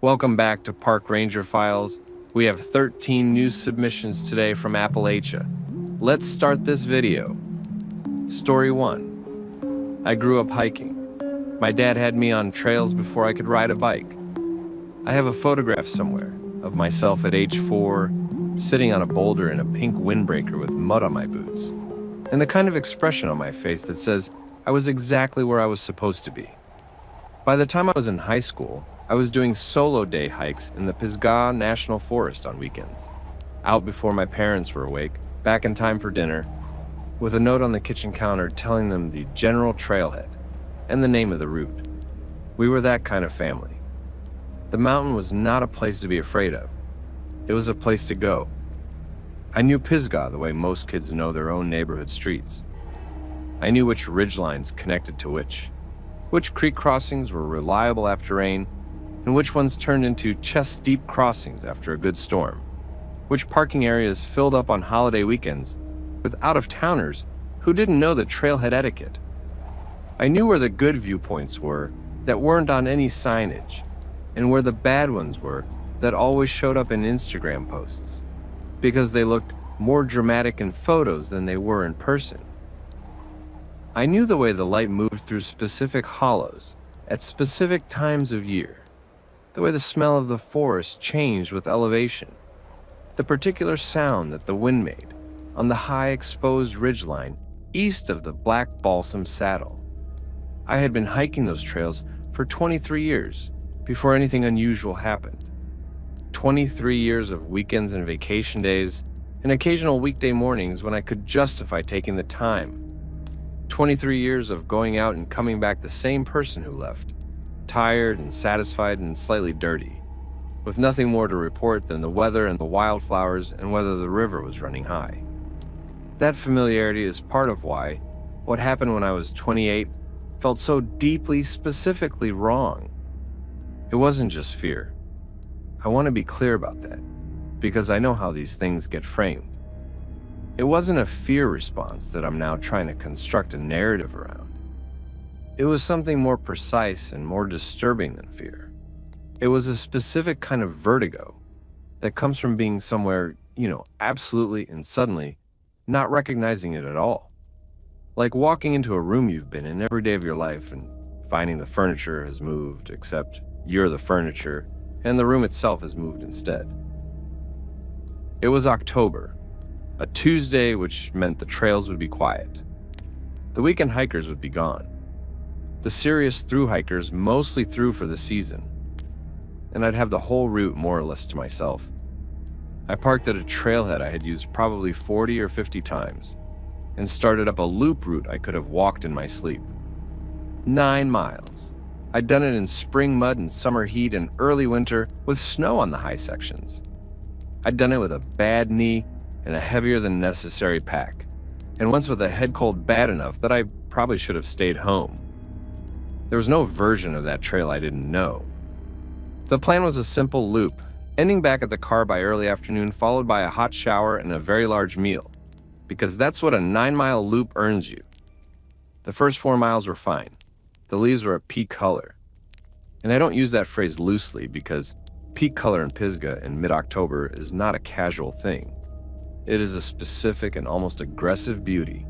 Welcome back to Park Ranger Files. We have 13 new submissions today from Appalachia. Let's start this video. Story 1. I grew up hiking. My dad had me on trails before I could ride a bike. I have a photograph somewhere of myself at age 4, sitting on a boulder in a pink windbreaker with mud on my boots, and the kind of expression on my face that says I was exactly where I was supposed to be. By the time I was in high school, I was doing solo day hikes in the Pisgah National Forest on weekends, out before my parents were awake, back in time for dinner, with a note on the kitchen counter telling them the general trailhead and the name of the route. We were that kind of family. The mountain was not a place to be afraid of. It was a place to go. I knew Pisgah the way most kids know their own neighborhood streets. I knew which ridgelines connected to which creek crossings were reliable after rain, and which ones turned into chest-deep crossings after a good storm, which parking areas filled up on holiday weekends with out-of-towners who didn't know the trailhead etiquette. I knew where the good viewpoints were that weren't on any signage, and where the bad ones were that always showed up in Instagram posts, because they looked more dramatic in photos than they were in person. I knew the way the light moved through specific hollows at specific times of year, the way the smell of the forest changed with elevation, the particular sound that the wind made on the high exposed ridgeline east of the Black Balsam Saddle. I had been hiking those trails for 23 years before anything unusual happened. 23 years of weekends and vacation days, and occasional weekday mornings when I could justify taking the time. 23 years of going out and coming back the same person who left, tired and satisfied and slightly dirty, with nothing more to report than the weather and the wildflowers and whether the river was running high. That familiarity is part of why what happened when I was 28 felt so deeply, specifically wrong. It wasn't just fear. I want to be clear about that, because I know how these things get framed. It wasn't a fear response that I'm now trying to construct a narrative around. It was something more precise and more disturbing than fear. It was a specific kind of vertigo that comes from being somewhere, absolutely and suddenly not recognizing it at all. Like walking into a room you've been in every day of your life and finding the furniture has moved, except you're the furniture, and the room itself has moved instead. It was October, a Tuesday, which meant the trails would be quiet. The weekend hikers would be gone. The serious through hikers mostly through for the season, and I'd have the whole route more or less to myself. I parked at a trailhead I had used probably 40 or 50 times, and started up a loop route I could have walked in my sleep. 9 miles. I'd done it in spring mud and summer heat and early winter with snow on the high sections. I'd done it with a bad knee and a heavier than necessary pack, and once with a head cold bad enough that I probably should have stayed home. There was no version of that trail I didn't know. The plan was a simple loop, ending back at the car by early afternoon, followed by a hot shower and a very large meal, because that's what a 9-mile loop earns you. The first 4 miles were fine. The leaves were a peak color. And I don't use that phrase loosely because peak color in Pisgah in mid-October is not a casual thing. It is a specific and almost aggressive beauty.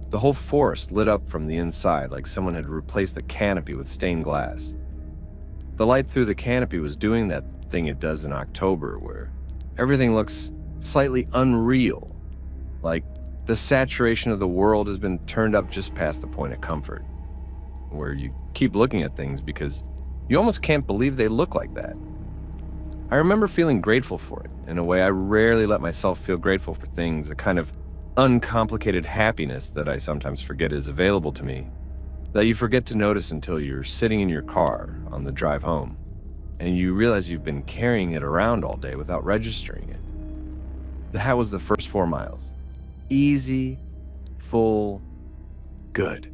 The whole forest lit up from the inside like someone had replaced the canopy with stained glass. The light through the canopy was doing that thing it does in October, where everything looks slightly unreal, like the saturation of the world has been turned up just past the point of comfort, where you keep looking at things because you almost can't believe they look like that. I remember feeling grateful for it in a way I rarely let myself feel grateful for things, a kind of uncomplicated happiness that I sometimes forget is available to me, that you forget to notice until you're sitting in your car on the drive home, and you realize you've been carrying it around all day without registering it. That was the first 4 miles. Easy, full, good.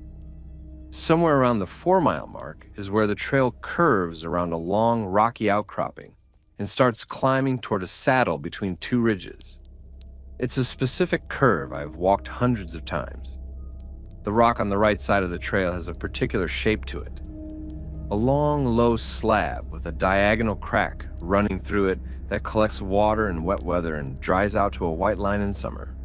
Somewhere around the 4-mile mark is where the trail curves around a long, rocky outcropping and starts climbing toward a saddle between 2 ridges. It's a specific curve I've walked hundreds of times. The rock on the right side of the trail has a particular shape to it. A long, low slab with a diagonal crack running through it that collects water in wet weather and dries out to a white line in summer.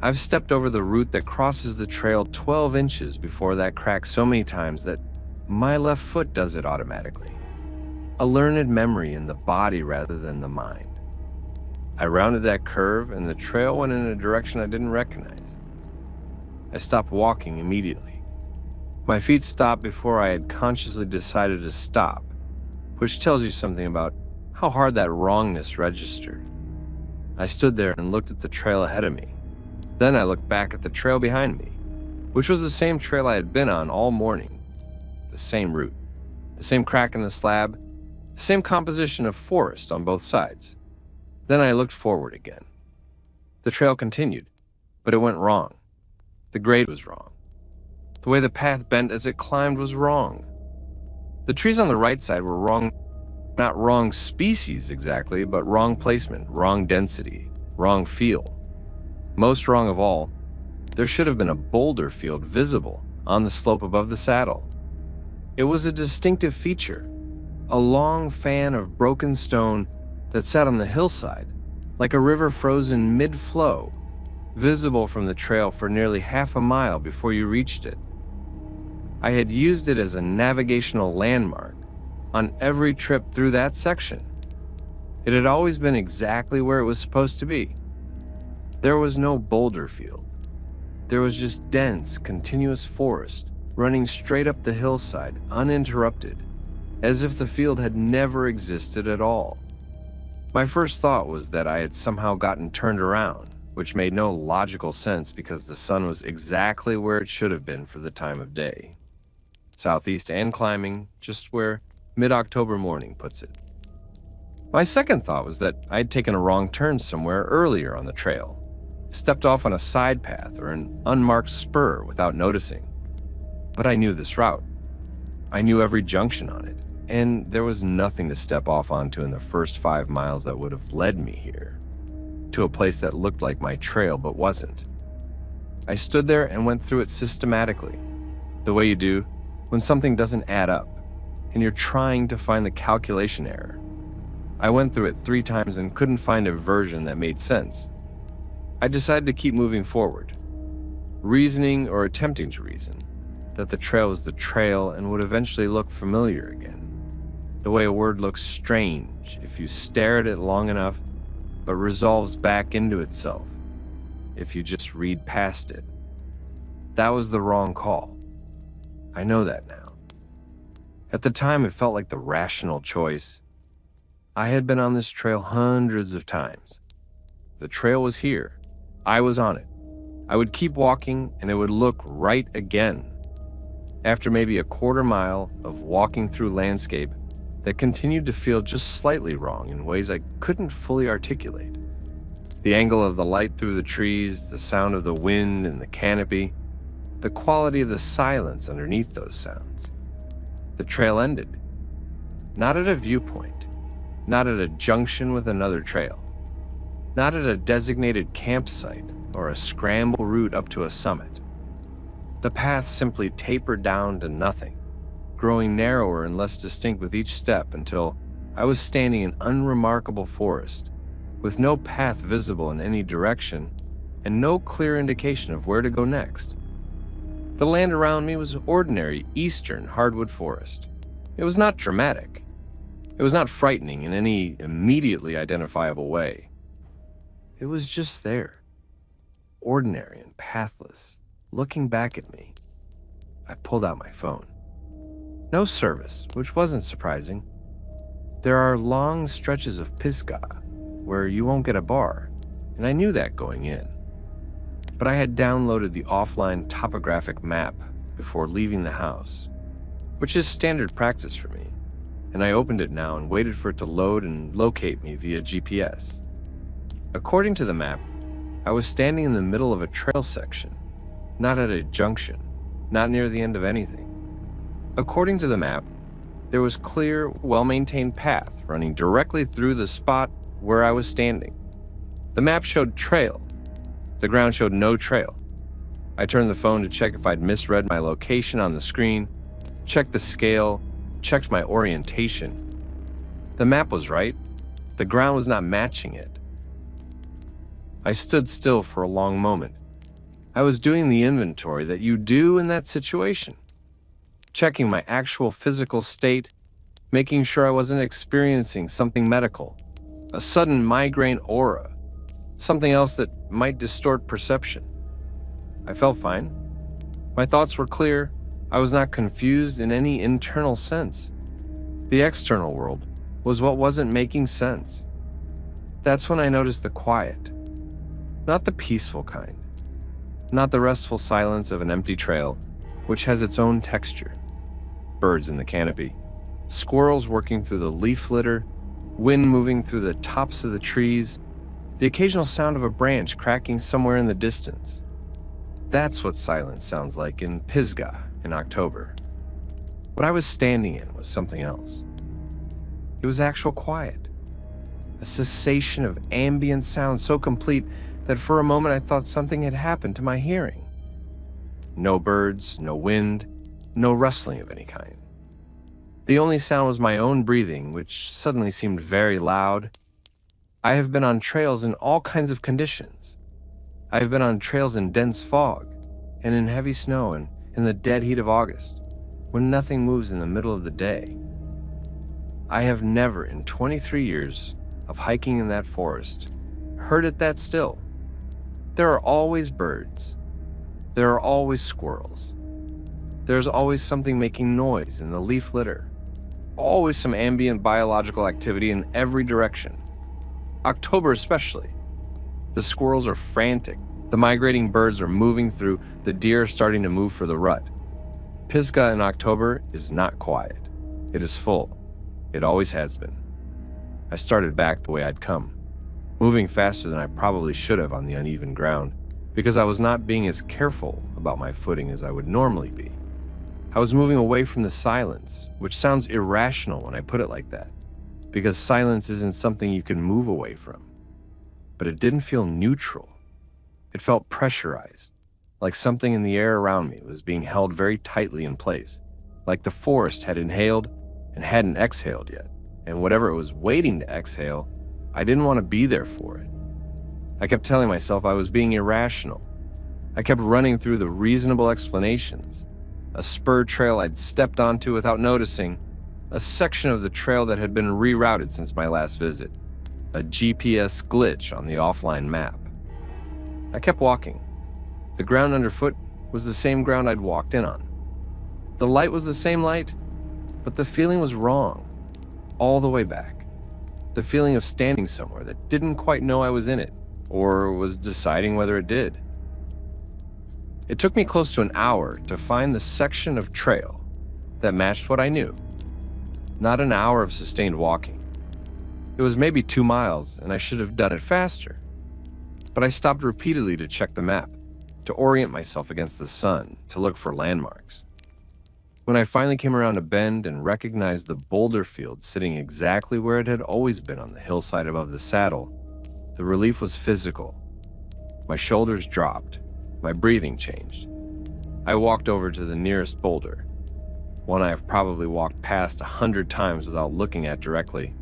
I've stepped over the route that crosses the trail 12 inches before that crack so many times that my left foot does it automatically. A learned memory in the body rather than the mind. I rounded that curve and the trail went in a direction I didn't recognize. I stopped walking immediately. My feet stopped before I had consciously decided to stop, which tells you something about how hard that wrongness registered. I stood there and looked at the trail ahead of me. Then I looked back at the trail behind me, which was the same trail I had been on all morning. The same route, the same crack in the slab, the same composition of forest on both sides. Then I looked forward again. The trail continued, but it went wrong. The grade was wrong. The way the path bent as it climbed was wrong. The trees on the right side were wrong, not wrong species exactly, but wrong placement, wrong density, wrong feel. Most wrong of all, there should have been a boulder field visible on the slope above the saddle. It was a distinctive feature, a long fan of broken stone that sat on the hillside, like a river frozen mid-flow, visible from the trail for nearly half a mile before you reached it. I had used it as a navigational landmark on every trip through that section. It had always been exactly where it was supposed to be. There was no boulder field. There was just dense, continuous forest running straight up the hillside, uninterrupted, as if the field had never existed at all. My first thought was that I had somehow gotten turned around, which made no logical sense because the sun was exactly where it should have been for the time of day. Southeast and climbing, just where mid-October morning puts it. My second thought was that I had taken a wrong turn somewhere earlier on the trail, stepped off on a side path or an unmarked spur without noticing. But I knew this route. I knew every junction on it, and there was nothing to step off onto in the first 5 miles that would have led me here, to a place that looked like my trail but wasn't. I stood there and went through it systematically, the way you do when something doesn't add up, and you're trying to find the calculation error. I went through it 3 times and couldn't find a version that made sense. I decided to keep moving forward, reasoning or attempting to reason that the trail was the trail and would eventually look familiar again. The way a word looks strange if you stare at it long enough, but resolves back into itself if you just read past it. That was the wrong call. I know that now. At the time, it felt like the rational choice. I had been on this trail hundreds of times. The trail was here. I was on it. I would keep walking and it would look right again. After maybe a quarter mile of walking through landscape that continued to feel just slightly wrong in ways I couldn't fully articulate. The angle of the light through the trees, the sound of the wind in the canopy, the quality of the silence underneath those sounds. The trail ended. Not at a viewpoint, not at a junction with another trail, not at a designated campsite or a scramble route up to a summit. The path simply tapered down to nothing, growing narrower and less distinct with each step until I was standing in unremarkable forest, with no path visible in any direction and no clear indication of where to go next. The land around me was ordinary eastern hardwood forest. It was not dramatic. It was not frightening in any immediately identifiable way. It was just there, ordinary and pathless, looking back at me. I pulled out my phone. No service, which wasn't surprising. There are long stretches of Pisgah where you won't get a bar, and I knew that going in. But I had downloaded the offline topographic map before leaving the house, which is standard practice for me, and I opened it now and waited for it to load and locate me via GPS. According to the map, I was standing in the middle of a trail section, not at a junction, not near the end of anything. According to the map, there was clear, well-maintained path running directly through the spot where I was standing. The map showed trail. The ground showed no trail. I turned the phone to check if I'd misread my location on the screen, checked the scale, checked my orientation. The map was right. The ground was not matching it. I stood still for a long moment. I was doing the inventory that you do in that situation, checking my actual physical state, making sure I wasn't experiencing something medical, a sudden migraine aura, something else that might distort perception. I felt fine. My thoughts were clear. I was not confused in any internal sense. The external world was what wasn't making sense. That's when I noticed the quiet. Not the peaceful kind. Not the restful silence of an empty trail, which has its own texture. Birds in the canopy, squirrels working through the leaf litter, wind moving through the tops of the trees, the occasional sound of a branch cracking somewhere in the distance. That's what silence sounds like in Pisgah in October. What I was standing in was something else. It was actual quiet, a cessation of ambient sound so complete that for a moment I thought something had happened to my hearing. No birds, no wind, no rustling of any kind. The only sound was my own breathing, which suddenly seemed very loud. I have been on trails in all kinds of conditions. I have been on trails in dense fog, and in heavy snow, and in the dead heat of August, when nothing moves in the middle of the day. I have never, in 23 years of hiking in that forest, heard it that still. There are always birds. There are always squirrels. There's always something making noise in the leaf litter. Always some ambient biological activity in every direction. October especially. The squirrels are frantic. The migrating birds are moving through. The deer are starting to move for the rut. Pisgah in October is not quiet. It is full. It always has been. I started back the way I'd come, moving faster than I probably should have on the uneven ground, because I was not being as careful about my footing as I would normally be. I was moving away from the silence, which sounds irrational when I put it like that, because silence isn't something you can move away from. But it didn't feel neutral. It felt pressurized, like something in the air around me was being held very tightly in place, like the forest had inhaled and hadn't exhaled yet, and whatever it was waiting to exhale, I didn't want to be there for it. I kept telling myself I was being irrational. I kept running through the reasonable explanations. A spur trail I'd stepped onto without noticing, a section of the trail that had been rerouted since my last visit, a GPS glitch on the offline map. I kept walking. The ground underfoot was the same ground I'd walked in on. The light was the same light, but the feeling was wrong, all the way back. The feeling of standing somewhere that didn't quite know I was in it, or was deciding whether it did. It took me close to an hour to find the section of trail that matched what I knew. Not an hour of sustained walking. It was maybe 2 miles, and I should have done it faster. But I stopped repeatedly to check the map, to orient myself against the sun, to look for landmarks. When I finally came around a bend and recognized the boulder field sitting exactly where it had always been on the hillside above the saddle, the relief was physical. My shoulders dropped. My breathing changed. I walked over to the nearest boulder, one I have probably walked past 100 times without looking at directly,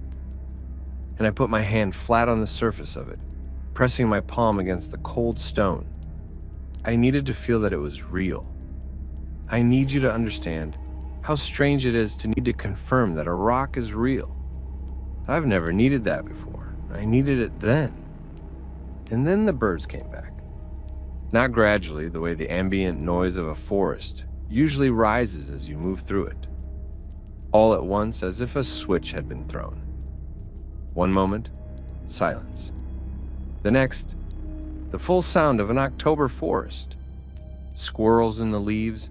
and I put my hand flat on the surface of it, pressing my palm against the cold stone. I needed to feel that it was real. I need you to understand how strange it is to need to confirm that a rock is real. I've never needed that before. I needed it then. And then the birds came back. Not gradually, the way the ambient noise of a forest usually rises as you move through it. All at once, as if a switch had been thrown. One moment, silence. The next, the full sound of an October forest. Squirrels in the leaves,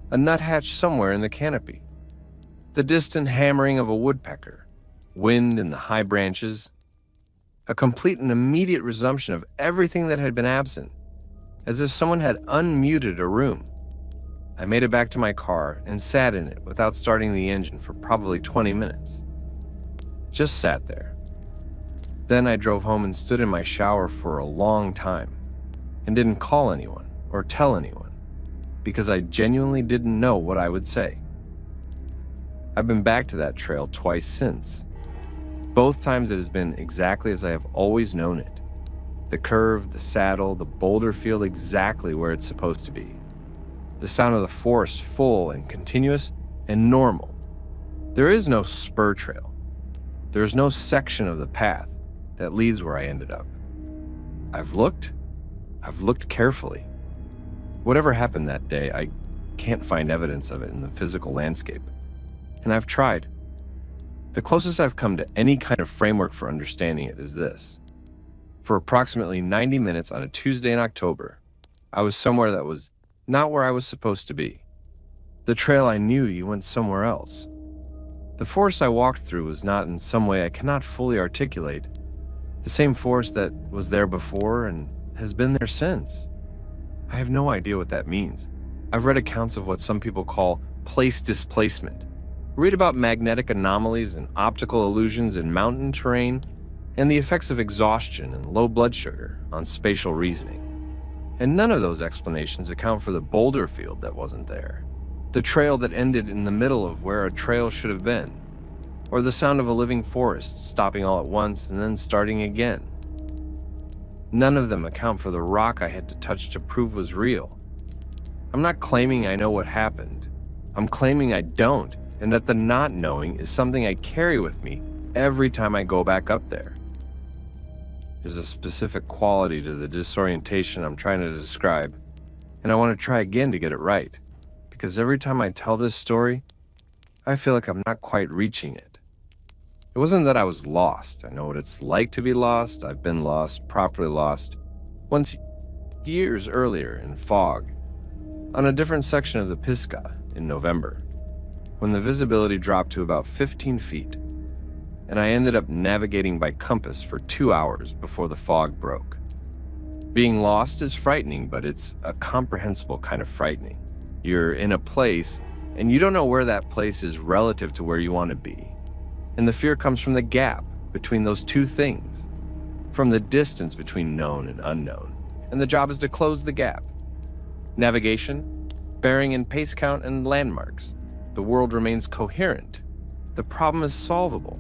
a nuthatch somewhere in the canopy, the distant hammering of a woodpecker, wind in the high branches, a complete and immediate resumption of everything that had been absent, as if someone had unmuted a room. I made it back to my car and sat in it without starting the engine for probably 20 minutes. Just sat there. Then I drove home and stood in my shower for a long time and didn't call anyone or tell anyone because I genuinely didn't know what I would say. I've been back to that trail twice since. Both times it has been exactly as I have always known it. The curve, the saddle, the boulder field exactly where it's supposed to be. The sound of the forest full and continuous and normal. There is no spur trail. There is no section of the path that leads where I ended up. I've looked carefully. Whatever happened that day, I can't find evidence of it in the physical landscape. And I've tried. The closest I've come to any kind of framework for understanding it is this. For approximately 90 minutes on a Tuesday in October, I was somewhere that was not where I was supposed to be. The trail I knew you went somewhere else. The forest I walked through was not in some way I cannot fully articulate. The same forest that was there before and has been there since. I have no idea what that means. I've read accounts of what some people call place displacement. Read about magnetic anomalies and optical illusions in mountain terrain and the effects of exhaustion and low blood sugar on spatial reasoning. And none of those explanations account for the boulder field that wasn't there, the trail that ended in the middle of where a trail should have been, or the sound of a living forest stopping all at once and then starting again. None of them account for the rock I had to touch to prove was real. I'm not claiming I know what happened. I'm claiming I don't, and that the not knowing is something I carry with me every time I go back up there. There's a specific quality to the disorientation I'm trying to describe, and I want to try again to get it right, because every time I tell this story, I feel like I'm not quite reaching it. It wasn't that I was lost. I know what it's like to be lost. I've been lost, properly lost, once years earlier in fog, on a different section of the Pisgah in November, when the visibility dropped to about 15 feet, and I ended up navigating by compass for 2 hours before the fog broke. Being lost is frightening, but it's a comprehensible kind of frightening. You're in a place, and you don't know where that place is relative to where you want to be. And the fear comes from the gap between those two things, from the distance between known and unknown. And the job is to close the gap. Navigation, bearing and pace count, and landmarks. The world remains coherent. The problem is solvable.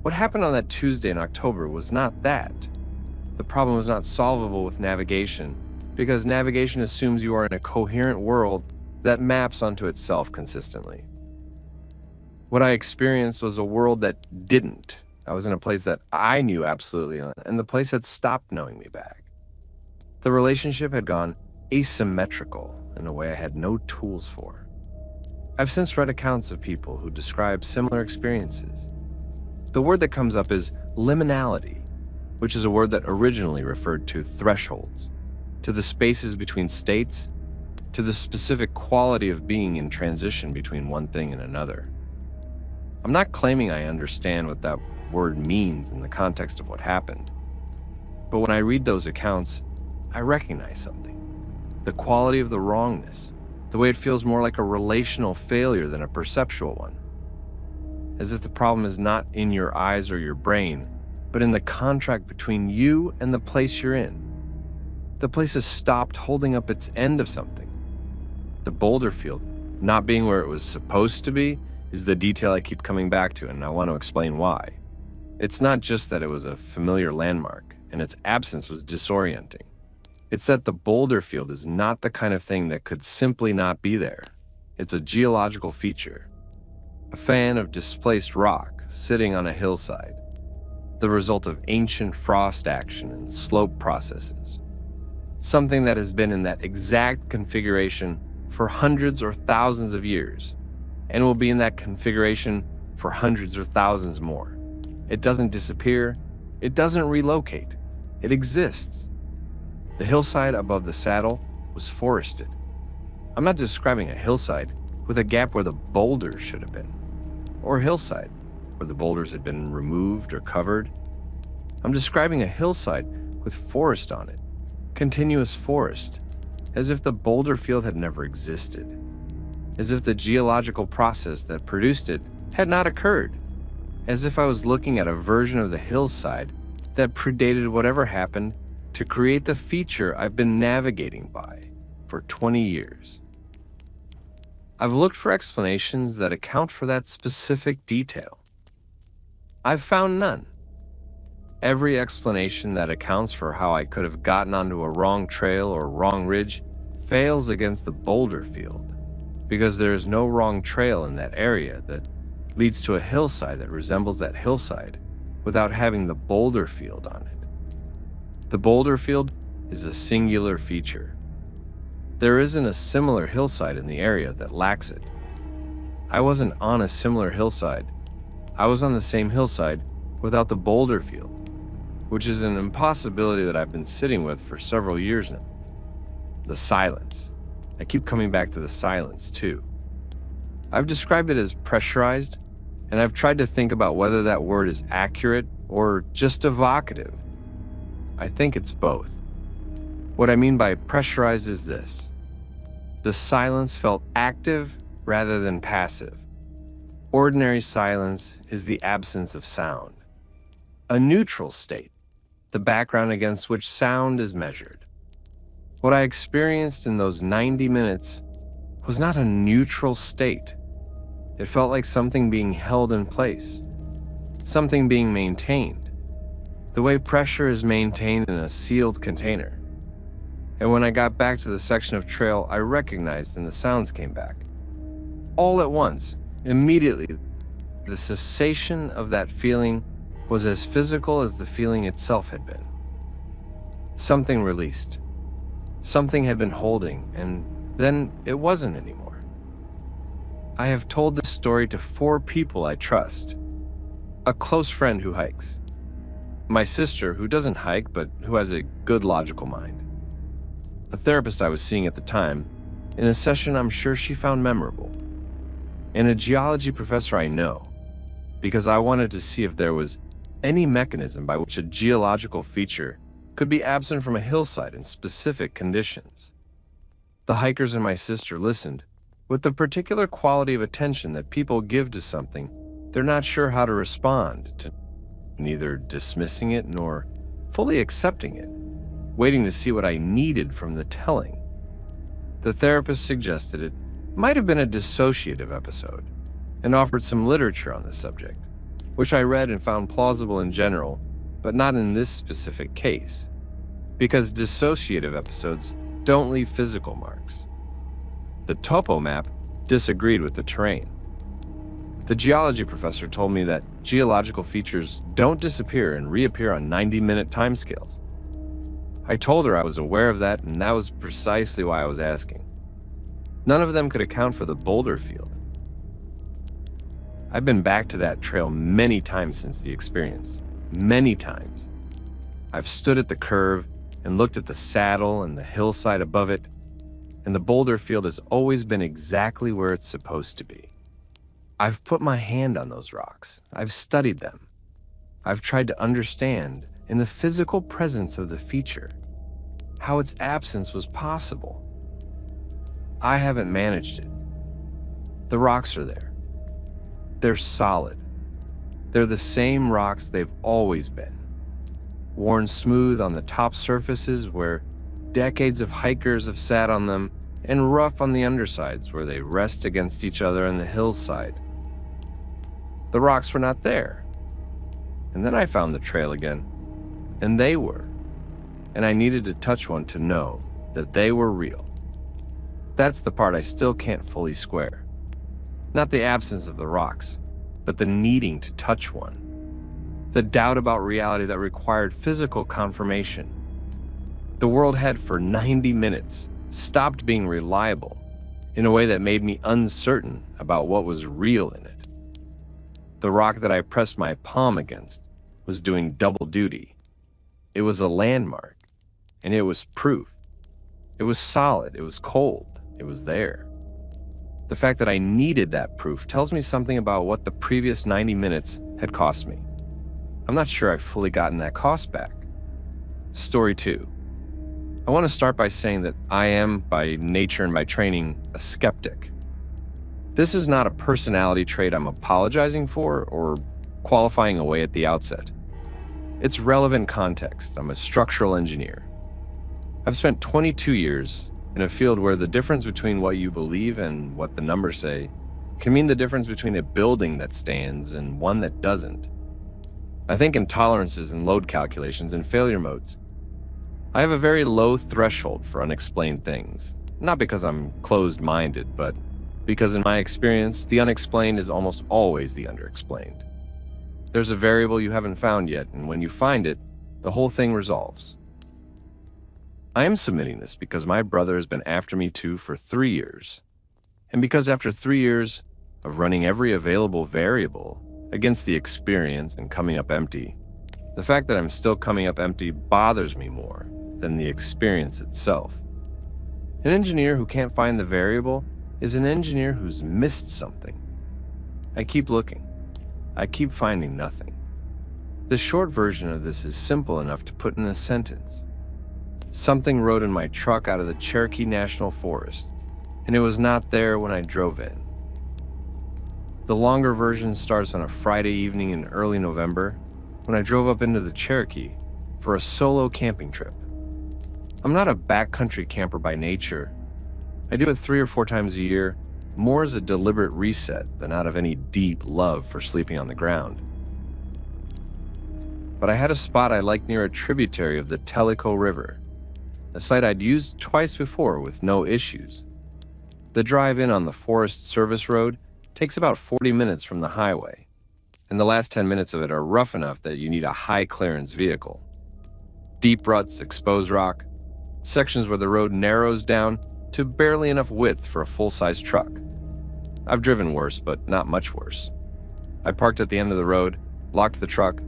What happened on that Tuesday in October was not that. The problem was not solvable with navigation, because navigation assumes you are in a coherent world that maps onto itself consistently. What I experienced was a world that didn't. I was in a place that I knew absolutely, and the place had stopped knowing me back. The relationship had gone asymmetrical in a way I had no tools for. I've since read accounts of people who describe similar experiences. The word that comes up is liminality, which is a word that originally referred to thresholds, to the spaces between states, to the specific quality of being in transition between one thing and another. I'm not claiming I understand what that word means in the context of what happened, but when I read those accounts, I recognize something. The quality of the wrongness, the way it feels more like a relational failure than a perceptual one. As if the problem is not in your eyes or your brain, but in the contract between you and the place you're in. The place has stopped holding up its end of something. The boulder field, not being where it was supposed to be, is the detail I keep coming back to, and I want to explain why. It's not just that it was a familiar landmark, and its absence was disorienting. It's that the boulder field is not the kind of thing that could simply not be there. It's a geological feature. A fan of displaced rock sitting on a hillside, the result of ancient frost action and slope processes. Something that has been in that exact configuration for hundreds or thousands of years, and will be in that configuration for hundreds or thousands more. It doesn't disappear, it doesn't relocate, it exists. The hillside above the saddle was forested. I'm not describing a hillside with a gap where the boulders should have been, or a hillside where the boulders had been removed or covered. I'm describing a hillside with forest on it, continuous forest, as if the boulder field had never existed, as if the geological process that produced it had not occurred, as if I was looking at a version of the hillside that predated whatever happened to create the feature I've been navigating by for 20 years. I've looked for explanations that account for that specific detail. I've found none. Every explanation that accounts for how I could have gotten onto a wrong trail or wrong ridge fails against the boulder field, because there is no wrong trail in that area that leads to a hillside that resembles that hillside without having the boulder field on it. The boulder field is a singular feature. There isn't a similar hillside in the area that lacks it. I wasn't on a similar hillside. I was on the same hillside without the boulder field, which is an impossibility that I've been sitting with for several years now. The silence. I keep coming back to the silence too. I've described it as pressurized, and I've tried to think about whether that word is accurate or just evocative. I think it's both. What I mean by pressurized is this. The silence felt active rather than passive. Ordinary silence is the absence of sound. A neutral state, the background against which sound is measured. What I experienced in those 90 minutes was not a neutral state. It felt like something being held in place, something being maintained, the way pressure is maintained in a sealed container. And when I got back to the section of trail I recognized and the sounds came back. All at once, immediately, the cessation of that feeling was as physical as the feeling itself had been. Something released. Something had been holding, and then it wasn't anymore. I have told this story to 4 people I trust. A close friend who hikes. My sister, who doesn't hike but who has a good logical mind. A therapist I was seeing at the time, in a session I'm sure she found memorable. And a geology professor I know, because I wanted to see if there was any mechanism by which a geological feature could be absent from a hillside in specific conditions. The hikers and my sister listened with the particular quality of attention that people give to something they're not sure how to respond to, neither dismissing it nor fully accepting it, waiting to see what I needed from the telling. The therapist suggested it might have been a dissociative episode and offered some literature on the subject, which I read and found plausible in general, but not in this specific case, because dissociative episodes don't leave physical marks. The topo map disagreed with the terrain. The geology professor told me that geological features don't disappear and reappear on 90-minute timescales. I told her I was aware of that, and that was precisely why I was asking. None of them could account for the boulder field. I've been back to that trail many times since the experience. Many times. I've stood at the curve and looked at the saddle and the hillside above it, and the boulder field has always been exactly where it's supposed to be. I've put my hand on those rocks. I've studied them. I've tried to understand, in the physical presence of the feature, how its absence was possible. I haven't managed it. The rocks are there. They're solid. They're the same rocks they've always been, worn smooth on the top surfaces where decades of hikers have sat on them, and rough on the undersides where they rest against each other on the hillside. The rocks were not there. And then I found the trail again, and they were. And I needed to touch one to know that they were real. That's the part I still can't fully square. Not the absence of the rocks, but the needing to touch one. The doubt about reality that required physical confirmation. The world had, for 90 minutes, stopped being reliable in a way that made me uncertain about what was real in it. The rock that I pressed my palm against was doing double duty. It was a landmark, and it was proof. It was solid, it was cold, it was there. The fact that I needed that proof tells me something about what the previous 90 minutes had cost me. I'm not sure I've fully gotten that cost back. Story 2. I want to start by saying that I am, by nature and by training, a skeptic. This is not a personality trait I'm apologizing for or qualifying away at the outset. It's relevant context. I'm a structural engineer. I've spent 22 years In a field where the difference between what you believe and what the numbers say can mean the difference between a building that stands and one that doesn't. I think in tolerances and load calculations and failure modes. I have a very low threshold for unexplained things, not because I'm closed-minded, but because in my experience, the unexplained is almost always the underexplained. There's a variable you haven't found yet, and when you find it, the whole thing resolves. I am submitting this because my brother has been after me too for 3 years, and because after 3 years of running every available variable against the experience and coming up empty, the fact that I'm still coming up empty bothers me more than the experience itself. An engineer who can't find the variable is an engineer who's missed something. I keep looking. I keep finding nothing. The short version of this is simple enough to put in a sentence. Something rode in my truck out of the Cherokee National Forest, and it was not there when I drove in. The longer version starts on a Friday evening in early November when I drove up into the Cherokee for a solo camping trip. I'm not a backcountry camper by nature. I do it 3 or 4 times a year, more as a deliberate reset than out of any deep love for sleeping on the ground. But I had a spot I liked near a tributary of the Tellico River, a site I'd used twice before with no issues. The drive in on the Forest Service Road takes about 40 minutes from the highway, and the last 10 minutes of it are rough enough that you need a high clearance vehicle. Deep ruts, exposed rock, sections where the road narrows down to barely enough width for a full-size truck. I've driven worse, but not much worse. I parked at the end of the road, locked the truck,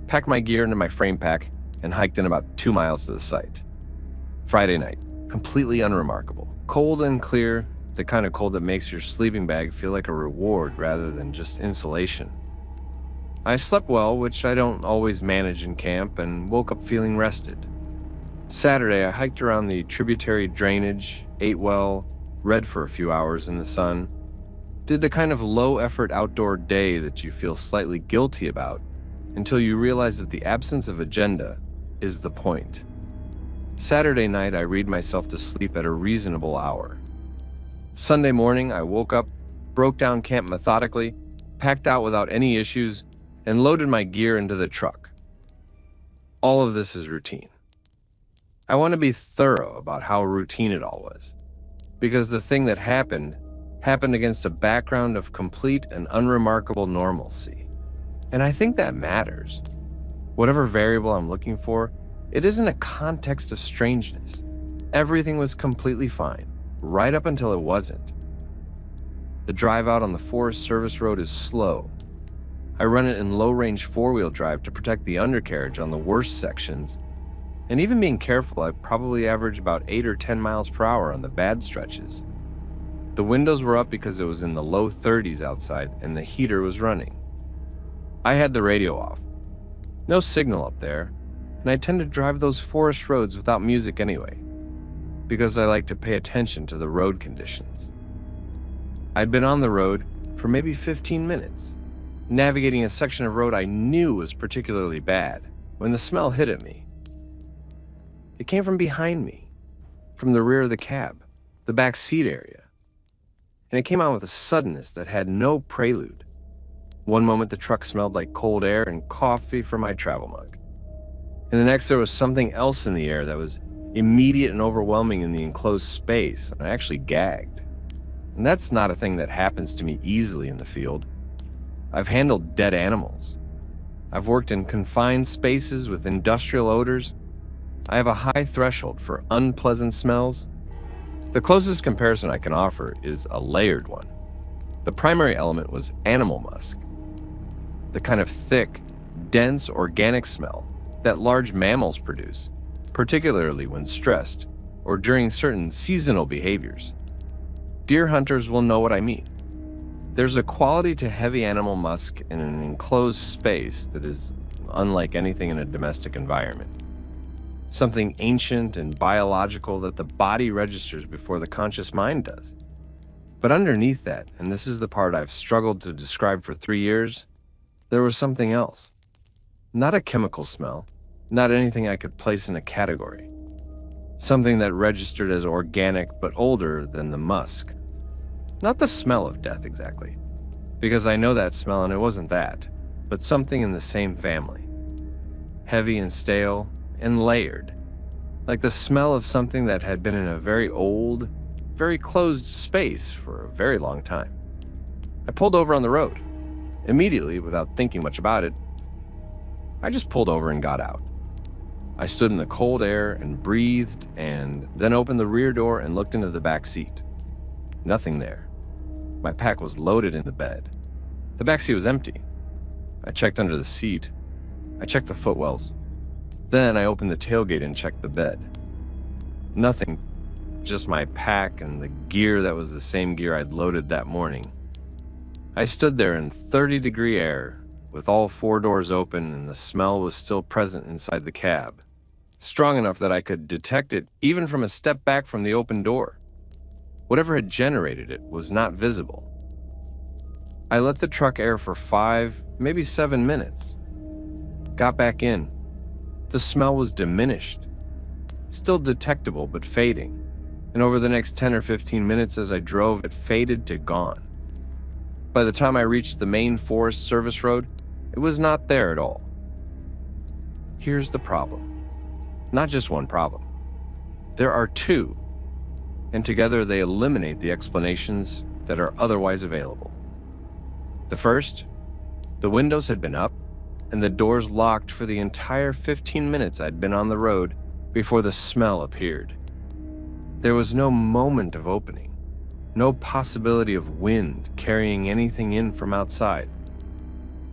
packed my gear into my frame pack, and hiked in about 2 miles to the site. Friday night, completely unremarkable. Cold and clear, the kind of cold that makes your sleeping bag feel like a reward rather than just insulation. I slept well, which I don't always manage in camp, and woke up feeling rested. Saturday, I hiked around the tributary drainage, ate well, read for a few hours in the sun, did the kind of low-effort outdoor day that you feel slightly guilty about until you realize that the absence of agenda is the point. Saturday night, I read myself to sleep at a reasonable hour. Sunday morning, I woke up, broke down camp methodically, packed out without any issues, and loaded my gear into the truck. All of this is routine. I want to be thorough about how routine it all was, because the thing that happened against a background of complete and unremarkable normalcy. And I think that matters. Whatever variable I'm looking for, it isn't a context of strangeness. Everything was completely fine, right up until it wasn't. The drive out on the Forest Service Road is slow. I run it in low-range four-wheel drive to protect the undercarriage on the worst sections, and even being careful, I probably average about 8 or 10 miles per hour on the bad stretches. The windows were up because it was in the low 30s outside and the heater was running. I had the radio off. No signal up there, and I tend to drive those forest roads without music anyway, because I like to pay attention to the road conditions. I'd been on the road for maybe 15 minutes, navigating a section of road I knew was particularly bad, when the smell hit at me. It came from behind me, from the rear of the cab, the back seat area. And it came on with a suddenness that had no prelude. One moment the truck smelled like cold air and coffee from my travel mug. And the next there was something else in the air that was immediate and overwhelming in the enclosed space, and I actually gagged. And that's not a thing that happens to me easily in the field. I've handled dead animals. I've worked in confined spaces with industrial odors. I have a high threshold for unpleasant smells. The closest comparison I can offer is a layered one. The primary element was animal musk, the kind of thick, dense organic smell that large mammals produce, particularly when stressed or during certain seasonal behaviors. Deer hunters will know what I mean. There's a quality to heavy animal musk in an enclosed space that is unlike anything in a domestic environment. Something ancient and biological that the body registers before the conscious mind does. But underneath that, and this is the part I've struggled to describe for 3 years, there was something else. Not a chemical smell, not anything I could place in a category. Something that registered as organic but older than the musk. Not the smell of death exactly, because I know that smell and it wasn't that, but something in the same family. Heavy and stale and layered, like the smell of something that had been in a very old, very closed space for a very long time. I pulled over on the road. Immediately, without thinking much about it, I just pulled over and got out. I stood in the cold air and breathed, and then opened the rear door and looked into the back seat. Nothing there. My pack was loaded in the bed. The back seat was empty. I checked under the seat. I checked the footwells. Then I opened the tailgate and checked the bed. Nothing, just my pack and the gear that was the same gear I'd loaded that morning. I stood there in 30-degree air, with all 4 doors open, and the smell was still present inside the cab, strong enough that I could detect it even from a step back from the open door. Whatever had generated it was not visible. I let the truck air for 5, maybe 7 minutes. Got back in. The smell was diminished, still detectable but fading, and over the next 10 or 15 minutes as I drove, it faded to gone. By the time I reached the main Forest Service road, it was not there at all. Here's the problem. Not just one problem. There are 2, and together they eliminate the explanations that are otherwise available. The first, the windows had been up and the doors locked for the entire 15 minutes I'd been on the road before the smell appeared. There was no moment of opening. No possibility of wind carrying anything in from outside.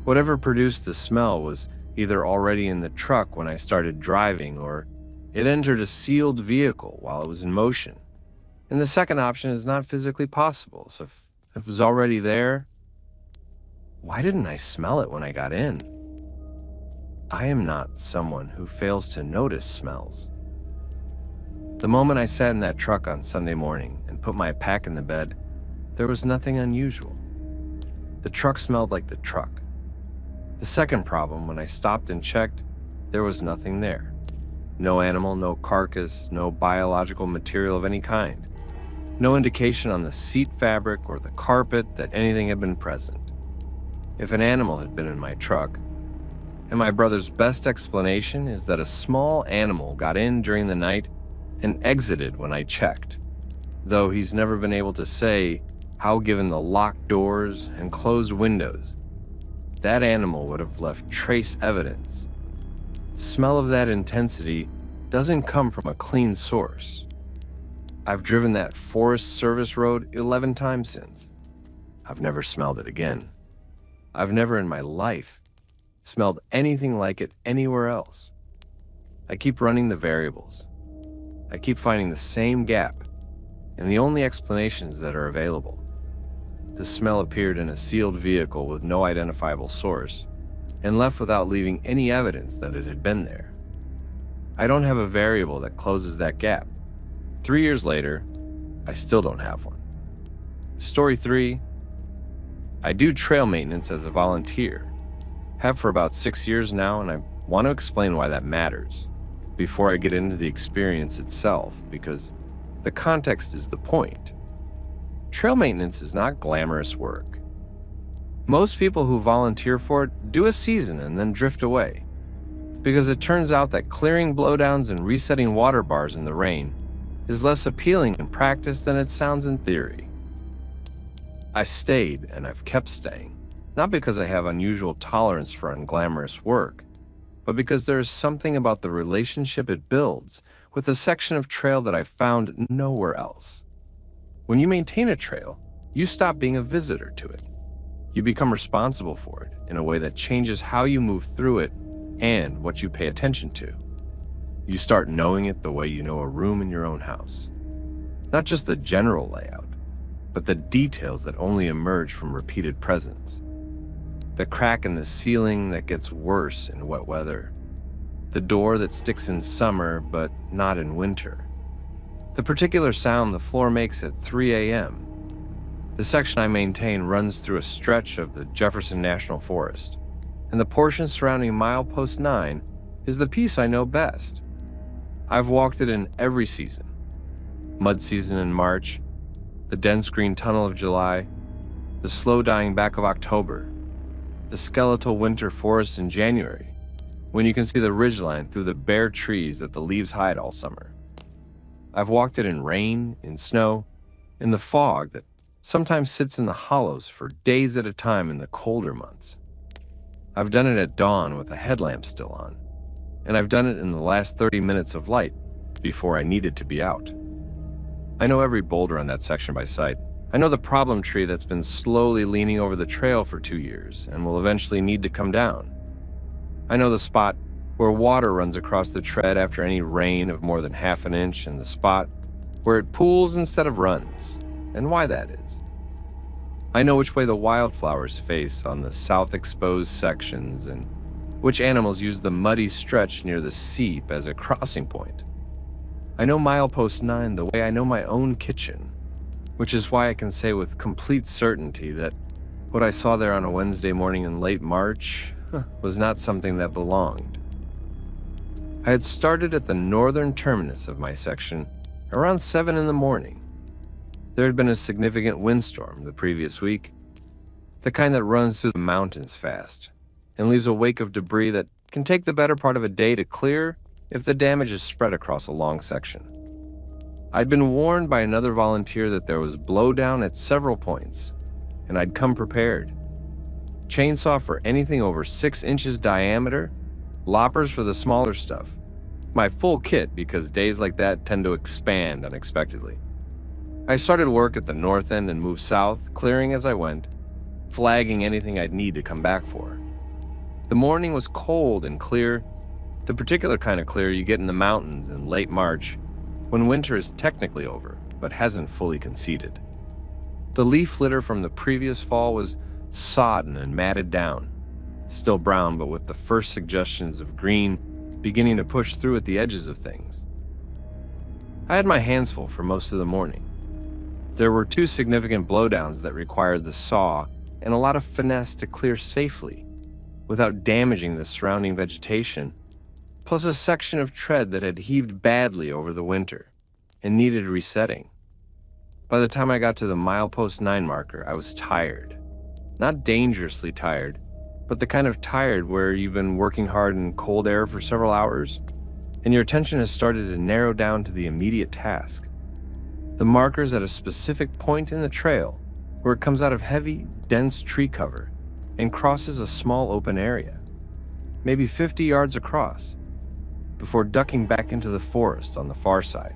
Whatever produced the smell was either already in the truck when I started driving, or it entered a sealed vehicle while it was in motion. And the second option is not physically possible, so if it was already there, why didn't I smell it when I got in? I am not someone who fails to notice smells. The moment I sat in that truck on Sunday morning and put my pack in the bed, there was nothing unusual. The truck smelled like the truck. The second problem, when I stopped and checked, there was nothing there. No animal, no carcass, no biological material of any kind. No indication on the seat fabric or the carpet that anything had been present. If an animal had been in my truck, and my brother's best explanation is that a small animal got in during the night and exited when I checked, though he's never been able to say how, given the locked doors and closed windows, that animal would have left trace evidence. Smell of that intensity doesn't come from a clean source. I've driven that Forest Service road 11 times since. I've never smelled it again. I've never in my life smelled anything like it anywhere else. I keep running the variables. I keep finding the same gap, and the only explanations that are available. The smell appeared in a sealed vehicle with no identifiable source, and left without leaving any evidence that it had been there. I don't have a variable that closes that gap. 3 years later, I still don't have one. Story 3, I do trail maintenance as a volunteer. Have for about 6 years now, and I want to explain why that matters before I get into the experience itself, because the context is the point. Trail maintenance is not glamorous work. Most people who volunteer for it do a season and then drift away, because it turns out that clearing blowdowns and resetting water bars in the rain is less appealing in practice than it sounds in theory. I stayed, and I've kept staying, not because I have unusual tolerance for unglamorous work, but because there is something about the relationship it builds with a section of trail that I found nowhere else. When you maintain a trail, you stop being a visitor to it. You become responsible for it in a way that changes how you move through it and what you pay attention to. You start knowing it the way you know a room in your own house. Not just the general layout, but the details that only emerge from repeated presence. The crack in the ceiling that gets worse in wet weather. The door that sticks in summer but not in winter. The particular sound the floor makes at 3 a.m. The section I maintain runs through a stretch of the Jefferson National Forest, and the portion surrounding milepost 9 is the piece I know best. I've walked it in every season. Mud season in March, the dense green tunnel of July, the slow dying back of October, the skeletal winter forest in January, when you can see the ridgeline through the bare trees that the leaves hide all summer. I've walked it in rain, in snow, in the fog that sometimes sits in the hollows for days at a time in the colder months. I've done it at dawn with a headlamp still on, and I've done it in the last 30 minutes of light before I needed to be out. I know every boulder on that section by sight. I know the problem tree that's been slowly leaning over the trail for 2 years and will eventually need to come down. I know the spot where water runs across the tread after any rain of more than half an inch, and the spot where it pools instead of runs, and why that is. I know which way the wildflowers face on the south exposed sections and which animals use the muddy stretch near the seep as a crossing point. I know milepost 9 the way I know my own kitchen, which is why I can say with complete certainty that what I saw there on a Wednesday morning in late March was not something that belonged. I had started at the northern terminus of my section around 7 in the morning. There had been a significant windstorm the previous week, the kind that runs through the mountains fast and leaves a wake of debris that can take the better part of a day to clear if the damage is spread across a long section. I'd been warned by another volunteer that there was blowdown at several points, and I'd come prepared. Chainsaw for anything over 6 inches diameter, loppers for the smaller stuff. My full kit, because days like that tend to expand unexpectedly. I started work at the north end and moved south, clearing as I went, flagging anything I'd need to come back for. The morning was cold and clear, the particular kind of clear you get in the mountains in late March, when winter is technically over, but hasn't fully conceded. The leaf litter from the previous fall was sodden and matted down, still brown but with the first suggestions of green beginning to push through at the edges of things. I had my hands full for most of the morning. There were 2 significant blowdowns that required the saw and a lot of finesse to clear safely without damaging the surrounding vegetation, plus a section of tread that had heaved badly over the winter and needed resetting. By the time I got to the milepost 9 marker, I was tired. Not dangerously tired, but the kind of tired where you've been working hard in cold air for several hours, and your attention has started to narrow down to the immediate task. The marker's at a specific point in the trail where it comes out of heavy, dense tree cover and crosses a small open area, maybe 50 yards across, before ducking back into the forest on the far side.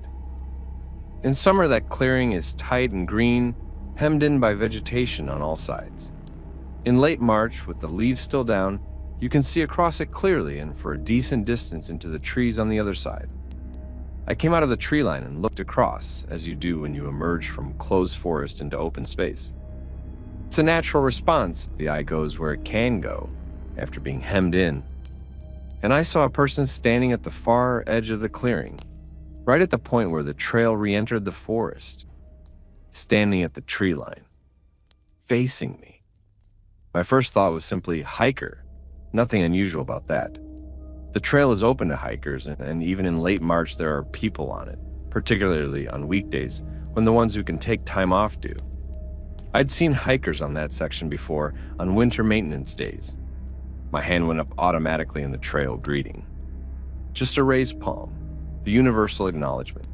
In summer, that clearing is tight and green, hemmed in by vegetation on all sides. In late March, with the leaves still down, you can see across it clearly and for a decent distance into the trees on the other side. I came out of the tree line and looked across, as you do when you emerge from closed forest into open space. It's a natural response. The eye goes where it can go after being hemmed in. And I saw a person standing at the far edge of the clearing, right at the point where the trail re-entered the forest, standing at the tree line, facing me. My first thought was simply hiker, nothing unusual about that. The trail is open to hikers, and even in late March there are people on it, particularly on weekdays when the ones who can take time off do. I'd seen hikers on that section before on winter maintenance days. My hand went up automatically in the trail greeting. Just a raised palm, the universal acknowledgement.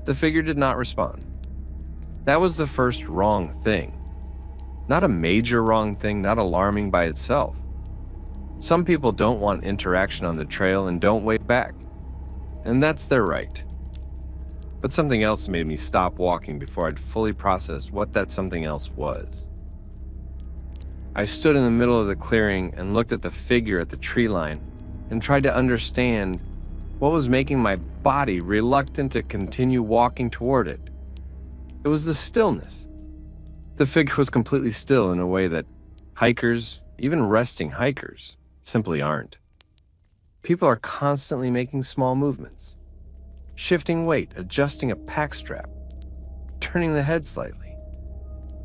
The figure did not respond. That was the first wrong thing. Not a major wrong thing, not alarming by itself. Some people don't want interaction on the trail and don't wave back, and that's their right. But something else made me stop walking before I'd fully processed what that something else was. I stood in the middle of the clearing and looked at the figure at the tree line and tried to understand what was making my body reluctant to continue walking toward it. It was the stillness. The figure was completely still in a way that hikers, even resting hikers, simply aren't. People are constantly making small movements, shifting weight, adjusting a pack strap, turning the head slightly.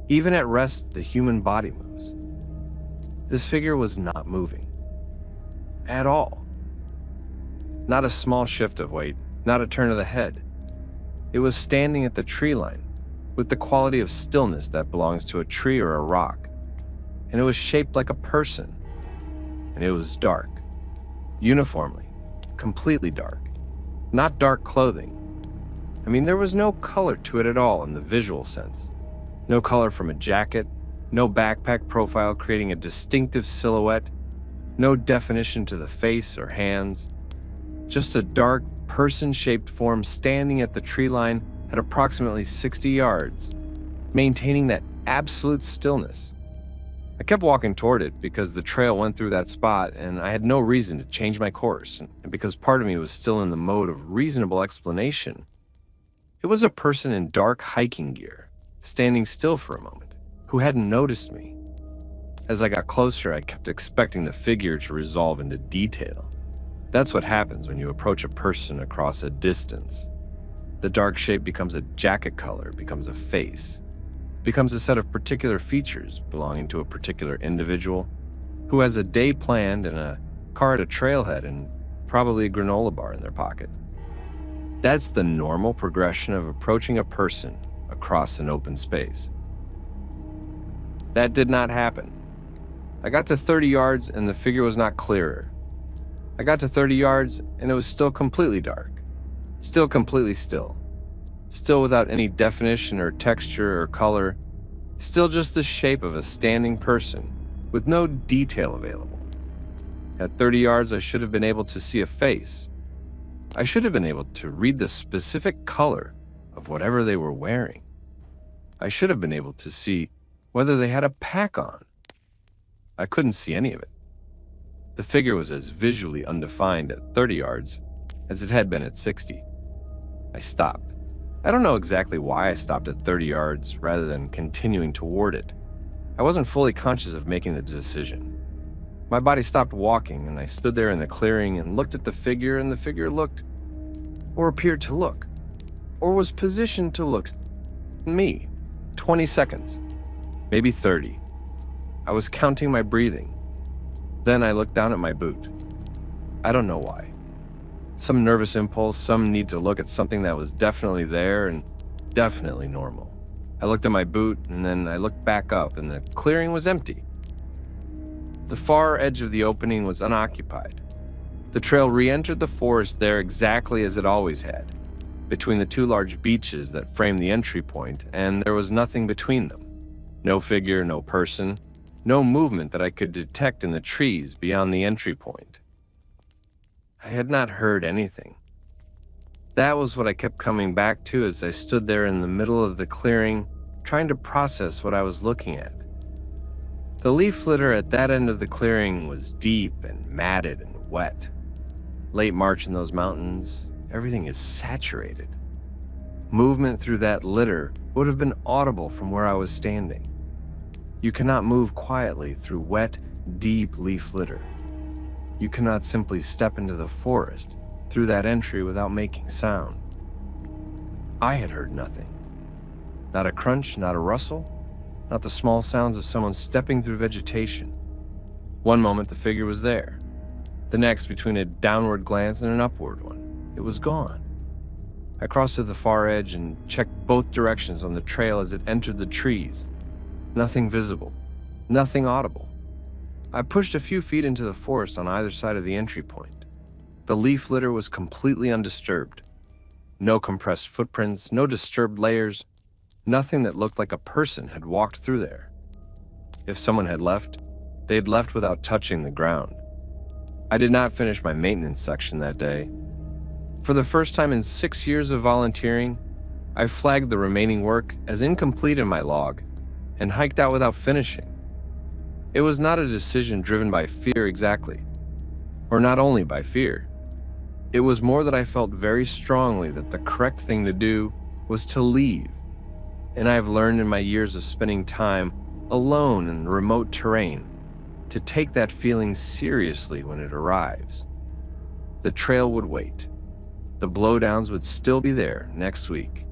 Even at rest, the human body moves. This figure was not moving. At all. Not a small shift of weight, not a turn of the head. It was standing at the tree line, with the quality of stillness that belongs to a tree or a rock. And it was shaped like a person. And it was dark. Uniformly. Completely dark. Not dark clothing. I mean, there was no color to it at all in the visual sense. No color from a jacket, no backpack profile creating a distinctive silhouette, no definition to the face or hands. Just a dark, person-shaped form standing at the tree line at approximately 60 yards, maintaining that absolute stillness. I kept walking toward it because the trail went through that spot and I had no reason to change my course, and because part of me was still in the mode of reasonable explanation. It was a person in dark hiking gear, standing still for a moment, who hadn't noticed me. As I got closer, I kept expecting the figure to resolve into detail. That's what happens when you approach a person across a distance. The dark shape becomes a jacket color, becomes a face, becomes a set of particular features belonging to a particular individual who has a day planned and a car at a trailhead and probably a granola bar in their pocket. That's the normal progression of approaching a person across an open space. That did not happen. I got to 30 yards and the figure was not clearer. I got to 30 yards and it was still completely dark. Still completely still. Still without any definition or texture or color. Still just the shape of a standing person with no detail available. At 30 yards, I should have been able to see a face. I should have been able to read the specific color of whatever they were wearing. I should have been able to see whether they had a pack on. I couldn't see any of it. The figure was as visually undefined at 30 yards as it had been at 60. I stopped. I don't know exactly why I stopped at 30 yards rather than continuing toward it. I wasn't fully conscious of making the decision. My body stopped walking and I stood there in the clearing and looked at the figure, and the figure looked, or appeared to look, or was positioned to look at me. 20 seconds, maybe 30. I was counting my breathing. Then I looked down at my boot. I don't know why. Some nervous impulse, some need to look at something that was definitely there and definitely normal. I looked at my boot and then I looked back up and the clearing was empty. The far edge of the opening was unoccupied. The trail re-entered the forest there exactly as it always had, between the two large beeches that framed the entry point, and there was nothing between them. No figure, no person, no movement that I could detect in the trees beyond the entry point. I had not heard anything. That was what I kept coming back to as I stood there in the middle of the clearing, trying to process what I was looking at. The leaf litter at that end of the clearing was deep and matted and wet. Late March in those mountains, everything is saturated. Movement through that litter would have been audible from where I was standing. You cannot move quietly through wet, deep leaf litter. You cannot simply step into the forest through that entry without making sound. I had heard nothing. Not a crunch, not a rustle, not the small sounds of someone stepping through vegetation. One moment the figure was there. The next, between a downward glance and an upward one, it was gone. I crossed to the far edge and checked both directions on the trail as it entered the trees. Nothing visible, nothing audible. I pushed a few feet into the forest on either side of the entry point. The leaf litter was completely undisturbed. No compressed footprints, no disturbed layers, nothing that looked like a person had walked through there. If someone had left, they had left without touching the ground. I did not finish my maintenance section that day. For the first time in 6 years of volunteering, I flagged the remaining work as incomplete in my log and hiked out without finishing. It was not a decision driven by fear exactly, or not only by fear. It was more that I felt very strongly that the correct thing to do was to leave. And I have learned in my years of spending time alone in remote terrain to take that feeling seriously when it arrives. The trail would wait. The blowdowns would still be there next week.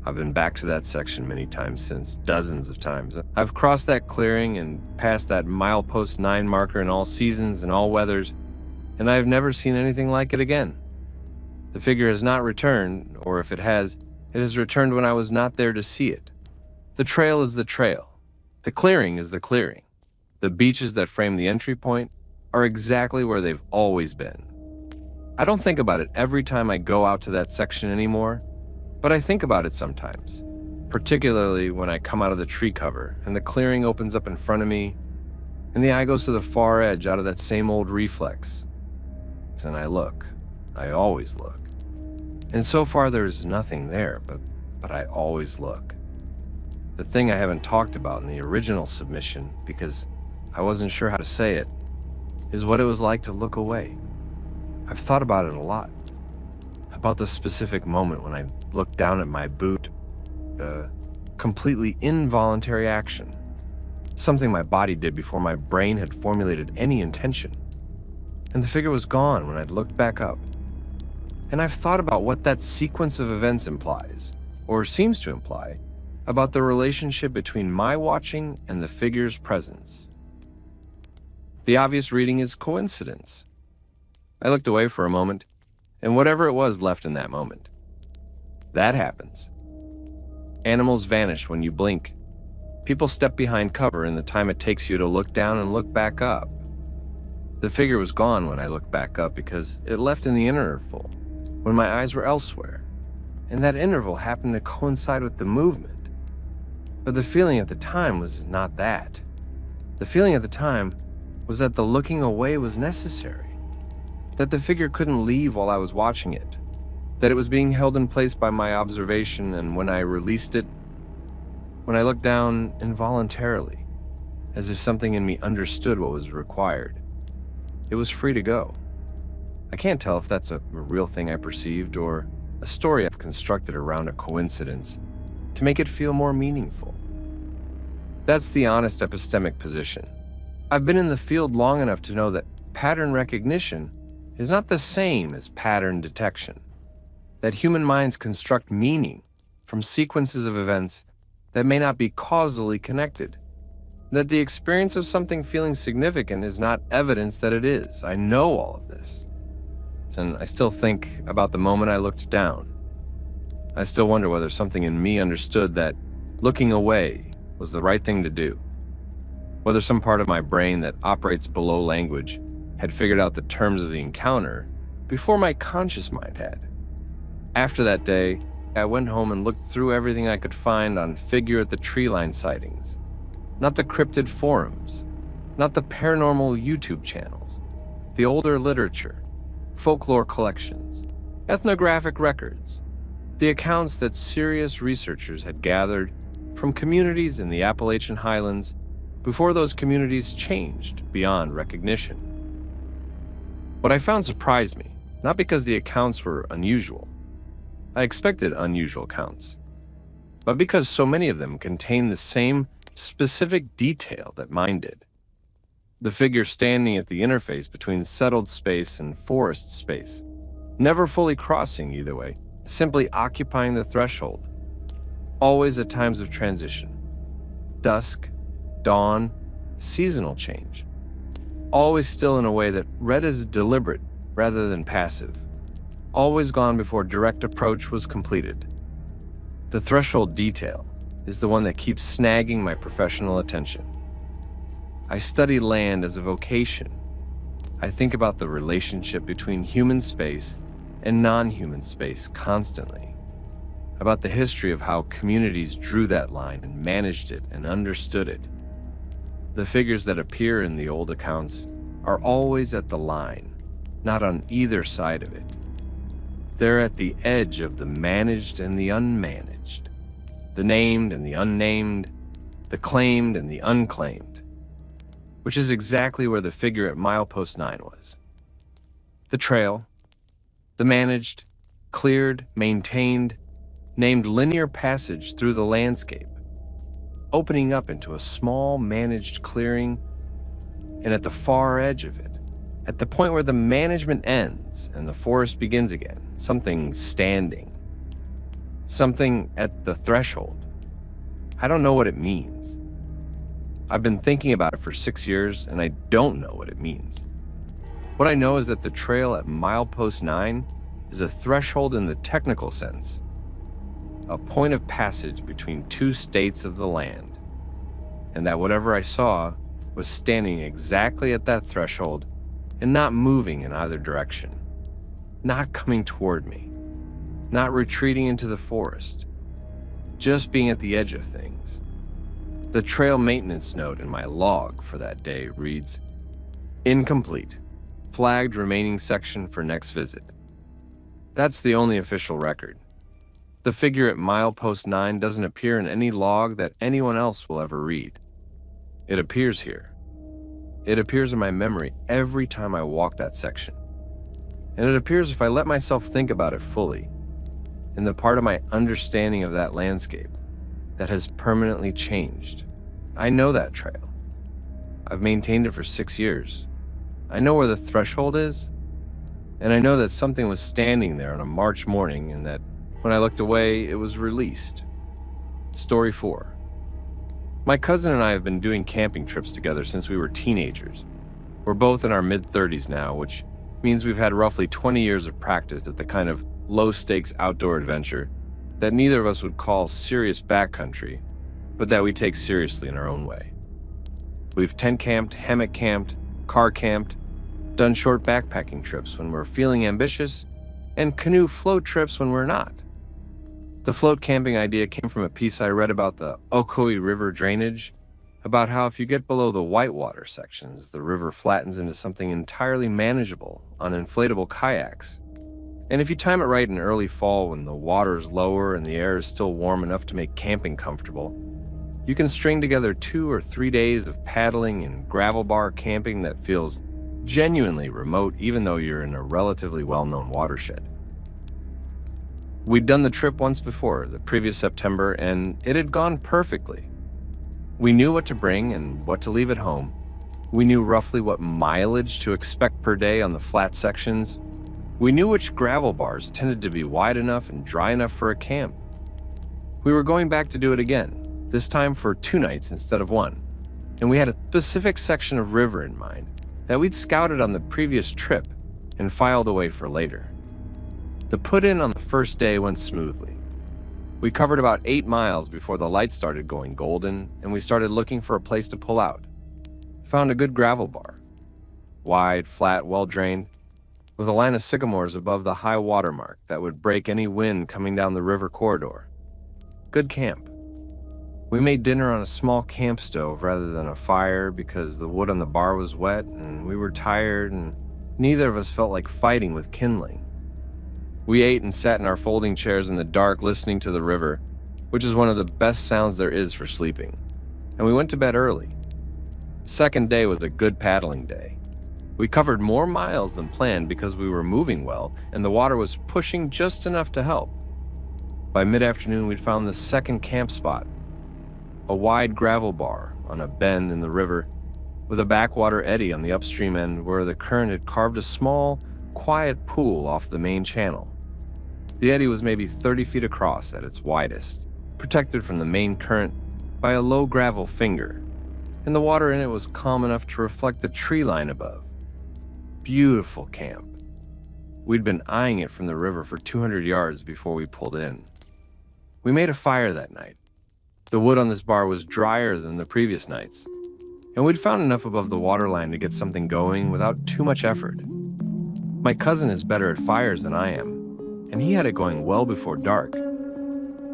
I've been back to that section many times since, dozens of times. I've crossed that clearing and passed that milepost 9 marker in all seasons and all weathers, and I've never seen anything like it again. The figure has not returned, or if it has returned when I was not there to see it. The trail is the trail. The clearing is the clearing. The beaches that frame the entry point are exactly where they've always been. I don't think about it every time I go out to that section anymore, but I think about it sometimes, particularly when I come out of the tree cover and the clearing opens up in front of me and the eye goes to the far edge out of that same old reflex. And I look. I always look. And so far there's nothing there, but I always look. The thing I haven't talked about in the original submission, because I wasn't sure how to say it, is what it was like to look away. I've thought about it a lot. About the specific moment when I looked down at my boot. A completely involuntary action. Something my body did before my brain had formulated any intention. And the figure was gone when I'd looked back up. And I've thought about what that sequence of events implies, or seems to imply, about the relationship between my watching and the figure's presence. The obvious reading is coincidence. I looked away for a moment, and whatever it was left in that moment. That happens. Animals vanish when you blink. People step behind cover in the time it takes you to look down and look back up. The figure was gone when I looked back up because it left in the interval when my eyes were elsewhere, and that interval happened to coincide with the movement. But the feeling at the time was not that. The feeling at the time was that the looking away was necessary, that the figure couldn't leave while I was watching it, that it was being held in place by my observation, and when I released it, when I looked down involuntarily, as if something in me understood what was required, it was free to go. I can't tell if that's a real thing I perceived or a story I've constructed around a coincidence to make it feel more meaningful. That's the honest epistemic position. I've been in the field long enough to know that pattern recognition is not the same as pattern detection, that human minds construct meaning from sequences of events that may not be causally connected, that the experience of something feeling significant is not evidence that it is. I know all of this. And I still think about the moment I looked down. I still wonder whether something in me understood that looking away was the right thing to do. Whether some part of my brain that operates below language had figured out the terms of the encounter before my conscious mind had. After that day, I went home and looked through everything I could find on figure at the tree line sightings. Not the cryptid forums, not the paranormal YouTube channels, the older literature, folklore collections, ethnographic records, the accounts that serious researchers had gathered from communities in the Appalachian Highlands before those communities changed beyond recognition. What I found surprised me, not because the accounts were unusual. I expected unusual accounts, but because so many of them contained the same specific detail that mine did. The figure standing at the interface between settled space and forest space, never fully crossing either way, simply occupying the threshold, always at times of transition, dusk, dawn, seasonal change, always still in a way that read as deliberate rather than passive, always gone before direct approach was completed. The threshold detail is the one that keeps snagging my professional attention. I study land as a vocation. I think about the relationship between human space and non-human space constantly, about the history of how communities drew that line and managed it and understood it. The figures that appear in the old accounts are always at the line, not on either side of it. They're at the edge of the managed and the unmanaged, the named and the unnamed, the claimed and the unclaimed, which is exactly where the figure at milepost 9 was. The trail, the managed, cleared, maintained, named linear passage through the landscape, opening up into a small managed clearing, and at the far edge of it, at the point where the management ends and the forest begins again, something standing. Something at the threshold. I don't know what it means. I've been thinking about it for 6 years, and I don't know what it means. What I know is that the trail at milepost 9 is a threshold in the technical sense, a point of passage between two states of the land, and that whatever I saw was standing exactly at that threshold and not moving in either direction, not coming toward me, not retreating into the forest, just being at the edge of things. The trail maintenance note in my log for that day reads, "Incomplete. Flagged remaining section for next visit." That's the only official record. The figure at milepost 9 doesn't appear in any log that anyone else will ever read. It appears here. It appears in my memory every time I walk that section. And it appears if I let myself think about it fully, in the part of my understanding of that landscape that has permanently changed. I know that trail. I've maintained it for 6 years. I know where the threshold is, and I know that something was standing there on a March morning and that when I looked away, it was released. Story 4. My cousin and I have been doing camping trips together since we were teenagers. We're both in our mid-30s now, which means we've had roughly 20 years of practice at the kind of low-stakes outdoor adventure that neither of us would call serious backcountry, but that we take seriously in our own way. We've tent camped, hammock camped, car camped, done short backpacking trips when we're feeling ambitious, and canoe float trips when we're not. The float camping idea came from a piece I read about the Ocoee River drainage, about how if you get below the whitewater sections, the river flattens into something entirely manageable on inflatable kayaks. And if you time it right in early fall when the water's lower and the air is still warm enough to make camping comfortable, you can string together 2 or 3 days of paddling and gravel bar camping that feels genuinely remote even though you're in a relatively well-known watershed. We'd done the trip once before, the previous September, and it had gone perfectly. We knew what to bring and what to leave at home. We knew roughly what mileage to expect per day on the flat sections. We knew which gravel bars tended to be wide enough and dry enough for a camp. We were going back to do it again, this time for 2 nights instead of 1, and we had a specific section of river in mind that we'd scouted on the previous trip and filed away for later. The put-in on the first day went smoothly. We covered about 8 miles before the lights started going golden, and we started looking for a place to pull out. Found a good gravel bar. Wide, flat, well-drained, with a line of sycamores above the high water mark that would break any wind coming down the river corridor. Good camp. We made dinner on a small camp stove rather than a fire because the wood on the bar was wet and we were tired and neither of us felt like fighting with kindling. We ate and sat in our folding chairs in the dark listening to the river, which is one of the best sounds there is for sleeping. And we went to bed early. Second day was a good paddling day. We covered more miles than planned because we were moving well and the water was pushing just enough to help. By mid-afternoon, we'd found the second camp spot, a wide gravel bar on a bend in the river with a backwater eddy on the upstream end where the current had carved a small, quiet pool off the main channel. The eddy was maybe 30 feet across at its widest, protected from the main current by a low gravel finger, and the water in it was calm enough to reflect the tree line above. Beautiful camp. We'd been eyeing it from the river for 200 yards before we pulled in. We made a fire that night. The wood on this bar was drier than the previous nights, and we'd found enough above the waterline to get something going without too much effort. My cousin is better at fires than I am, and he had it going well before dark.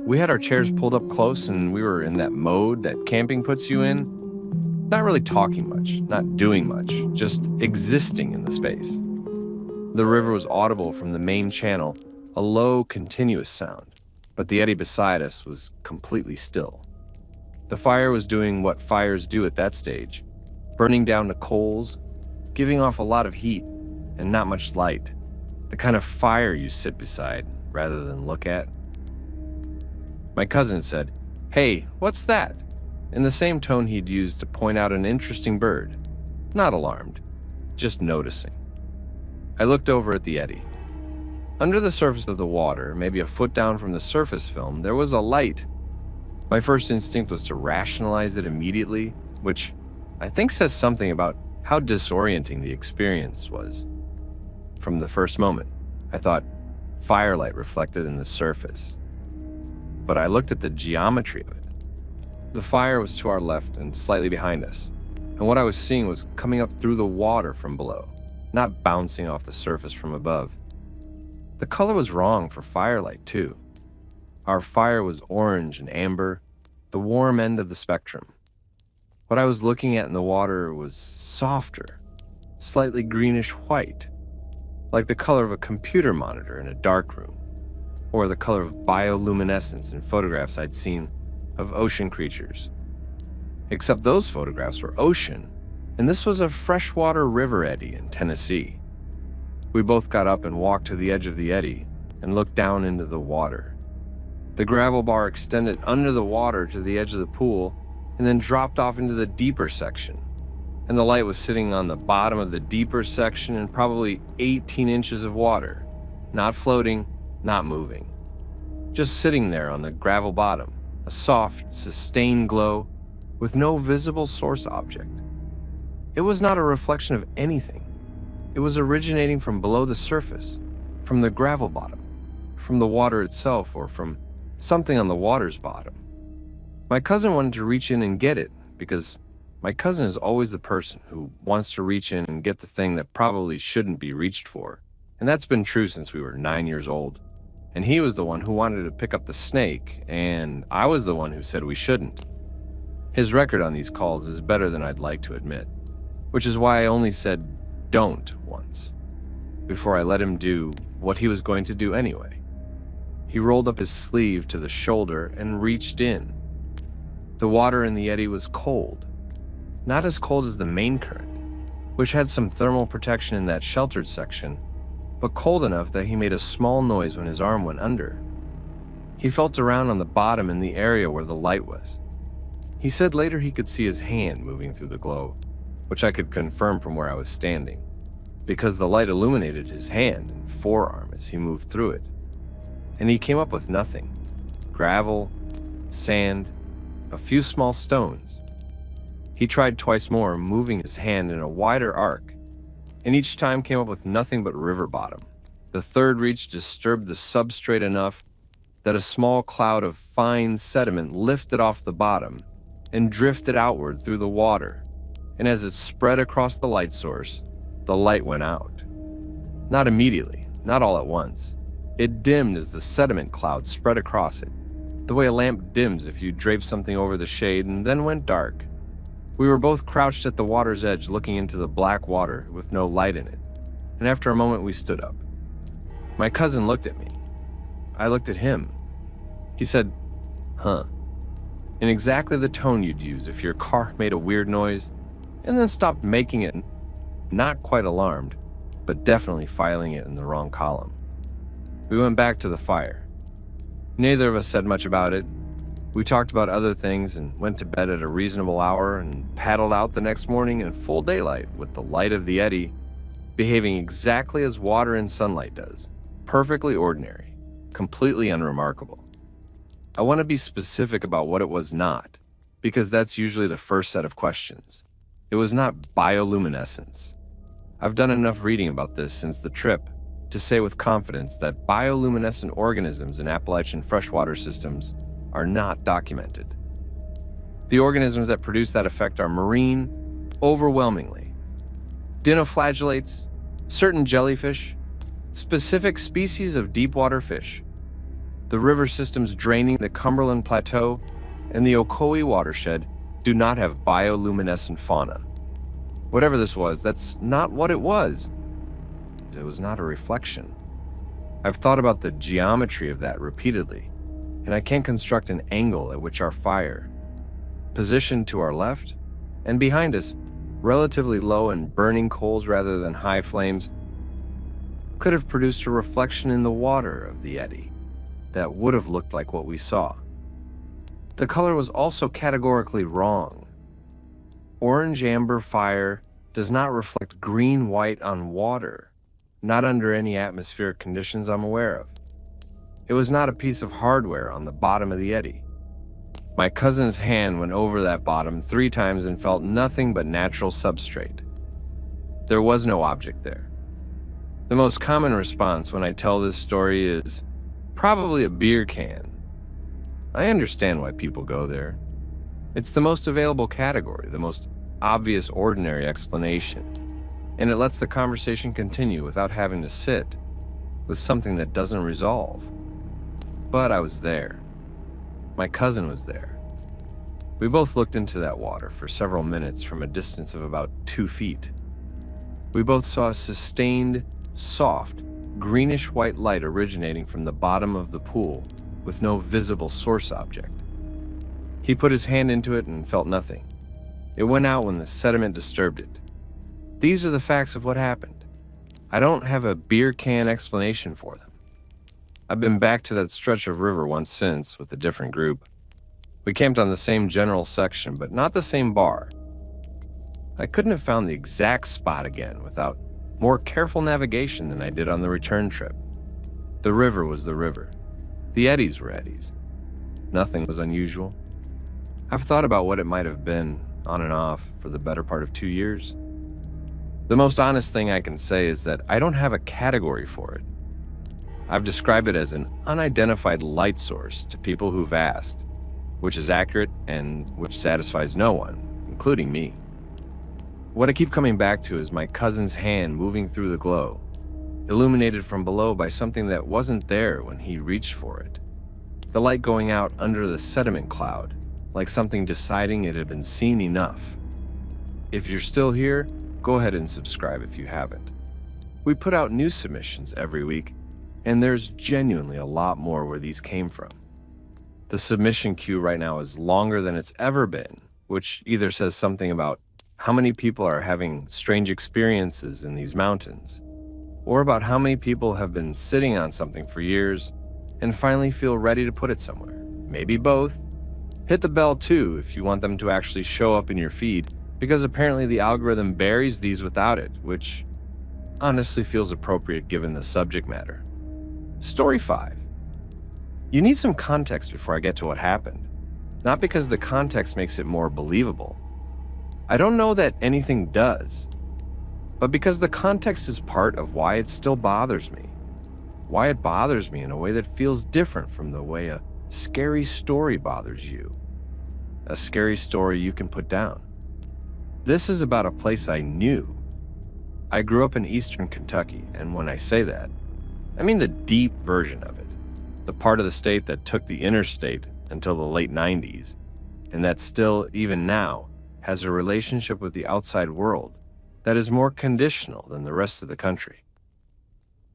We had our chairs pulled up close and we were in that mode that camping puts you in. Not really talking much, not doing much, just existing in the space. The river was audible from the main channel, a low, continuous sound, but the eddy beside us was completely still. The fire was doing what fires do at that stage, burning down to coals, giving off a lot of heat and not much light. The kind of fire you sit beside rather than look at. My cousin said, "Hey, what's that?" in the same tone he'd used to point out an interesting bird. Not alarmed, just noticing. I looked over at the eddy. Under the surface of the water, maybe a foot down from the surface film, there was a light. My first instinct was to rationalize it immediately, which I think says something about how disorienting the experience was. From the first moment, I thought, firelight reflected in the surface. But I looked at the geometry of it. The fire was to our left and slightly behind us, and what I was seeing was coming up through the water from below, not bouncing off the surface from above. The color was wrong for firelight, too. Our fire was orange and amber, the warm end of the spectrum. What I was looking at in the water was softer, slightly greenish white, like the color of a computer monitor in a dark room, or the color of bioluminescence in photographs I'd seen of ocean creatures. Except those photographs were ocean, and this was a freshwater river eddy in Tennessee. We both got up and walked to the edge of the eddy and looked down into the water. The gravel bar extended under the water to the edge of the pool and then dropped off into the deeper section, and the light was sitting on the bottom of the deeper section in probably 18 inches of water, not floating, not moving. Just sitting there on the gravel bottom, a soft, sustained glow with no visible source object. It was not a reflection of anything. It was originating from below the surface, from the gravel bottom, from the water itself, or from something on the water's bottom. My cousin wanted to reach in and get it, because my cousin is always the person who wants to reach in and get the thing that probably shouldn't be reached for. And that's been true since we were 9 years old. And he was the one who wanted to pick up the snake, and I was the one who said we shouldn't. His record on these calls is better than I'd like to admit, which is why I only said don't once, before I let him do what he was going to do anyway. He rolled up his sleeve to the shoulder and reached in. The water in the eddy was cold, not as cold as the main current, which had some thermal protection in that sheltered section, but cold enough that he made a small noise when his arm went under. He felt around on the bottom in the area where the light was. He said later he could see his hand moving through the glow, which I could confirm from where I was standing, because the light illuminated his hand and forearm as he moved through it. And he came up with nothing. Gravel, sand, a few small stones. He tried twice more, moving his hand in a wider arc, and each time came up with nothing but river bottom. The third reach disturbed the substrate enough that a small cloud of fine sediment lifted off the bottom and drifted outward through the water, and as it spread across the light source, the light went out. Not immediately, not all at once. It dimmed as the sediment cloud spread across it, the way a lamp dims if you drape something over the shade, and then went dark. We were both crouched at the water's edge looking into the black water with no light in it, and after a moment we stood up. My cousin looked at me. I looked at him. He said, "Huh," in exactly the tone you'd use if your car made a weird noise, and then stopped making it, not quite alarmed, but definitely filing it in the wrong column. We went back to the fire. Neither of us said much about it. We talked about other things and went to bed at a reasonable hour and paddled out the next morning in full daylight with the light of the eddy, behaving exactly as water in sunlight does, perfectly ordinary, completely unremarkable. I want to be specific about what it was not, because that's usually the first set of questions. It was not bioluminescence. I've done enough reading about this since the trip to say with confidence that bioluminescent organisms in Appalachian freshwater systems are not documented. The organisms that produce that effect are marine, overwhelmingly. Dinoflagellates, certain jellyfish, specific species of deep-water fish. The river systems draining the Cumberland Plateau and the Ocoee watershed do not have bioluminescent fauna. Whatever this was, that's not what it was. It was not a reflection. I've thought about the geometry of that repeatedly, and I can't construct an angle at which our fire, positioned to our left and behind us, relatively low and burning coals rather than high flames, could have produced a reflection in the water of the eddy that would have looked like what we saw. The color was also categorically wrong. Orange amber fire does not reflect green-white on water, not under any atmospheric conditions I'm aware of. It was not a piece of hardware on the bottom of the eddy. My cousin's hand went over that bottom 3 times and felt nothing but natural substrate. There was no object there. The most common response when I tell this story is probably a beer can. I understand why people go there. It's the most available category, the most obvious ordinary explanation, and it lets the conversation continue without having to sit with something that doesn't resolve. But I was there. My cousin was there. We both looked into that water for several minutes from a distance of about 2 feet. We both saw a sustained, soft, greenish-white light originating from the bottom of the pool with no visible source object. He put his hand into it and felt nothing. It went out when the sediment disturbed it. These are the facts of what happened. I don't have a beer can explanation for them. I've been back to that stretch of river once since with a different group. We camped on the same general section, but not the same bar. I couldn't have found the exact spot again without more careful navigation than I did on the return trip. The river was the river. The eddies were eddies. Nothing was unusual. I've thought about what it might have been, on and off, for the better part of 2 years. The most honest thing I can say is that I don't have a category for it. I've described it as an unidentified light source to people who've asked, which is accurate and which satisfies no one, including me. What I keep coming back to is my cousin's hand moving through the glow, illuminated from below by something that wasn't there when he reached for it. The light going out under the sediment cloud, like something deciding it had been seen enough. If you're still here, go ahead and subscribe if you haven't. We put out new submissions every week, and there's genuinely a lot more where these came from. The submission queue right now is longer than it's ever been, which either says something about how many people are having strange experiences in these mountains, or about how many people have been sitting on something for years and finally feel ready to put it somewhere. Maybe both. Hit the bell too if you want them to actually show up in your feed, because apparently the algorithm buries these without it, which honestly feels appropriate given the subject matter. Story 5. You need some context before I get to what happened, not because the context makes it more believable. I don't know that anything does, but because the context is part of why it still bothers me, why it bothers me in a way that feels different from the way a scary story bothers you, a scary story you can put down. This is about a place I knew. I grew up in eastern Kentucky, and when I say that, I mean the deep version of it, the part of the state that took the interstate until the late 90s, and that still, even now, has a relationship with the outside world that is more conditional than the rest of the country.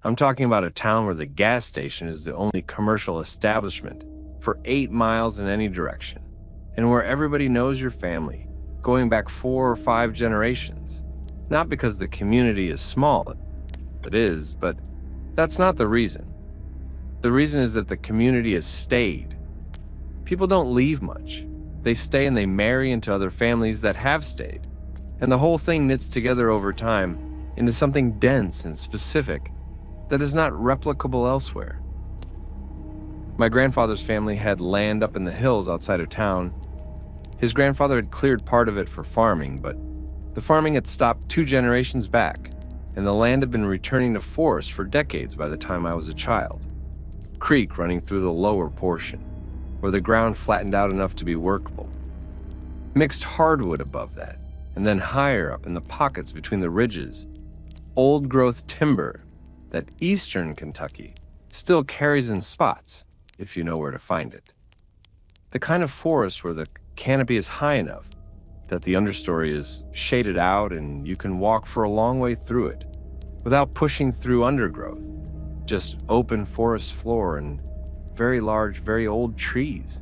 I'm talking about a town where the gas station is the only commercial establishment for 8 miles in any direction, and where everybody knows your family, going back 4 or 5 generations. Not because the community is small, it is, but that's not the reason. The reason is that the community has stayed. People don't leave much. They stay and they marry into other families that have stayed. And the whole thing knits together over time into something dense and specific that is not replicable elsewhere. My grandfather's family had land up in the hills outside of town. His grandfather had cleared part of it for farming, but the farming had stopped 2 generations back, and the land had been returning to forest for decades by the time I was a child. Creek running through the lower portion, where the ground flattened out enough to be workable. Mixed hardwood above that, and then higher up in the pockets between the ridges, old-growth timber that eastern Kentucky still carries in spots, if you know where to find it. The kind of forest where the canopy is high enough that the understory is shaded out and you can walk for a long way through it without pushing through undergrowth, just open forest floor and very large, very old trees.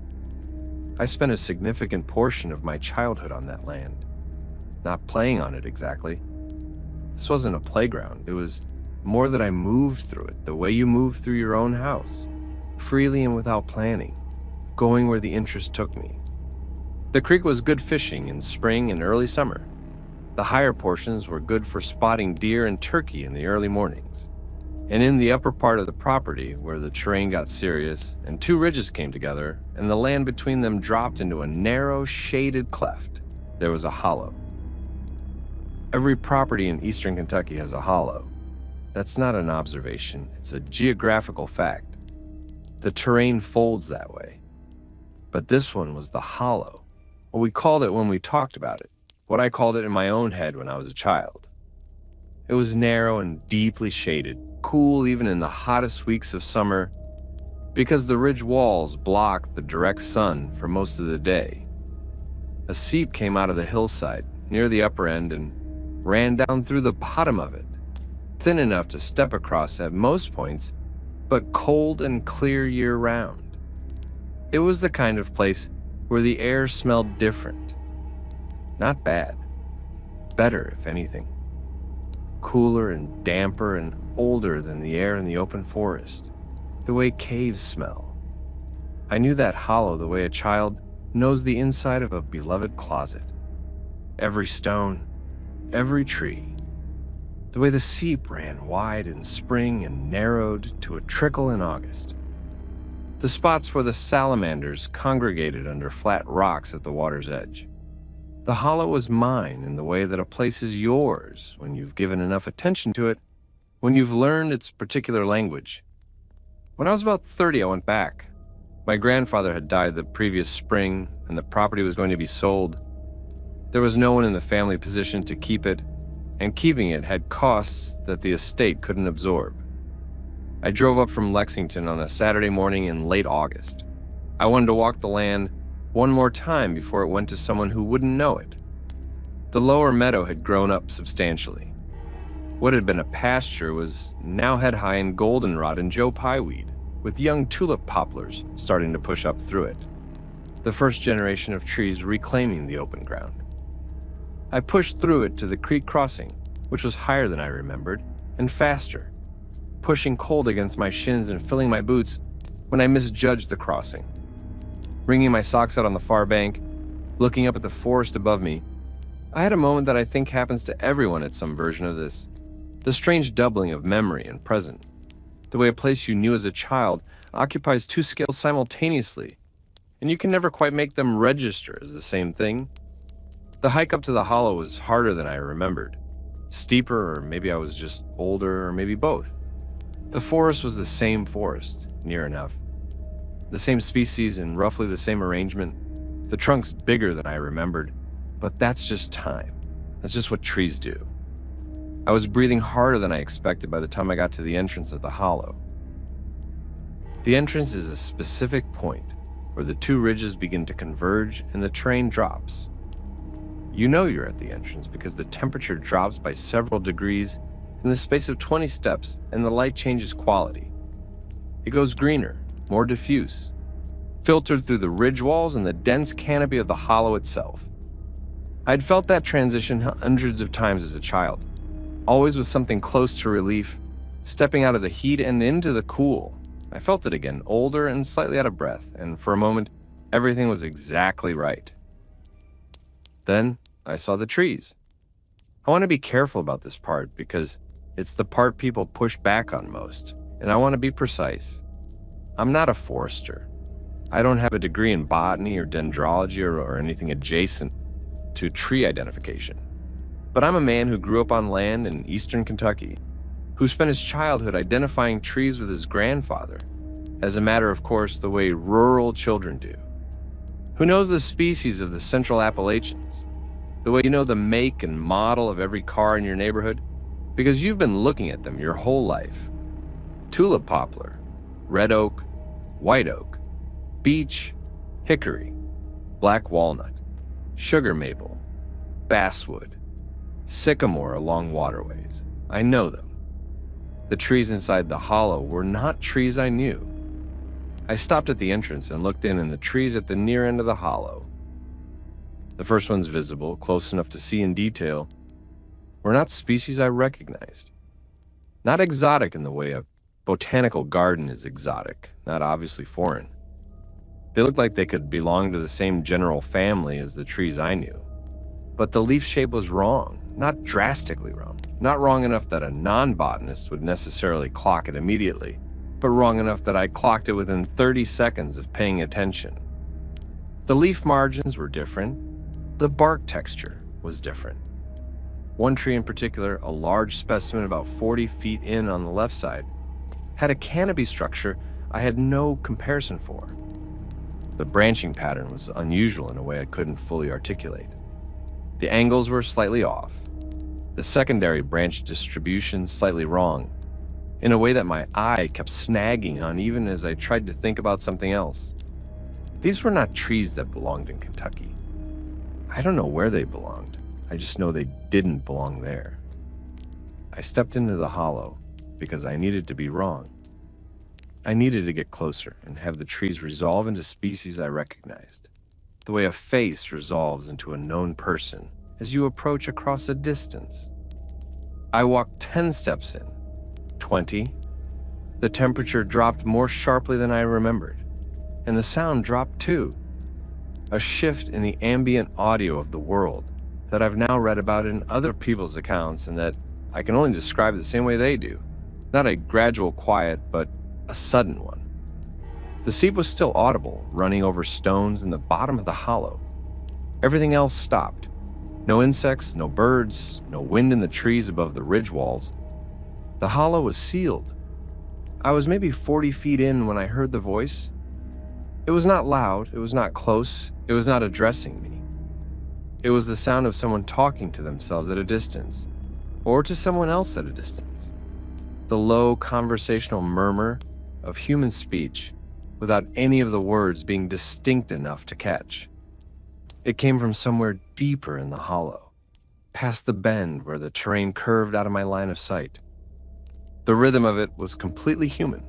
I spent a significant portion of my childhood on that land, not playing on it exactly. This wasn't a playground. It was more that I moved through it the way you move through your own house, freely and without planning, going where the interest took me. The creek was good fishing in spring and early summer. The higher portions were good for spotting deer and turkey in the early mornings. And in the upper part of the property, where the terrain got serious and 2 ridges came together and the land between them dropped into a narrow, shaded cleft, there was a hollow. Every property in eastern Kentucky has a hollow. That's not an observation, it's a geographical fact. The terrain folds that way. But this one was the hollow. What we called it when we talked about it. What I called it in my own head when I was a child. It was narrow and deeply shaded, cool even in the hottest weeks of summer, because the ridge walls blocked the direct sun for most of the day. A seep came out of the hillside near the upper end and ran down through the bottom of it, thin enough to step across at most points, but cold and clear year-round. It was the kind of place where the air smelled different. Not bad. Better, if anything. Cooler and damper and older than the air in the open forest. The way caves smell. I knew that hollow the way a child knows the inside of a beloved closet. Every stone, every tree. The way the seep ran wide in spring and narrowed to a trickle in August. The spots where the salamanders congregated under flat rocks at the water's edge. The hollow was mine in the way that a place is yours when you've given enough attention to it, when you've learned its particular language. When I was about 30, I went back. My grandfather had died the previous spring, and the property was going to be sold. There was no one in the family position to keep it, and keeping it had costs that the estate couldn't absorb. I drove up from Lexington on a Saturday morning in late August. I wanted to walk the land one more time before it went to someone who wouldn't know it. The lower meadow had grown up substantially. What had been a pasture was now head-high in goldenrod and Joe Pye weed, with young tulip poplars starting to push up through it. The first generation of trees reclaiming the open ground. I pushed through it to the creek crossing, which was higher than I remembered, and faster, pushing cold against my shins and filling my boots when I misjudged the crossing. Wringing my socks out on the far bank, looking up at the forest above me, I had a moment that I think happens to everyone at some version of this. The strange doubling of memory and present. The way a place you knew as a child occupies two scales simultaneously, and you can never quite make them register as the same thing. The hike up to the hollow was harder than I remembered. Steeper, or maybe I was just older, or maybe both. The forest was the same forest, near enough. The same species and roughly the same arrangement. The trunks bigger than I remembered, but that's just time. That's just what trees do. I was breathing harder than I expected by the time I got to the entrance of the hollow. The entrance is a specific point where the two ridges begin to converge and the terrain drops. You know you're at the entrance because the temperature drops by several degrees in the space of 20 steps and the light changes quality. It goes greener, more diffuse, filtered through the ridge walls and the dense canopy of the hollow itself. I'd felt that transition hundreds of times as a child, always with something close to relief, stepping out of the heat and into the cool. I felt it again, older and slightly out of breath, and for a moment, everything was exactly right. Then I saw the trees. I want to be careful about this part because it's the part people push back on most, and I want to be precise. I'm not a forester. I don't have a degree in botany or dendrology or anything adjacent to tree identification. But I'm a man who grew up on land in eastern Kentucky, who spent his childhood identifying trees with his grandfather, as a matter of course the way rural children do, who knows the species of the central Appalachians, the way you know the make and model of every car in your neighborhood, because you've been looking at them your whole life. Tulip poplar, red oak, white oak, beech, hickory, black walnut, sugar maple, basswood, sycamore along waterways. I know them. The trees inside the hollow were not trees I knew. I stopped at the entrance and looked in, and the trees at the near end of the hollow, the first ones visible, close enough to see in detail, were not species I recognized. Not exotic in the way a botanical garden is exotic, not obviously foreign. They looked like they could belong to the same general family as the trees I knew. But the leaf shape was wrong, not drastically wrong. Not wrong enough that a non-botanist would necessarily clock it immediately, but wrong enough that I clocked it within 30 seconds of paying attention. The leaf margins were different. The bark texture was different. One tree in particular, a large specimen about 40 feet in on the left side, had a canopy structure I had no comparison for. The branching pattern was unusual in a way I couldn't fully articulate. The angles were slightly off. The secondary branch distribution slightly wrong, in a way that my eye kept snagging on even as I tried to think about something else. These were not trees that belonged in Kentucky. I don't know where they belonged. I just know they didn't belong there. I stepped into the hollow because I needed to be wrong. I needed to get closer and have the trees resolve into species I recognized, the way a face resolves into a known person as you approach across a distance. I walked 10 steps in, 20. The temperature dropped more sharply than I remembered, and the sound dropped too. A shift in the ambient audio of the world that I've now read about in other people's accounts and that I can only describe the same way they do. Not a gradual quiet, but a sudden one. The seep was still audible, running over stones in the bottom of the hollow. Everything else stopped. No insects, no birds, no wind in the trees above the ridge walls. The hollow was sealed. I was maybe 40 feet in when I heard the voice. It was not loud, it was not close, it was not addressing me. It was the sound of someone talking to themselves at a distance, or to someone else at a distance. The low conversational murmur of human speech without any of the words being distinct enough to catch. It came from somewhere deeper in the hollow, past the bend where the terrain curved out of my line of sight. The rhythm of it was completely human.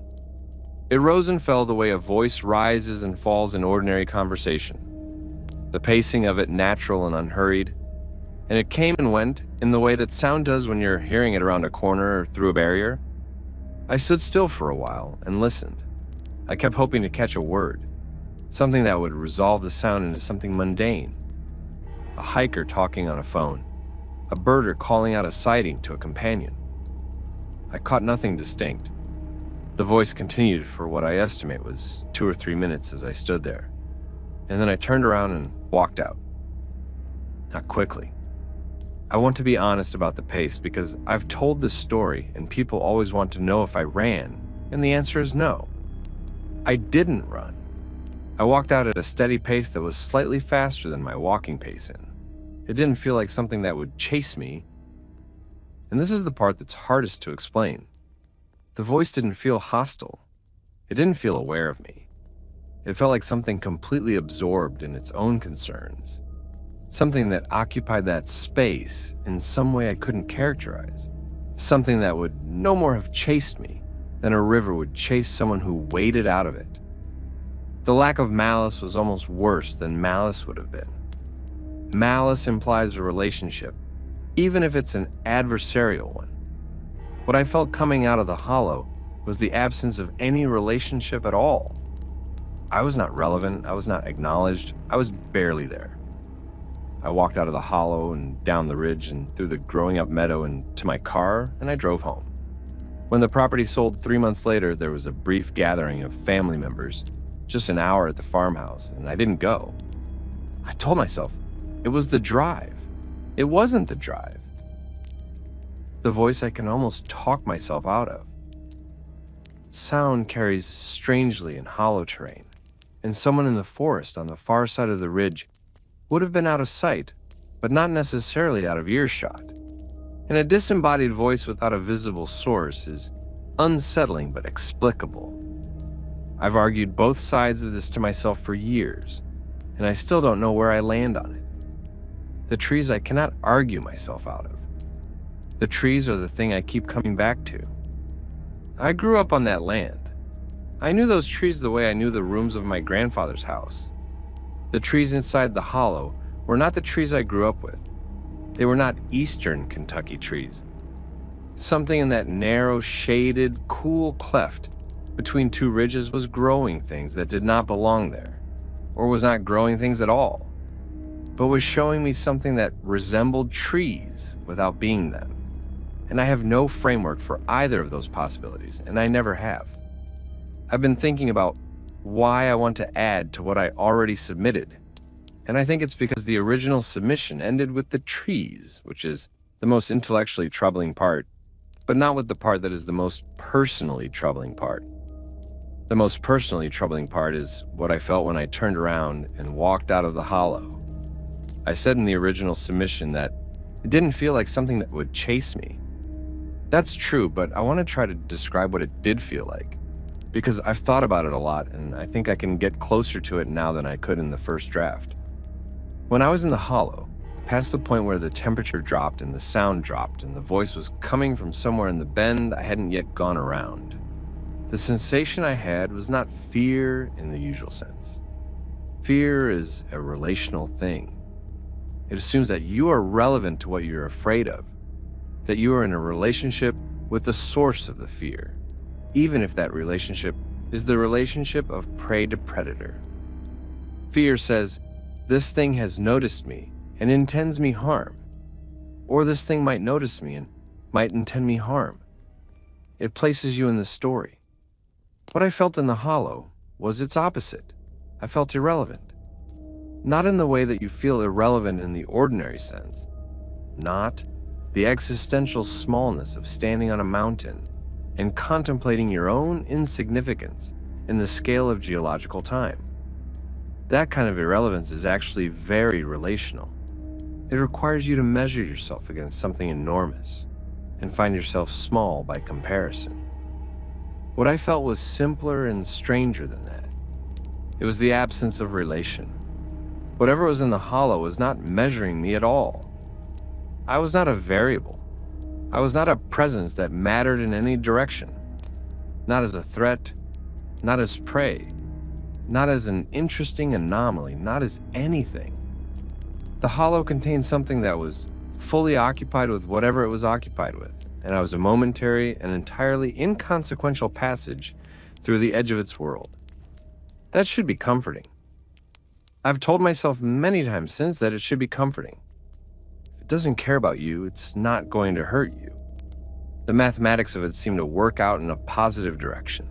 It rose and fell the way a voice rises and falls in ordinary conversation. The pacing of it natural and unhurried, and it came and went in the way that sound does when you're hearing it around a corner or through a barrier. I stood still for a while and listened. I kept hoping to catch a word, something that would resolve the sound into something mundane. A hiker talking on a phone, a birder calling out a sighting to a companion. I caught nothing distinct. The voice continued for what I estimate was 2 or 3 minutes as I stood there, and then I turned around and walked out. Not quickly. I want to be honest about the pace because I've told this story and people always want to know if I ran, and the answer is no. I didn't run. I walked out at a steady pace that was slightly faster than my walking pace in. It didn't feel like something that would chase me. And this is the part that's hardest to explain. The voice didn't feel hostile. It didn't feel aware of me. It felt like something completely absorbed in its own concerns. Something that occupied that space in some way I couldn't characterize. Something that would no more have chased me than a river would chase someone who waded out of it. The lack of malice was almost worse than malice would have been. Malice implies a relationship, even if it's an adversarial one. What I felt coming out of the hollow was the absence of any relationship at all. I was not relevant, I was not acknowledged, I was barely there. I walked out of the hollow and down the ridge and through the growing up meadow and to my car, and I drove home. When the property sold 3 months later, there was a brief gathering of family members, just an hour at the farmhouse, and I didn't go. I told myself it was the drive. It wasn't the drive. The voice I can almost talk myself out of. Sound carries strangely in hollow terrain, and someone in the forest on the far side of the ridge would have been out of sight, but not necessarily out of earshot. And a disembodied voice without a visible source is unsettling but explicable. I've argued both sides of this to myself for years, and I still don't know where I land on it. The trees I cannot argue myself out of. The trees are the thing I keep coming back to. I grew up on that land. I knew those trees the way I knew the rooms of my grandfather's house. The trees inside the hollow were not the trees I grew up with. They were not eastern Kentucky trees. Something in that narrow, shaded, cool cleft between two ridges was growing things that did not belong there, or was not growing things at all, but was showing me something that resembled trees without being them. And I have no framework for either of those possibilities, and I never have. I've been thinking about why I want to add to what I already submitted, and I think it's because the original submission ended with the trees, which is the most intellectually troubling part, but not with the part that is the most personally troubling part. The most personally troubling part is what I felt when I turned around and walked out of the hollow. I said in the original submission that it didn't feel like something that would chase me. That's true, but I want to try to describe what it did feel like, because I've thought about it a lot, and I think I can get closer to it now than I could in the first draft. When I was in the hollow, past the point where the temperature dropped and the sound dropped and the voice was coming from somewhere in the bend I hadn't yet gone around, the sensation I had was not fear in the usual sense. Fear is a relational thing. It assumes that you are relevant to what you're afraid of, that you are in a relationship with the source of the fear, even if that relationship is the relationship of prey to predator. Fear says, this thing has noticed me and intends me harm, or this thing might notice me and might intend me harm. It places you in the story. What I felt in the hollow was its opposite. I felt irrelevant. Not in the way that you feel irrelevant in the ordinary sense. Not the existential smallness of standing on a mountain and contemplating your own insignificance in the scale of geological time. That kind of irrelevance is actually very relational. It requires you to measure yourself against something enormous and find yourself small by comparison. What I felt was simpler and stranger than that. It was the absence of relation. Whatever was in the hollow was not measuring me at all. I was not a variable. I was not a presence that mattered in any direction. Not as a threat, not as prey, not as an interesting anomaly, not as anything. The hollow contained something that was fully occupied with whatever it was occupied with, and I was a momentary and entirely inconsequential passage through the edge of its world. That should be comforting. I've told myself many times since that it should be comforting. If it doesn't care about you, it's not going to hurt you. The mathematics of it seem to work out in a positive direction,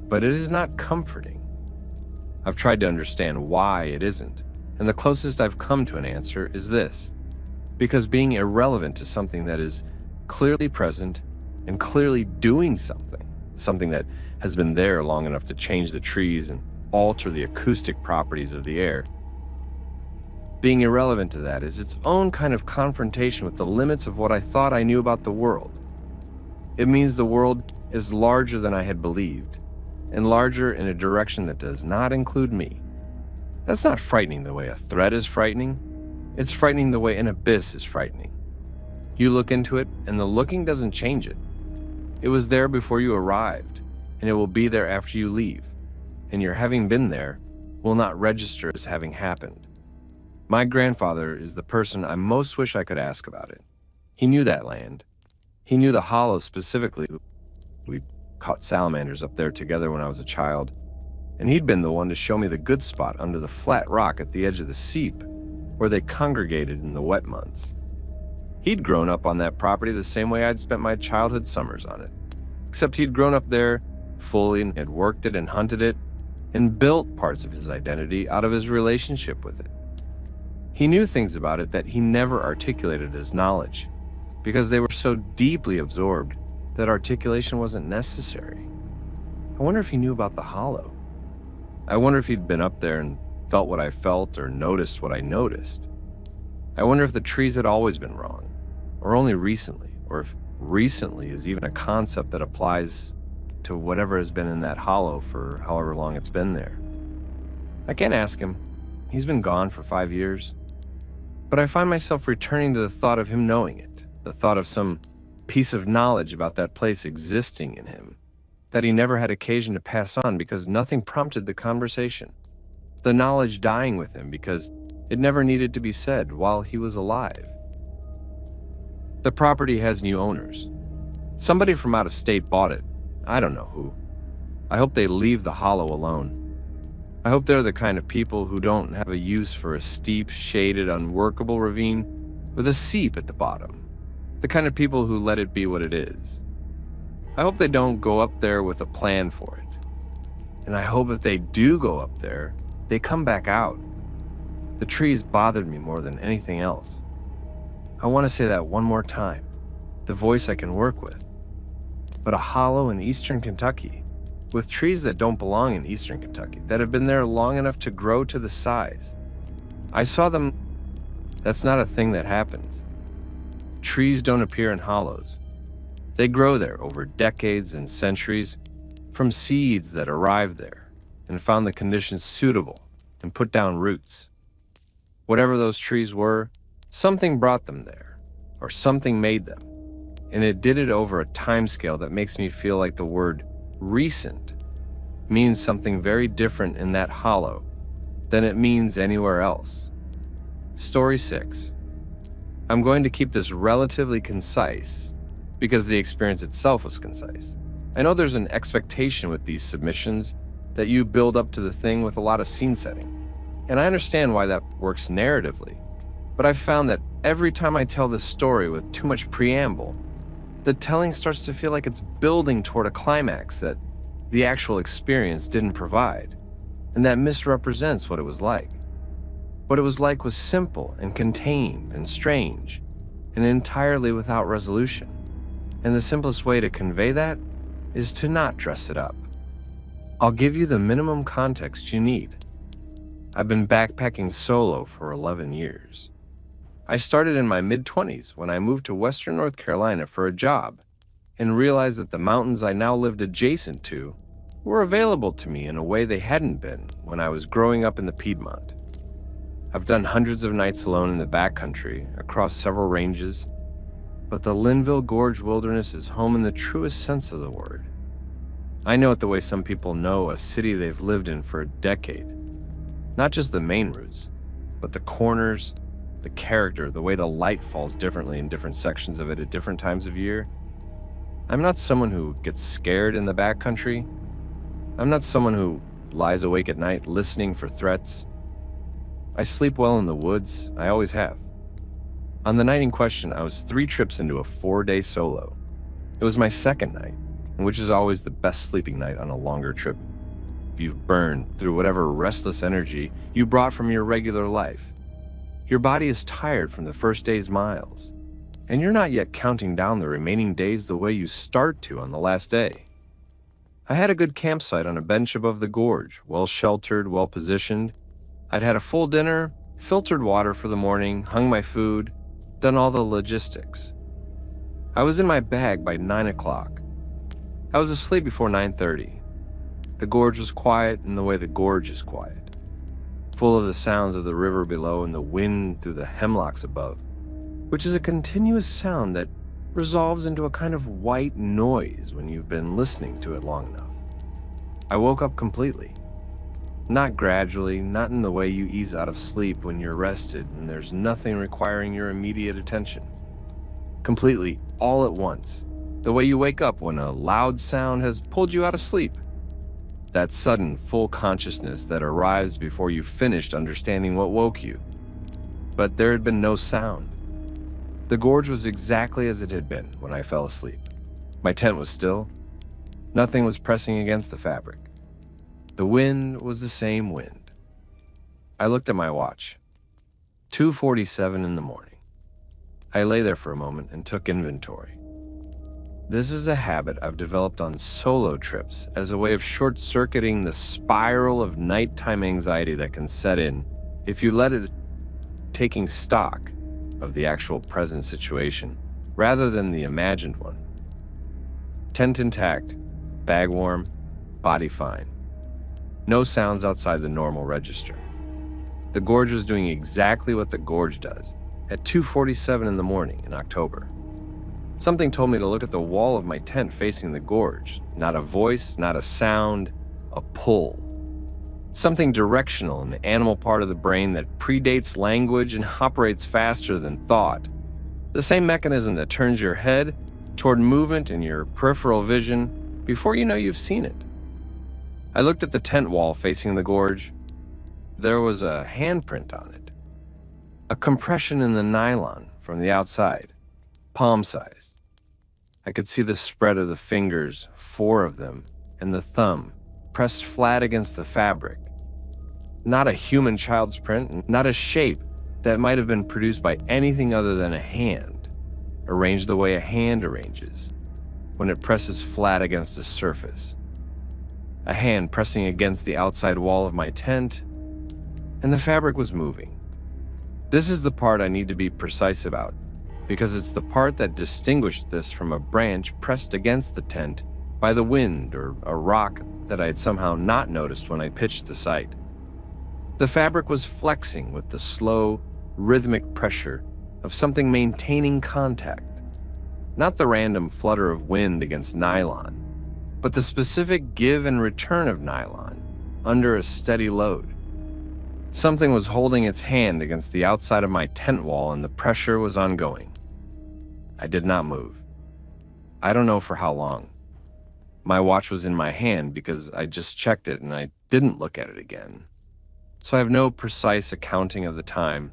but it is not comforting. I've tried to understand why it isn't, and the closest I've come to an answer is this: because being irrelevant to something that is clearly present and clearly doing something that has been there long enough to change the trees and alter the acoustic properties of the air. Being irrelevant to that is its own kind of confrontation with the limits of what I thought I knew about the world. It means the world is larger than I had believed, and larger in a direction that does not include me. That's not frightening the way a threat is frightening. It's frightening the way an abyss is frightening. You look into it, and the looking doesn't change it. It was there before you arrived, and it will be there after you leave, and your having been there will not register as having happened. My grandfather is the person I most wish I could ask about it. He knew that land. He knew the hollow specifically. We caught salamanders up there together when I was a child, and he'd been the one to show me the good spot under the flat rock at the edge of the seep, where they congregated in the wet months. He'd grown up on that property the same way I'd spent my childhood summers on it, except he'd grown up there fully and had worked it and hunted it and built parts of his identity out of his relationship with it. He knew things about it that he never articulated as knowledge, because they were so deeply absorbed that articulation wasn't necessary. I wonder if he knew about the hollow. I wonder if he'd been up there and felt what I felt or noticed what I noticed. I wonder if the trees had always been wrong, or only recently, or if recently is even a concept that applies to whatever has been in that hollow for however long it's been there. I can't ask him. He's been gone for 5 years. But I find myself returning to the thought of him knowing it, the thought of some piece of knowledge about that place existing in him, that he never had occasion to pass on because nothing prompted the conversation. The knowledge dying with him because it never needed to be said while he was alive. The property has new owners. Somebody from out of state bought it. I don't know who. I hope they leave the hollow alone. I hope they're the kind of people who don't have a use for a steep, shaded, unworkable ravine with a seep at the bottom. The kind of people who let it be what it is. I hope they don't go up there with a plan for it. And I hope if they do go up there, they come back out. The trees bothered me more than anything else. I want to say that one more time. The voice I can work with. But a hollow in eastern Kentucky, with trees that don't belong in eastern Kentucky, that have been there long enough to grow to the size. I saw them. That's not a thing that happens. Trees don't appear in hollows. They grow there over decades and centuries from seeds that arrived there and found the conditions suitable and put down roots. Whatever those trees were, something brought them there, or something made them. And it did it over a timescale that makes me feel like the word recent means something very different in that hollow than it means anywhere else. Story 6. I'm going to keep this relatively concise because the experience itself was concise. I know there's an expectation with these submissions that you build up to the thing with a lot of scene setting, and I understand why that works narratively, but I've found that every time I tell this story with too much preamble, the telling starts to feel like it's building toward a climax that the actual experience didn't provide, and that misrepresents what it was like. What it was like was simple and contained and strange, and entirely without resolution. And the simplest way to convey that is to not dress it up. I'll give you the minimum context you need. I've been backpacking solo for 11 years. I started in my mid-20s when I moved to Western North Carolina for a job and realized that the mountains I now lived adjacent to were available to me in a way they hadn't been when I was growing up in the Piedmont. I've done hundreds of nights alone in the backcountry across several ranges, but the Linville Gorge Wilderness is home in the truest sense of the word. I know it the way some people know a city they've lived in for a decade. Not just the main routes, but the corners, the character, the way the light falls differently in different sections of it at different times of year. I'm not someone who gets scared in the backcountry. I'm not someone who lies awake at night listening for threats. I sleep well in the woods, I always have. On the night in question, I was 3 trips into a 4-day solo. It was my second night, which is always the best sleeping night on a longer trip. You've burned through whatever restless energy you brought from your regular life. Your body is tired from the first day's miles, and you're not yet counting down the remaining days the way you start to on the last day. I had a good campsite on a bench above the gorge, well sheltered, well positioned. I'd had a full dinner, filtered water for the morning, hung my food, done all the logistics. I was in my bag by 9 o'clock. I was asleep before 9:30. The gorge was quiet in the way the gorge is quiet, full of the sounds of the river below and the wind through the hemlocks above, which is a continuous sound that resolves into a kind of white noise when you've been listening to it long enough. I woke up completely. Not gradually, not in the way you ease out of sleep when you're rested and there's nothing requiring your immediate attention. Completely, all at once, the way you wake up when a loud sound has pulled you out of sleep. That sudden, full consciousness that arrives before you've finished understanding what woke you. But there had been no sound. The gorge was exactly as it had been when I fell asleep. My tent was still. Nothing was pressing against the fabric. The wind was the same wind. I looked at my watch. 2:47 in the morning. I lay there for a moment and took inventory. This is a habit I've developed on solo trips as a way of short-circuiting the spiral of nighttime anxiety that can set in if you let it, taking stock of the actual present situation rather than the imagined one. Tent intact, bag warm, body fine. No sounds outside the normal register. The gorge was doing exactly what the gorge does at 2:47 in the morning in October. Something told me to look at the wall of my tent facing the gorge. Not a voice, not a sound, a pull. Something directional in the animal part of the brain that predates language and operates faster than thought. The same mechanism that turns your head toward movement in your peripheral vision before you know you've seen it. I looked at the tent wall facing the gorge. There was a handprint on it. A compression in the nylon from the outside, palm-sized. I could see the spread of the fingers, 4 of them, and the thumb, pressed flat against the fabric. Not a human child's print, not a shape, that might have been produced by anything other than a hand, arranged the way a hand arranges when it presses flat against a surface. A hand pressing against the outside wall of my tent, and the fabric was moving. This is the part I need to be precise about, because it's the part that distinguished this from a branch pressed against the tent by the wind or a rock that I had somehow not noticed when I pitched the site. The fabric was flexing with the slow, rhythmic pressure of something maintaining contact, not the random flutter of wind against nylon, but the specific give and return of nylon under a steady load. Something was holding its hand against the outside of my tent wall, and the pressure was ongoing. I did not move. I don't know for how long. My watch was in my hand because I just checked it and I didn't look at it again. So I have no precise accounting of the time.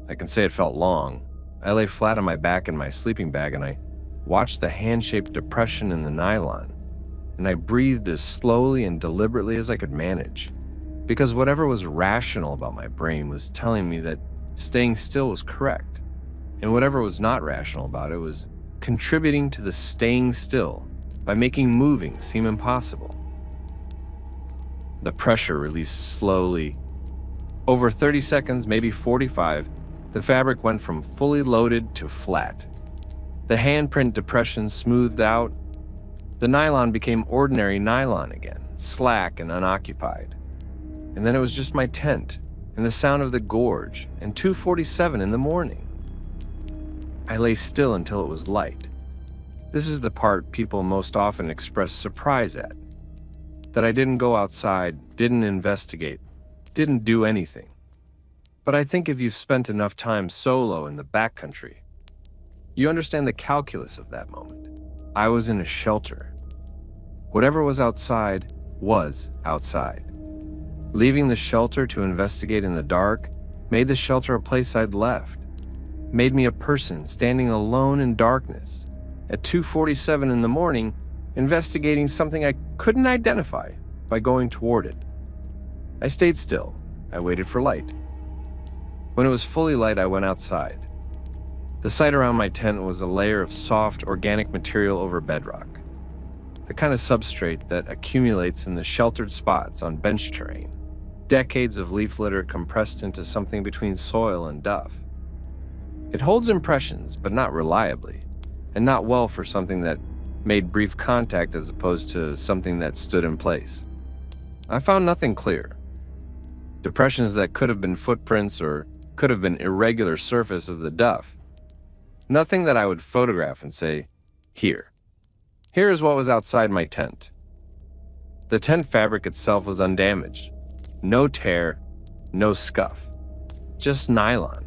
I can say it felt long. I lay flat on my back in my sleeping bag and I watched the hand-shaped depression in the nylon. And I breathed as slowly and deliberately as I could manage, because whatever was rational about my brain was telling me that staying still was correct, and whatever was not rational about it was contributing to the staying still by making moving seem impossible. The pressure released slowly. Over 30 seconds, maybe 45, the fabric went from fully loaded to flat. The handprint depression smoothed out. The nylon became ordinary nylon again, slack and unoccupied. And then it was just my tent and the sound of the gorge and 2:47 in the morning. I lay still until it was light. This is the part people most often express surprise at. That I didn't go outside, didn't investigate, didn't do anything. But I think if you've spent enough time solo in the backcountry, you understand the calculus of that moment. I was in a shelter. Whatever was outside was outside. Leaving the shelter to investigate in the dark made the shelter a place I'd left. Made me a person standing alone in darkness at 2:47 in the morning, investigating something I couldn't identify by going toward it. I stayed still. I waited for light. When it was fully light, I went outside. The site around my tent was a layer of soft, organic material over bedrock, the kind of substrate that accumulates in the sheltered spots on bench terrain, decades of leaf litter compressed into something between soil and duff. It holds impressions, but not reliably, and not well for something that made brief contact as opposed to something that stood in place. I found nothing clear. Depressions that could have been footprints or could have been irregular surface of the duff. Nothing that I would photograph and say, here. Here is what was outside my tent. The tent fabric itself was undamaged. No tear, no scuff. Just nylon.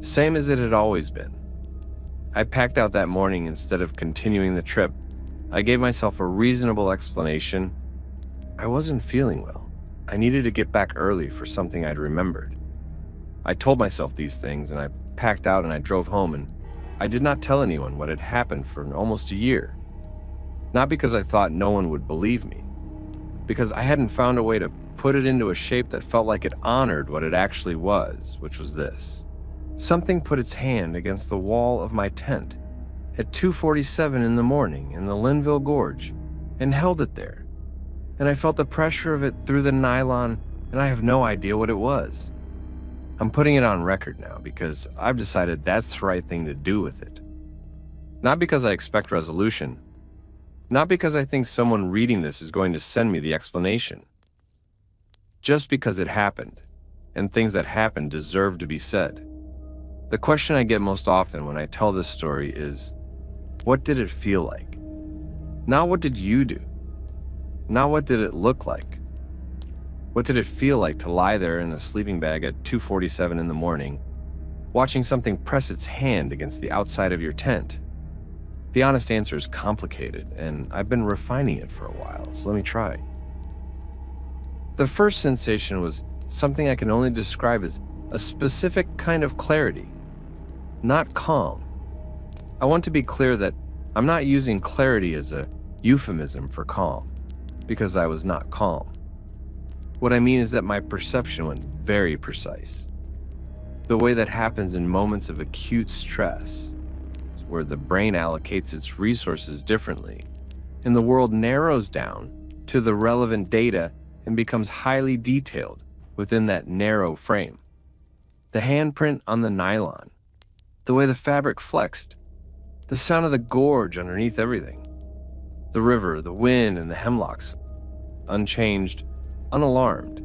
Same as it had always been. I packed out that morning instead of continuing the trip. I gave myself a reasonable explanation. I wasn't feeling well. I needed to get back early for something I'd remembered. I told myself these things and I packed out and I drove home, and I did not tell anyone what had happened for almost a year. Not because I thought no one would believe me, because I hadn't found a way to put it into a shape that felt like it honored what it actually was, which was this. Something put its hand against the wall of my tent at 2:47 in the morning in the Linville Gorge and held it there. And I felt the pressure of it through the nylon, and I have no idea what it was. I'm putting it on record now because I've decided that's the right thing to do with it. Not because I expect resolution. Not because I think someone reading this is going to send me the explanation. Just because it happened, and things that happened deserve to be said. The question I get most often when I tell this story is, what did it feel like? Not what did you do? Not what did it look like? What did it feel like to lie there in a sleeping bag at 2:47 in the morning, watching something press its hand against the outside of your tent? The honest answer is complicated, and I've been refining it for a while, so let me try. The first sensation was something I can only describe as a specific kind of clarity, not calm. I want to be clear that I'm not using clarity as a euphemism for calm, because I was not calm. What I mean is that my perception went very precise. the way that happens in moments of acute stress, where the brain allocates its resources differently, and the world narrows down to the relevant data and becomes highly detailed within that narrow frame. The handprint on the nylon, the way the fabric flexed, the sound of the gorge underneath everything, the river, the wind, and the hemlocks, unchanged, unalarmed,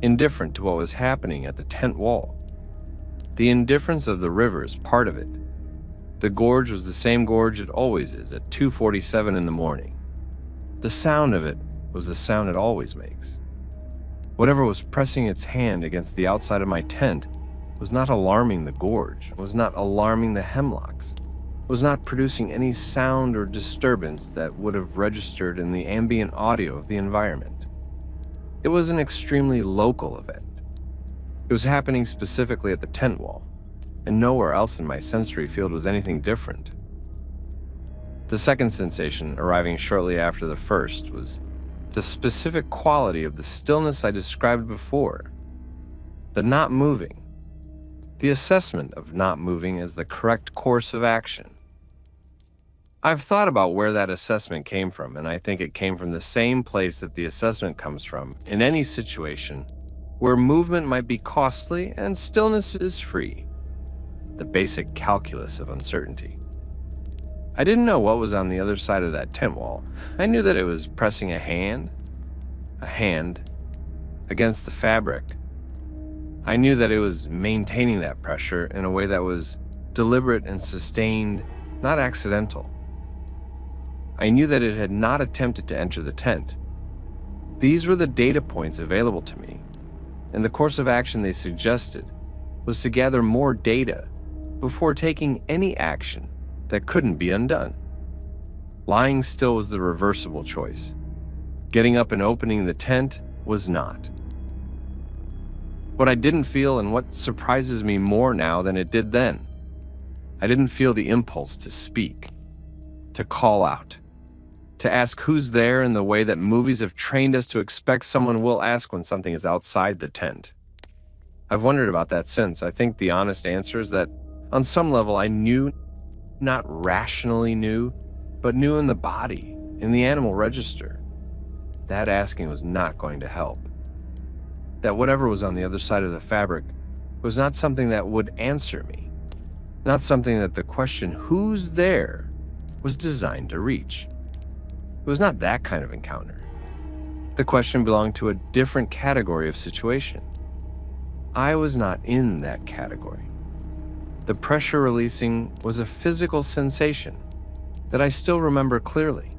indifferent to what was happening at the tent wall. The indifference of the river is part of it. The gorge was the same gorge it always is at 2:47 in the morning. The sound of it was the sound it always makes. Whatever was pressing its hand against the outside of my tent was not alarming the gorge, was not alarming the hemlocks, was not producing any sound or disturbance that would have registered in the ambient audio of the environment. It was an extremely local event. It was happening specifically at the tent wall, and nowhere else in my sensory field was anything different. The second sensation, arriving shortly after the first, was the specific quality of the stillness I described before. The not moving. The assessment of not moving as the correct course of action. I've thought about where that assessment came from, and I think it came from the same place that the assessment comes from in any situation where movement might be costly and stillness is free. The basic calculus of uncertainty. I didn't know what was on the other side of that tent wall. I knew that it was pressing a hand, against the fabric. I knew that it was maintaining that pressure in a way that was deliberate and sustained, not accidental. I knew that it had not attempted to enter the tent. These were the data points available to me, and the course of action they suggested was to gather more data before taking any action that couldn't be undone. Lying still was the reversible choice. Getting up and opening the tent was not. What I didn't feel, and what surprises me more now than it did then, I didn't feel the impulse to speak, to call out, to ask who's there in the way that movies have trained us to expect someone will ask when something is outside the tent. I've wondered about that since. I think the honest answer is that on some level I knew, not rationally knew, but knew in the body, in the animal register. That asking was not going to help. That whatever was on the other side of the fabric was not something that would answer me, not something that the question, who's there, was designed to reach. It was not that kind of encounter. The question belonged to a different category of situation. I was not in that category. The pressure releasing was a physical sensation that I still remember clearly.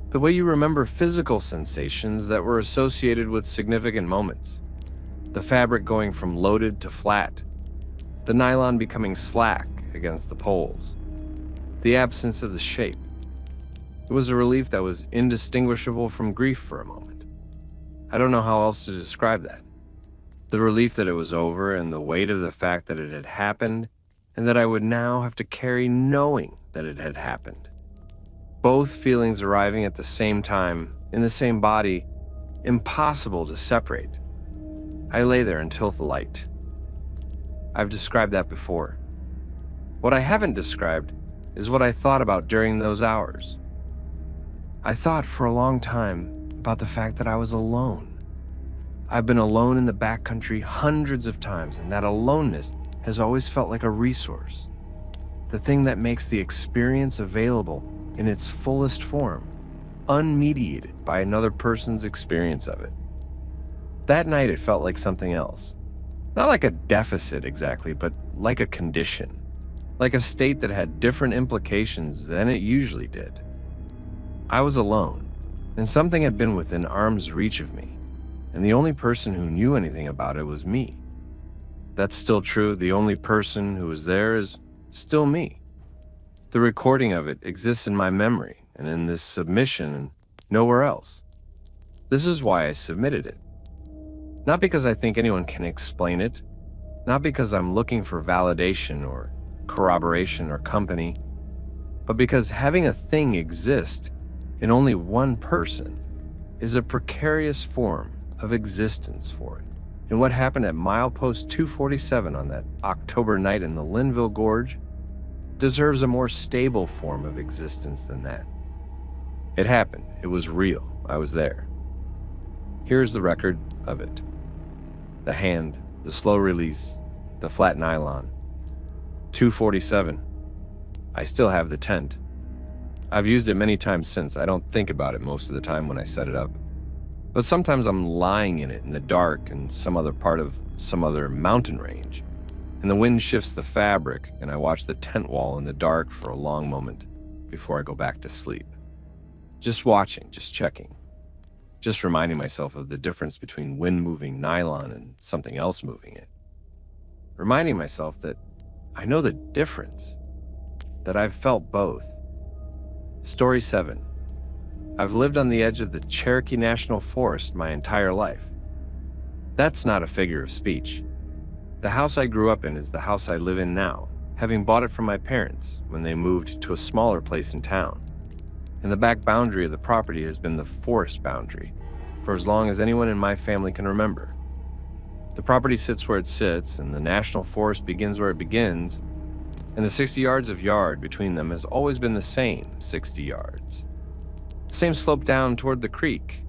The way you remember physical sensations that were associated with significant moments. The fabric going from loaded to flat. The nylon becoming slack against the poles. The absence of the shape. It was a relief that was indistinguishable from grief for a moment. I don't know how else to describe that. The relief that it was over, and the weight of the fact that it had happened, and that I would now have to carry knowing that it had happened. Both feelings arriving at the same time, in the same body, impossible to separate. I lay there until the light. I've described that before. What I haven't described is what I thought about during those hours. I thought for a long time about the fact that I was alone. I've been alone in the backcountry hundreds of times, and that aloneness has always felt like a resource. The thing that makes the experience available in its fullest form, unmediated by another person's experience of it. That night it felt like something else. Not like a deficit exactly, but like a condition. Like a state that had different implications than it usually did. I was alone, and something had been within arm's reach of me, and the only person who knew anything about it was me. That's still true. The only person who was there is still me. The recording of it exists in my memory and in this submission and nowhere else. This is why I submitted it. Not because I think anyone can explain it, not because I'm looking for validation or corroboration or company, but because having a thing exist in only one person is a precarious form of existence for it. And what happened at milepost 247 on that October night in the Linville Gorge deserves a more stable form of existence than that. It happened. It was real. I was there. Here's the record of it. The hand, the slow release, the flat nylon. 247. I still have the tent. I've used it many times since. I don't think about it most of the time when I set it up. But sometimes I'm lying in it in the dark in some other part of some other mountain range, and the wind shifts the fabric, and I watch the tent wall in the dark for a long moment before I go back to sleep. Just watching, just checking, just reminding myself of the difference between wind-moving nylon and something else moving it. Reminding myself that I know the difference, that I've felt both. Story 7. I've lived on the edge of the Cherokee National Forest my entire life. That's not a figure of speech. The house I grew up in is the house I live in now, having bought it from my parents when they moved to a smaller place in town. And the back boundary of the property has been the forest boundary for as long as anyone in my family can remember. The property sits where it sits, and the National Forest begins where it begins, and the 60 yards of yard between them has always been the same 60 yards. The same slope down toward the creek,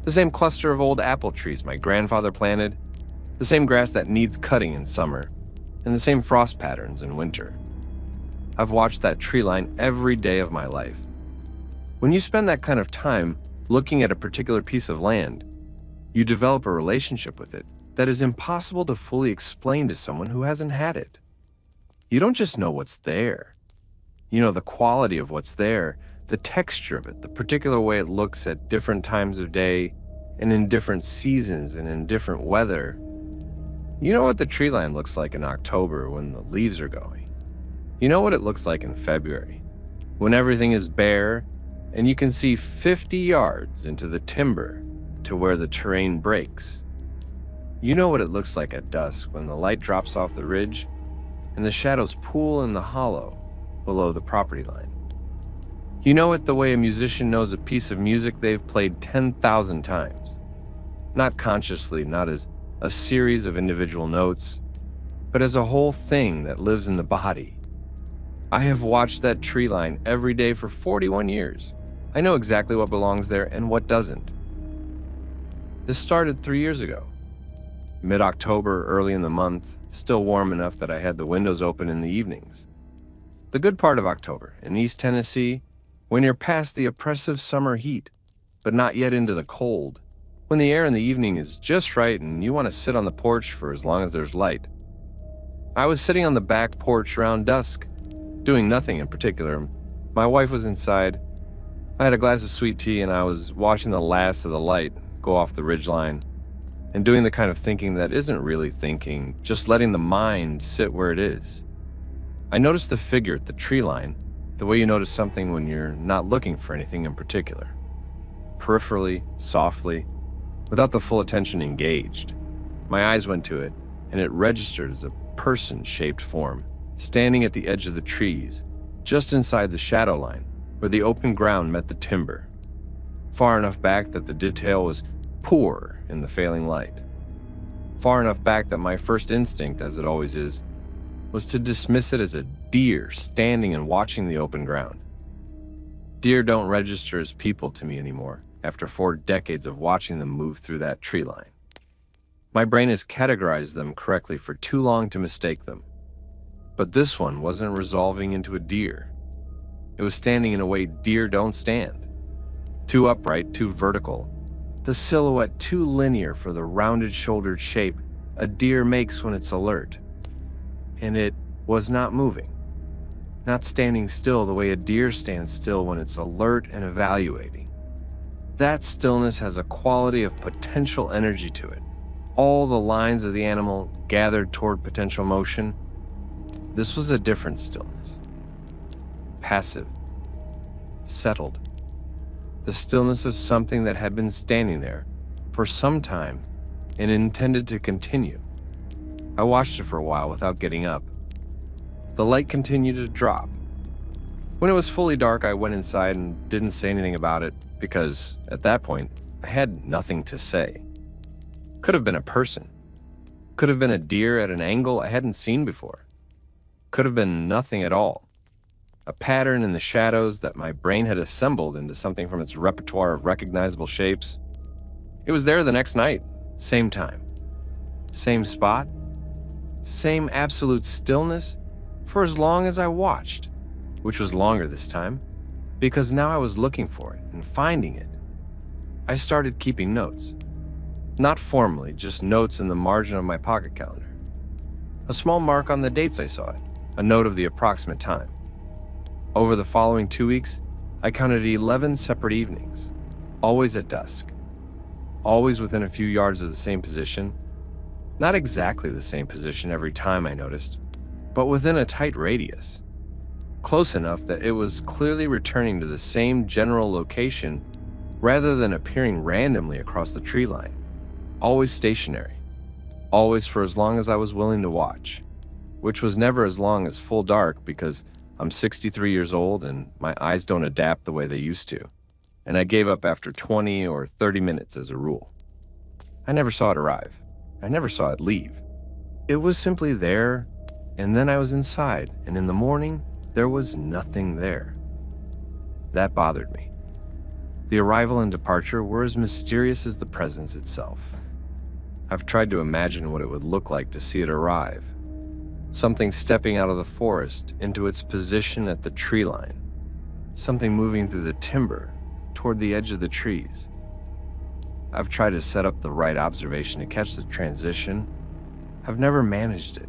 the same cluster of old apple trees my grandfather planted, the same grass that needs cutting in summer, and the same frost patterns in winter. I've watched that tree line every day of my life. When you spend that kind of time looking at a particular piece of land, you develop a relationship with it that is impossible to fully explain to someone who hasn't had it. You don't just know what's there. You know the quality of what's there, the texture of it, the particular way it looks at different times of day and in different seasons and in different weather. You know what the tree line looks like in October when the leaves are going. You know what it looks like in February, when everything is bare and you can see 50 yards into the timber to where the terrain breaks. You know what it looks like at dusk when the light drops off the ridge and the shadows pool in the hollow below the property line. You know it the way a musician knows a piece of music they've played 10,000 times. Not consciously, not as a series of individual notes, but as a whole thing that lives in the body. I have watched that tree line every day for 41 years. I know exactly what belongs there and what doesn't. This started 3 years ago. Mid-October, early in the month, still warm enough that I had the windows open in the evenings. The good part of October, in East Tennessee, when you're past the oppressive summer heat, but not yet into the cold, when the air in the evening is just right and you want to sit on the porch for as long as there's light. I was sitting on the back porch around dusk, doing nothing in particular. My wife was inside. I had a glass of sweet tea and I was watching the last of the light go off the ridgeline and doing the kind of thinking that isn't really thinking, just letting the mind sit where it is. I noticed the figure at the tree line, the way you notice something when you're not looking for anything in particular. Peripherally, softly, without the full attention engaged. My eyes went to it, and it registered as a person-shaped form, standing at the edge of the trees, just inside the shadow line, where the open ground met the timber, far enough back that the detail was poor in the failing light. Far enough back that my first instinct, as it always is, was to dismiss it as a deer standing and watching the open ground. Deer don't register as people to me anymore, after 4 decades of watching them move through that tree line. My brain has categorized them correctly for too long to mistake them. But this one wasn't resolving into a deer. It was standing in a way deer don't stand. Too upright, too vertical. The silhouette too linear for the rounded shouldered shape a deer makes when it's alert. And it was not moving. Not standing still the way a deer stands still when it's alert and evaluating. That stillness has a quality of potential energy to it. All the lines of the animal gathered toward potential motion. This was a different stillness. Passive. Settled. The stillness of something that had been standing there for some time and intended to continue. I watched it for a while without getting up. The light continued to drop. When it was fully dark, I went inside and didn't say anything about it because, at that point, I had nothing to say. Could have been a person. Could have been a deer at an angle I hadn't seen before. Could have been nothing at all. A pattern in the shadows that my brain had assembled into something from its repertoire of recognizable shapes. It was there the next night, same time, same spot, same absolute stillness for as long as I watched, which was longer this time, because now I was looking for it and finding it. I started keeping notes. Not formally, just notes in the margin of my pocket calendar. A small mark on the dates I saw it, a note of the approximate time. Over the following 2 weeks, I counted 11 separate evenings, always at dusk, always within a few yards of the same position. Not exactly the same position every time, I noticed, but within a tight radius. Close enough that it was clearly returning to the same general location rather than appearing randomly across the tree line. Always stationary, always for as long as I was willing to watch, which was never as long as full dark because I'm 63 years old and my eyes don't adapt the way they used to, and I gave up after 20 or 30 minutes as a rule. I never saw it arrive. I never saw it leave. It was simply there, and then I was inside, and in the morning, there was nothing there. That bothered me. The arrival and departure were as mysterious as the presence itself. I've tried to imagine what it would look like to see it arrive. Something stepping out of the forest into its position at the tree line. Something moving through the timber toward the edge of the trees. I've tried to set up the right observation to catch the transition. I've never managed it.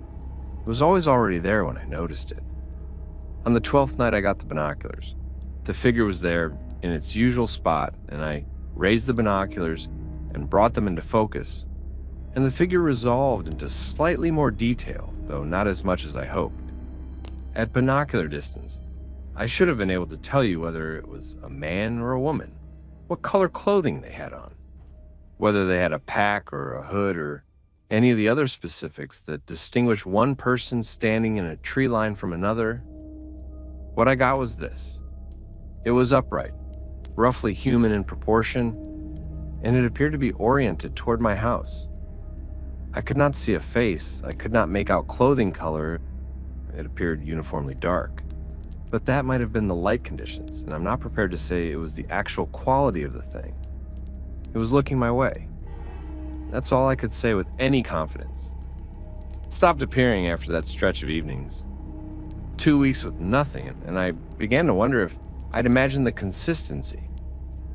It was always already there when I noticed it. On the 12th night, I got the binoculars. The figure was there in its usual spot, and I raised the binoculars and brought them into focus. And the figure resolved into slightly more detail, though not as much as I hoped. At binocular distance, I should have been able to tell you whether it was a man or a woman, what color clothing they had on, whether they had a pack or a hood or any of the other specifics that distinguish one person standing in a tree line from another. What I got was this. It was upright, roughly human in proportion, and it appeared to be oriented toward my house. I could not see a face. I could not make out clothing color. It appeared uniformly dark. But that might have been the light conditions, and I'm not prepared to say it was the actual quality of the thing. It was looking my way. That's all I could say with any confidence. It stopped appearing after that stretch of evenings. 2 weeks with nothing, and I began to wonder if I'd imagined the consistency,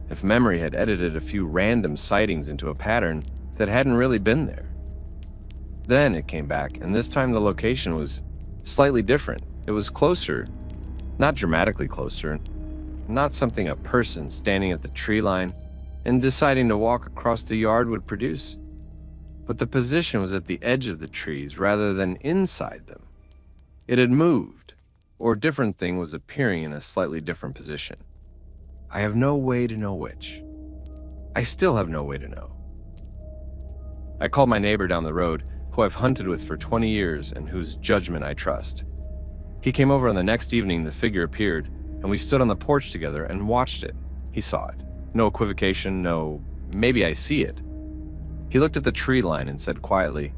if memory had edited a few random sightings into a pattern that hadn't really been there. Then it came back, and this time the location was slightly different. It was closer, not dramatically closer, not something a person standing at the tree line and deciding to walk across the yard would produce. But the position was at the edge of the trees rather than inside them. It had moved, or a different thing was appearing in a slightly different position. I have no way to know which. I still have no way to know. I called my neighbor down the road, who I've hunted with for 20 years and whose judgment I trust. He came over, and the next evening the figure appeared, and we stood on the porch together and watched it. He saw it. No equivocation, no, maybe I see it. He looked at the tree line and said quietly,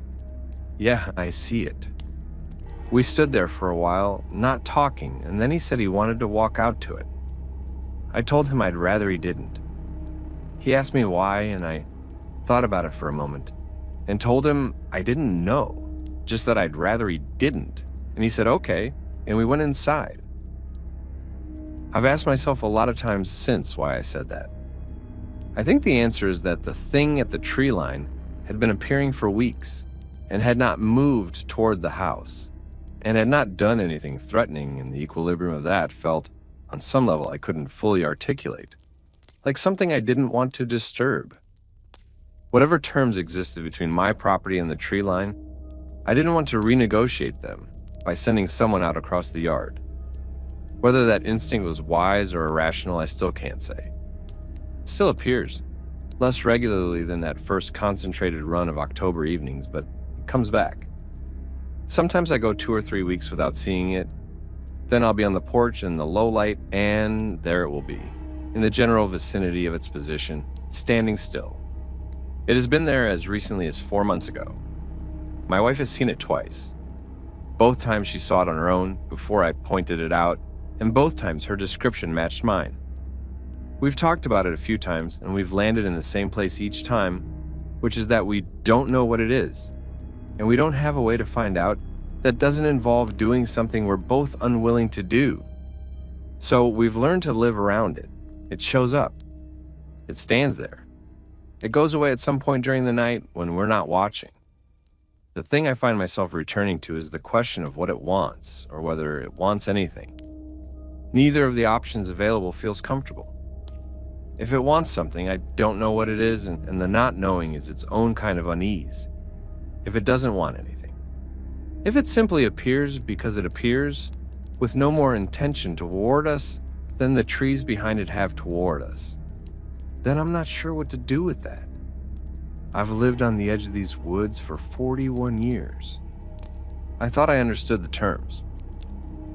"Yeah, I see it." We stood there for a while, not talking, and then he said he wanted to walk out to it. I told him I'd rather he didn't. He asked me why, and I thought about it for a moment, and told him I didn't know, just that I'd rather he didn't. And he said, okay, and we went inside. I've asked myself a lot of times since why I said that. I think the answer is that the thing at the tree line had been appearing for weeks and had not moved toward the house and had not done anything threatening, and the equilibrium of that felt, on some level, I couldn't fully articulate, like something I didn't want to disturb. Whatever terms existed between my property and the tree line, I didn't want to renegotiate them by sending someone out across the yard. Whether that instinct was wise or irrational, I still can't say. It still appears, less regularly than that first concentrated run of October evenings, but it comes back. Sometimes I go 2 or 3 weeks without seeing it. Then I'll be on the porch in the low light, and there it will be, in the general vicinity of its position, standing still. It has been there as recently as 4 months ago. My wife has seen it twice. Both times she saw it on her own before I pointed it out, and both times her description matched mine. We've talked about it a few times, and we've landed in the same place each time, which is that we don't know what it is, and we don't have a way to find out that doesn't involve doing something we're both unwilling to do. So we've learned to live around it. It shows up. It stands there. It goes away at some point during the night when we're not watching. The thing I find myself returning to is the question of what it wants, or whether it wants anything. Neither of the options available feels comfortable. If it wants something, I don't know what it is, and the not knowing is its own kind of unease. If it doesn't want anything. If it simply appears because it appears, with no more intention toward us than the trees behind it have toward us, then I'm not sure what to do with that. I've lived on the edge of these woods for 41 years. I thought I understood the terms.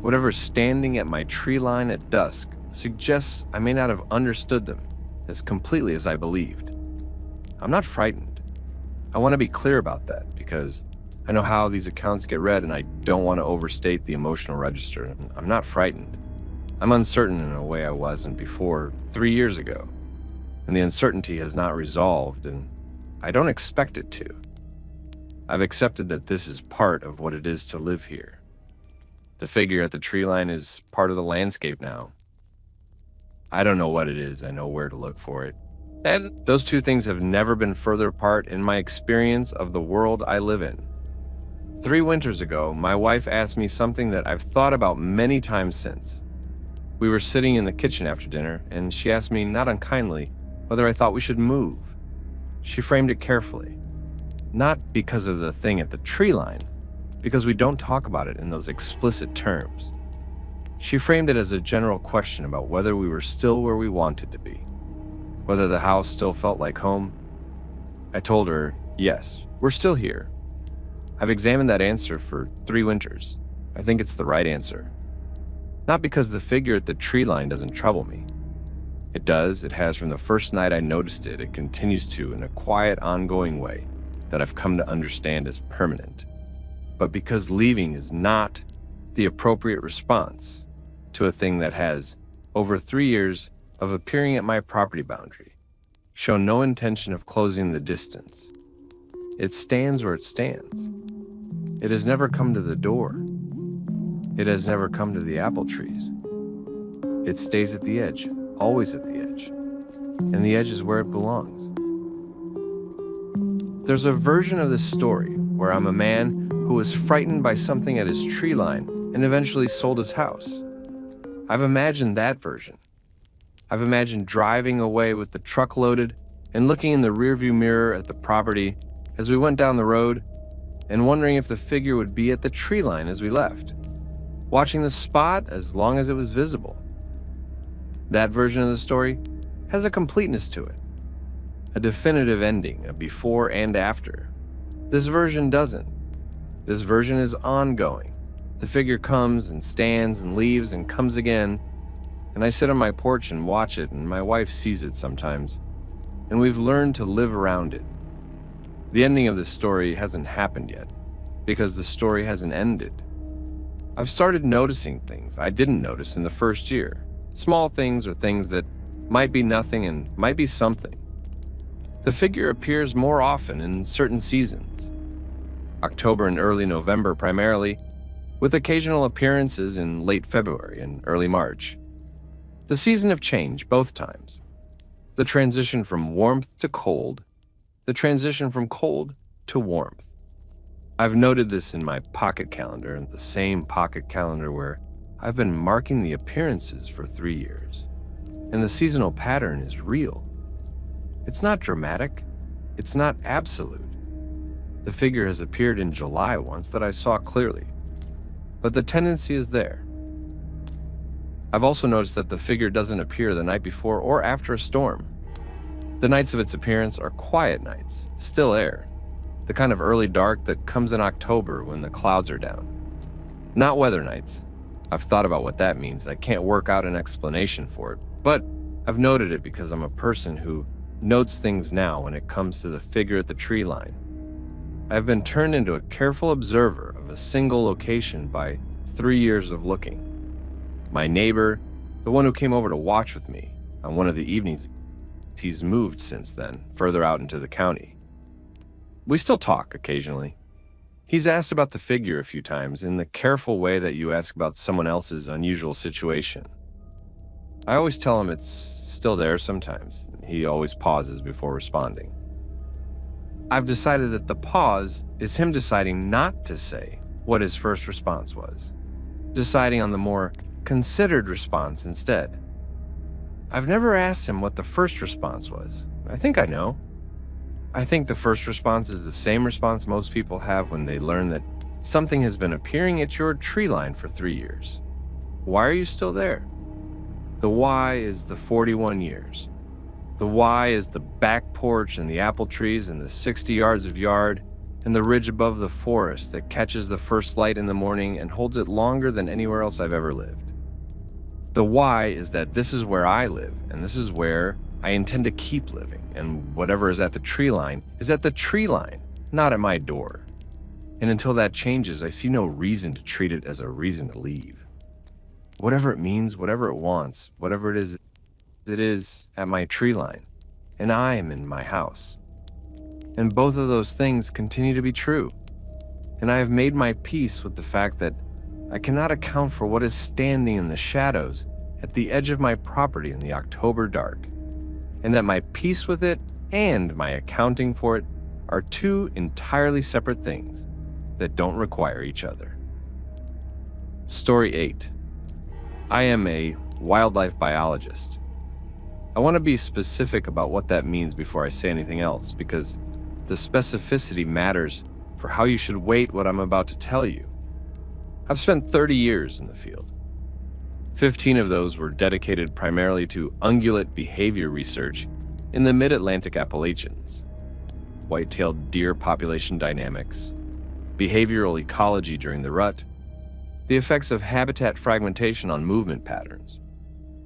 Whatever's standing at my tree line at dusk suggests I may not have understood them as completely as I believed. I'm not frightened. I want to be clear about that because I know how these accounts get read and I don't want to overstate the emotional register. I'm not frightened. I'm uncertain in a way I wasn't before 3 years ago, and the uncertainty has not resolved, and I don't expect it to. I've accepted that this is part of what it is to live here. The figure at the tree line is part of the landscape now. I don't know what it is, I know where to look for it. And those two things have never been further apart in my experience of the world I live in. 3 winters ago, my wife asked me something that I've thought about many times since. We were sitting in the kitchen after dinner, and she asked me, not unkindly, whether I thought we should move. She framed it carefully. Not because of the thing at the tree line, because we don't talk about it in those explicit terms. She framed it as a general question about whether we were still where we wanted to be, whether the house still felt like home. I told her, yes, we're still here. I've examined that answer for 3 winters. I think it's the right answer. Not because the figure at the tree line doesn't trouble me. It does, it has from the first night I noticed it. It continues to in a quiet, ongoing way that I've come to understand as permanent. But because leaving is not the appropriate response to a thing that has, over 3 years of appearing at my property boundary, shown no intention of closing the distance. It stands where it stands. It has never come to the door. It has never come to the apple trees. It stays at the edge, always at the edge. And the edge is where it belongs. There's a version of this story where I'm a man who was frightened by something at his tree line and eventually sold his house. I've imagined that version. I've imagined driving away with the truck loaded and looking in the rearview mirror at the property as we went down the road and wondering if the figure would be at the tree line as we left, watching the spot as long as it was visible. That version of the story has a completeness to it, a definitive ending, a before and after. This version doesn't. This version is ongoing. The figure comes and stands and leaves and comes again, and I sit on my porch and watch it, and my wife sees it sometimes, and we've learned to live around it. The ending of this story hasn't happened yet, because the story hasn't ended. I've started noticing things I didn't notice in the first year. Small things or things that might be nothing and might be something. The figure appears more often in certain seasons. October and early November primarily, with occasional appearances in late February and early March. The season of change both times. The transition from warmth to cold, the transition from cold to warmth. I've noted this in my pocket calendar, the same pocket calendar where I've been marking the appearances for 3 years. And the seasonal pattern is real. It's not dramatic. It's not absolute. The figure has appeared in July once that I saw clearly. But the tendency is there. I've also noticed that the figure doesn't appear the night before or after a storm. The nights of its appearance are quiet nights, still air, the kind of early dark that comes in October when the clouds are down. Not weather nights. I've thought about what that means. I can't work out an explanation for it, but I've noted it because I'm a person who notes things now when it comes to the figure at the tree line. I've been turned into a careful observer of a single location by 3 years of looking. My neighbor, the one who came over to watch with me on one of the evenings, he's moved since then, further out into the county. We still talk occasionally. He's asked about the figure a few times in the careful way that you ask about someone else's unusual situation. I always tell him it's still there sometimes. He always pauses before responding. I've decided that the pause is him deciding not to say what his first response was, deciding on the more considered response instead. I've never asked him what the first response was. I think I know. I think the first response is the same response most people have when they learn that something has been appearing at your tree line for 3 years. Why are you still there? The why is the 41 years. The why is the back porch and the apple trees and the 60 yards of yard and the ridge above the forest that catches the first light in the morning and holds it longer than anywhere else I've ever lived. The why is that this is where I live and this is where I intend to keep living, and whatever is at the tree line is at the tree line, not at my door. And until that changes, I see no reason to treat it as a reason to leave. Whatever it means, whatever it wants, whatever it is at my tree line, and I am in my house. And both of those things continue to be true. And I have made my peace with the fact that I cannot account for what is standing in the shadows at the edge of my property in the October dark, and that my peace with it and my accounting for it are two entirely separate things that don't require each other. Story 8. I am a wildlife biologist. I want to be specific about what that means before I say anything else, because the specificity matters for how you should weight what I'm about to tell you. I've spent 30 years in the field. 15 of those were dedicated primarily to ungulate behavior research in the mid-Atlantic Appalachians, white-tailed deer population dynamics, behavioral ecology during the rut, the effects of habitat fragmentation on movement patterns.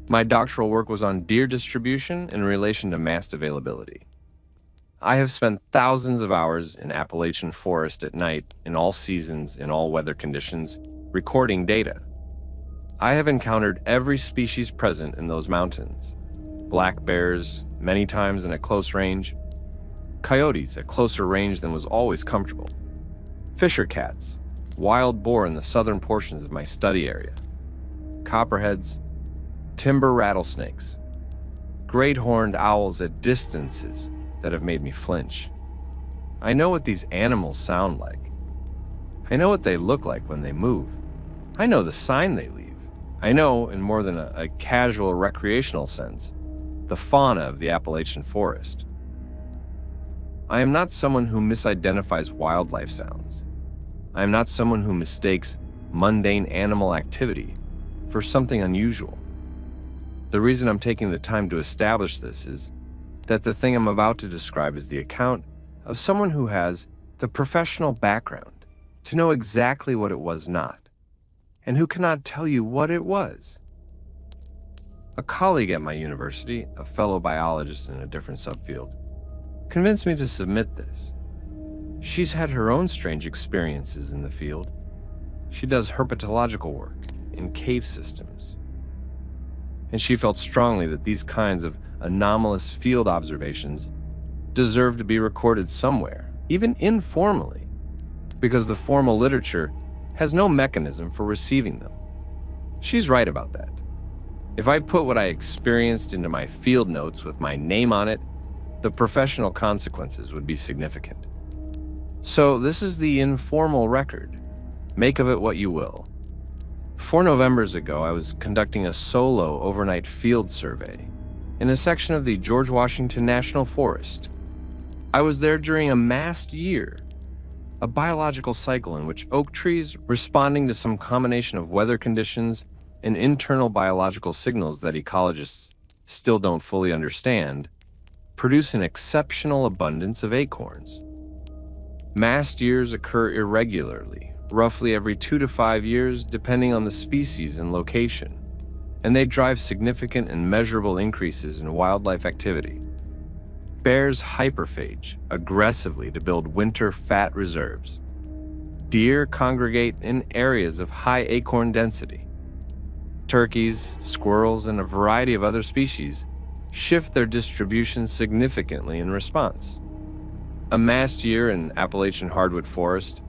My doctoral work was on deer distribution in relation to mast availability. I have spent thousands of hours in Appalachian forest at night, in all seasons, in all weather conditions, recording data. I have encountered every species present in those mountains. Black bears, many times and at close range. Coyotes at closer range than was always comfortable. Fisher cats, wild boar in the southern portions of my study area. Copperheads, timber rattlesnakes. Great horned owls at distances that have made me flinch. I know what these animals sound like. I know what they look like when they move. I know the sign they leave. I know, in more than a casual recreational sense, the fauna of the Appalachian forest. I am not someone who misidentifies wildlife sounds. I am not someone who mistakes mundane animal activity for something unusual. The reason I'm taking the time to establish this is that the thing I'm about to describe is the account of someone who has the professional background to know exactly what it was not, and who cannot tell you what it was. A colleague at my university, a fellow biologist in a different subfield, convinced me to submit this. She's had her own strange experiences in the field. She does herpetological work in cave systems. And she felt strongly that these kinds of anomalous field observations deserve to be recorded somewhere, even informally, because the formal literature has no mechanism for receiving them. She's right about that. If I put what I experienced into my field notes with my name on it, the professional consequences would be significant. So this is the informal record. Make of it what you will. 4 Novembers ago, I was conducting a solo overnight field survey in a section of the George Washington National Forest. I was there during a mast year, a biological cycle in which oak trees, responding to some combination of weather conditions and internal biological signals that ecologists still don't fully understand, produce an exceptional abundance of acorns. Mast years occur irregularly, roughly every 2 to 5 years, depending on the species and location, and they drive significant and measurable increases in wildlife activity. Bears hyperphage aggressively to build winter fat reserves. Deer congregate in areas of high acorn density. Turkeys, squirrels, and a variety of other species shift their distribution significantly in response. A mast year in Appalachian hardwood forest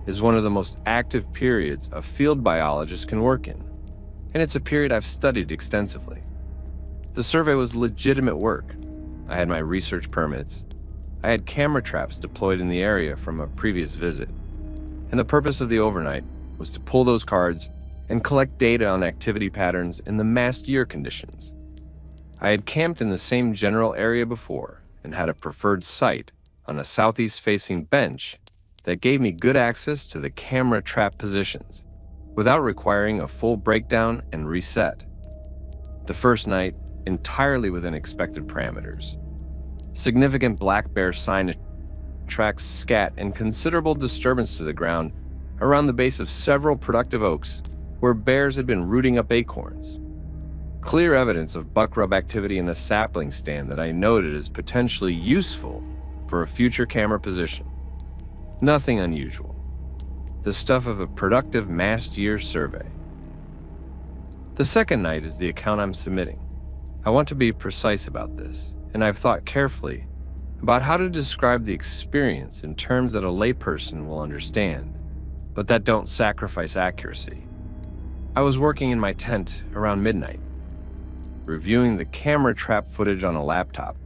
is one of the most active periods a field biologist can work in, and it's a period I've studied extensively. The survey was legitimate work. I had my research permits. I had camera traps deployed in the area from a previous visit, and the purpose of the overnight was to pull those cards and collect data on activity patterns in the mast year conditions. I had camped in the same general area before and had a preferred site on a southeast-facing bench that gave me good access to the camera trap positions without requiring a full breakdown and reset. The first night, entirely within expected parameters. Significant black bear sign attracts scat and considerable disturbance to the ground around the base of several productive oaks where bears had been rooting up acorns. Clear evidence of buck rub activity in a sapling stand that I noted as potentially useful for a future camera position. Nothing unusual. The stuff of a productive mast year survey. The second night is the account I'm submitting. I want to be precise about this, and I've thought carefully about how to describe the experience in terms that a layperson will understand, but that don't sacrifice accuracy. I was working in my tent around midnight, reviewing the camera trap footage on a laptop,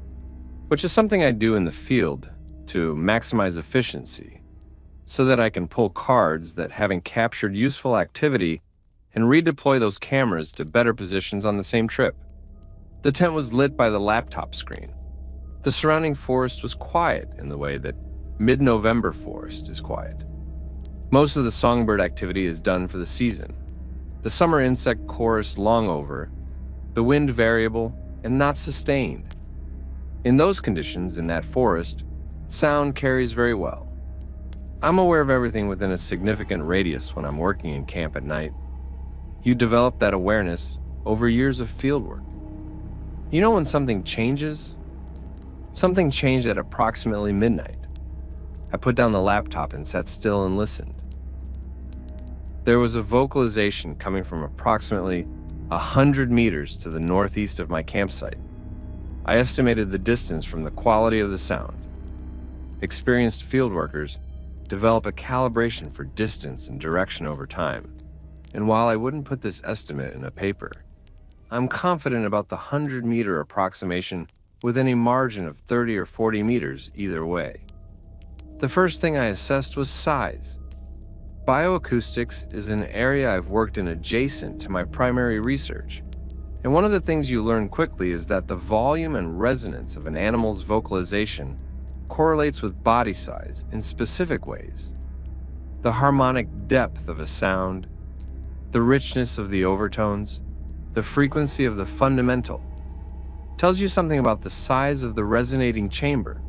which is something I do in the field to maximize efficiency, so that I can pull cards that haven't captured useful activity and redeploy those cameras to better positions on the same trip. The tent was lit by the laptop screen. The surrounding forest was quiet in the way that mid-November forest is quiet. Most of the songbird activity is done for the season. The summer insect chorus long over, the wind variable and not sustained. In those conditions in that forest, sound carries very well. I'm aware of everything within a significant radius when I'm working in camp at night. You develop that awareness over years of fieldwork. You know when something changes? Something changed at approximately midnight. I put down the laptop and sat still and listened. There was a vocalization coming from approximately 100 meters to the northeast of my campsite. I estimated the distance from the quality of the sound. Experienced fieldworkers develop a calibration for distance and direction over time, and while I wouldn't put this estimate in a paper, I'm confident about the 100-meter approximation within a margin of 30 or 40 meters either way. The first thing I assessed was size. Bioacoustics is an area I've worked in adjacent to my primary research, and one of the things you learn quickly is that the volume and resonance of an animal's vocalization correlates with body size in specific ways. The harmonic depth of a sound, the richness of the overtones, the frequency of the fundamental, tells you something about the size of the resonating chamber,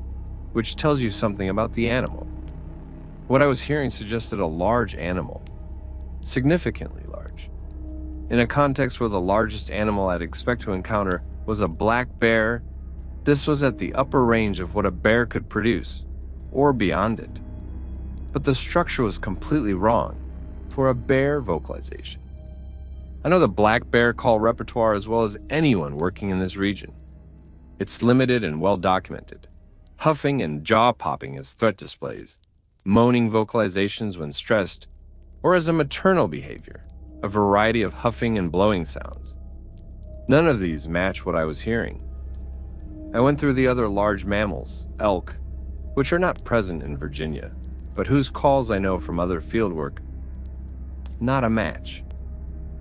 which tells you something about the animal. What I was hearing suggested a large animal, significantly large. In a context where the largest animal I'd expect to encounter was a black bear, this was at the upper range of what a bear could produce, or beyond it. But the structure was completely wrong for a bear vocalization. I know the black bear call repertoire as well as anyone working in this region. It's limited and well documented. Huffing and jaw-popping as threat displays, moaning vocalizations when stressed, or as a maternal behavior, a variety of huffing and blowing sounds. None of these match what I was hearing. I went through the other large mammals, elk, which are not present in Virginia, but whose calls I know from other fieldwork. Not a match.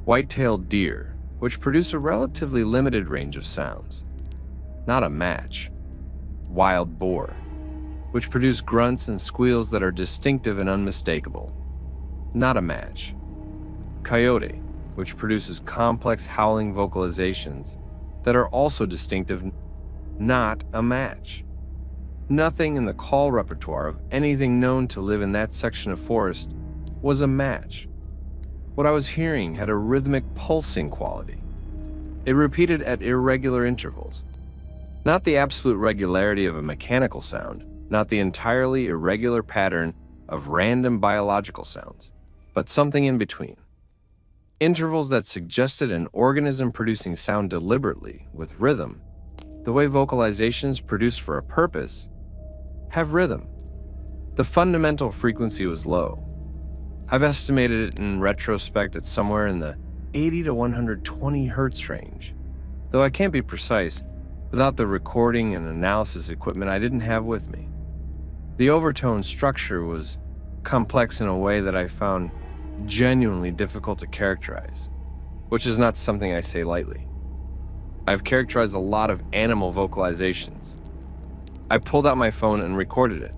White-tailed deer, which produce a relatively limited range of sounds. Not a match. Wild boar, which produce grunts and squeals that are distinctive and unmistakable. Not a match. Coyote, which produces complex howling vocalizations that are also distinctive. Not a match. Nothing in the call repertoire of anything known to live in that section of forest was a match. What I was hearing had a rhythmic pulsing quality. It repeated at irregular intervals. Not the absolute regularity of a mechanical sound, not the entirely irregular pattern of random biological sounds, but something in between. Intervals that suggested an organism producing sound deliberately, with rhythm, the way vocalizations produced for a purpose, have rhythm. The fundamental frequency was low. I've estimated it in retrospect at somewhere in the 80 to 120 hertz range, though I can't be precise without the recording and analysis equipment I didn't have with me. The overtone structure was complex in a way that I found genuinely difficult to characterize, which is not something I say lightly. I've characterized a lot of animal vocalizations. I pulled out my phone and recorded it.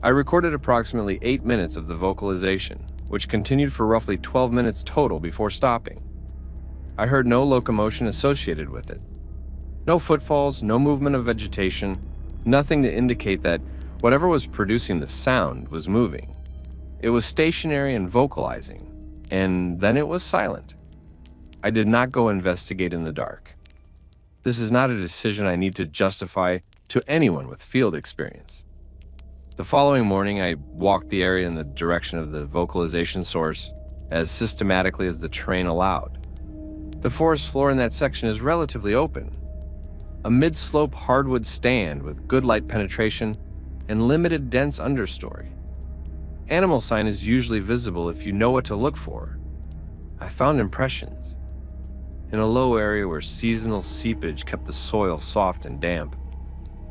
I recorded approximately 8 minutes of the vocalization, which continued for roughly 12 minutes total before stopping. I heard no locomotion associated with it. No footfalls, no movement of vegetation, nothing to indicate that whatever was producing the sound was moving. It was stationary and vocalizing, and then it was silent. I did not go investigate in the dark. This is not a decision I need to justify to anyone with field experience. The following morning, I walked the area in the direction of the vocalization source as systematically as the terrain allowed. The forest floor in that section is relatively open. A mid-slope hardwood stand with good light penetration and limited dense understory. Animal sign is usually visible if you know what to look for. I found impressions. In a low area where seasonal seepage kept the soil soft and damp,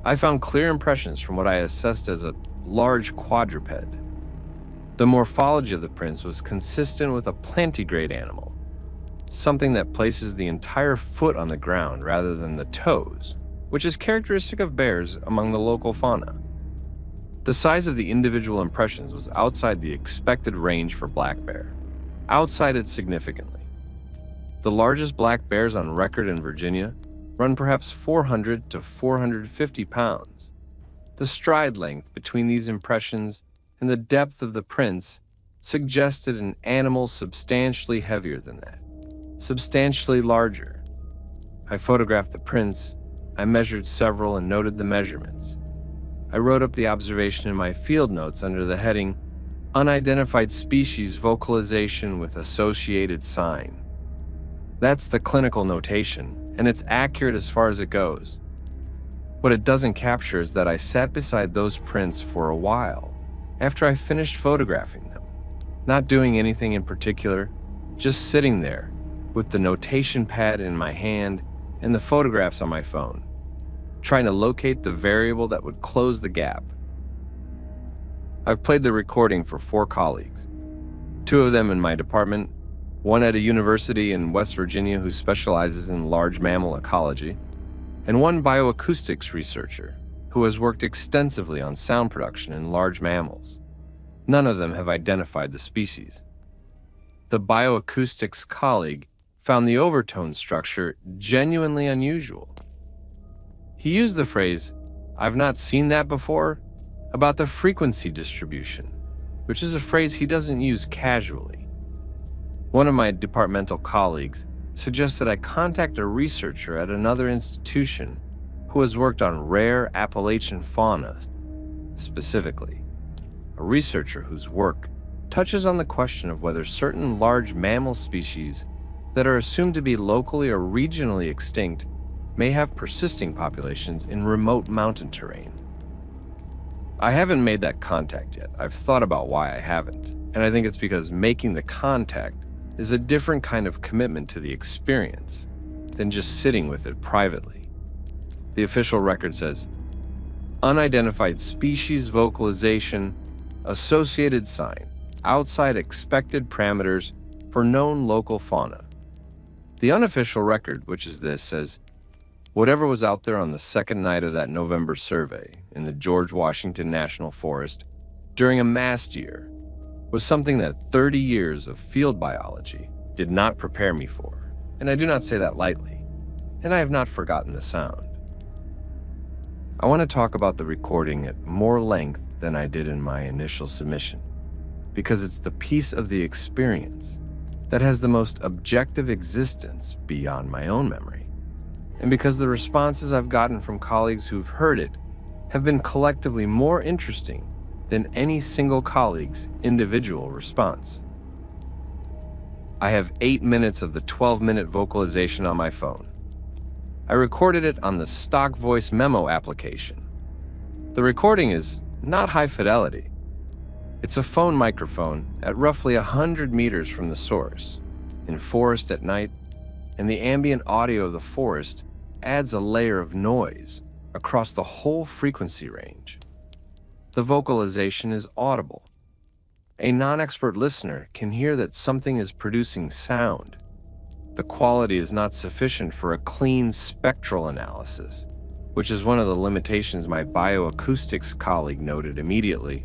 I found clear impressions from what I assessed as a large quadruped. The morphology of the prints was consistent with a plantigrade animal, something that places the entire foot on the ground rather than the toes, which is characteristic of bears among the local fauna. The size of the individual impressions was outside the expected range for black bear, outside it significantly. The largest black bears on record in Virginia run perhaps 400 to 450 pounds. The stride length between these impressions and the depth of the prints suggested an animal substantially heavier than that, substantially larger. I photographed the prints, I measured several and noted the measurements. I wrote up the observation in my field notes under the heading, Unidentified Species Vocalization with Associated Sign. That's the clinical notation, and it's accurate as far as it goes. What it doesn't capture is that I sat beside those prints for a while after I finished photographing them, not doing anything in particular, just sitting there with the notation pad in my hand and the photographs on my phone, trying to locate the variable that would close the gap. I've played the recording for 4 colleagues, 2 of them in my department, one at a university in West Virginia who specializes in large mammal ecology, and one bioacoustics researcher who has worked extensively on sound production in large mammals. None of them have identified the species. The bioacoustics colleague found the overtone structure genuinely unusual. He used the phrase, "I've not seen that before," about the frequency distribution, which is a phrase he doesn't use casually. One of my departmental colleagues suggested I contact a researcher at another institution who has worked on rare Appalachian fauna, specifically, a researcher whose work touches on the question of whether certain large mammal species that are assumed to be locally or regionally extinct may have persisting populations in remote mountain terrain. I haven't made that contact yet. I've thought about why I haven't, and I think it's because making the contact is a different kind of commitment to the experience than just sitting with it privately. The official record says, unidentified species vocalization, associated sign, outside expected parameters for known local fauna. The unofficial record, which is this, says, whatever was out there on the second night of that November survey in the George Washington National Forest during a mast year was something that 30 years of field biology did not prepare me for, and I do not say that lightly, and I have not forgotten the sound. I want to talk about the recording at more length than I did in my initial submission, because it's the piece of the experience that has the most objective existence beyond my own memory. and because the responses I've gotten from colleagues who've heard it have been collectively more interesting than any single colleague's individual response. I have 8 minutes of the 12-minute vocalization on my phone. I recorded it on the stock voice memo application. The recording is not high fidelity. It's a phone microphone at roughly 100 meters from the source, in forest at night, and the ambient audio of the forest adds a layer of noise across the whole frequency range. The vocalization is audible. A non-expert listener can hear that something is producing sound. The quality is not sufficient for a clean spectral analysis, which is one of the limitations my bioacoustics colleague noted immediately,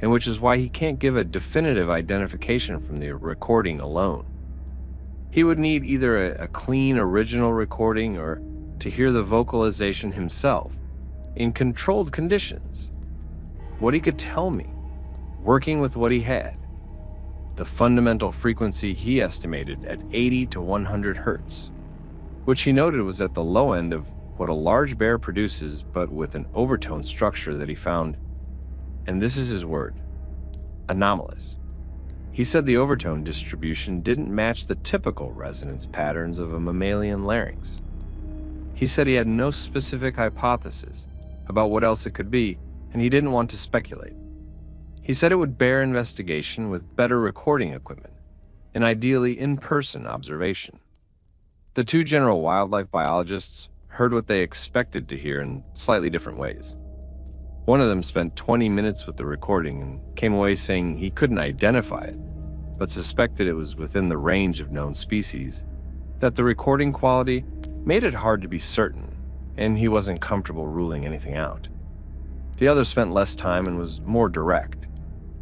and which is why he can't give a definitive identification from the recording alone. He would need either a clean original recording or to hear the vocalization himself in controlled conditions. What he could tell me, working with what he had, the fundamental frequency he estimated at 80 to 100 hertz, which he noted was at the low end of what a large bear produces, but with an overtone structure that he found, and this is his word, anomalous. He said the overtone distribution didn't match the typical resonance patterns of a mammalian larynx. He said he had no specific hypothesis about what else it could be, and he didn't want to speculate. He said it would bear investigation with better recording equipment, and ideally in-person observation. The two general wildlife biologists heard what they expected to hear in slightly different ways. One of them spent 20 minutes with the recording and came away saying he couldn't identify it, but suspected it was within the range of known species, that the recording quality made it hard to be certain, and he wasn't comfortable ruling anything out. The other spent less time and was more direct.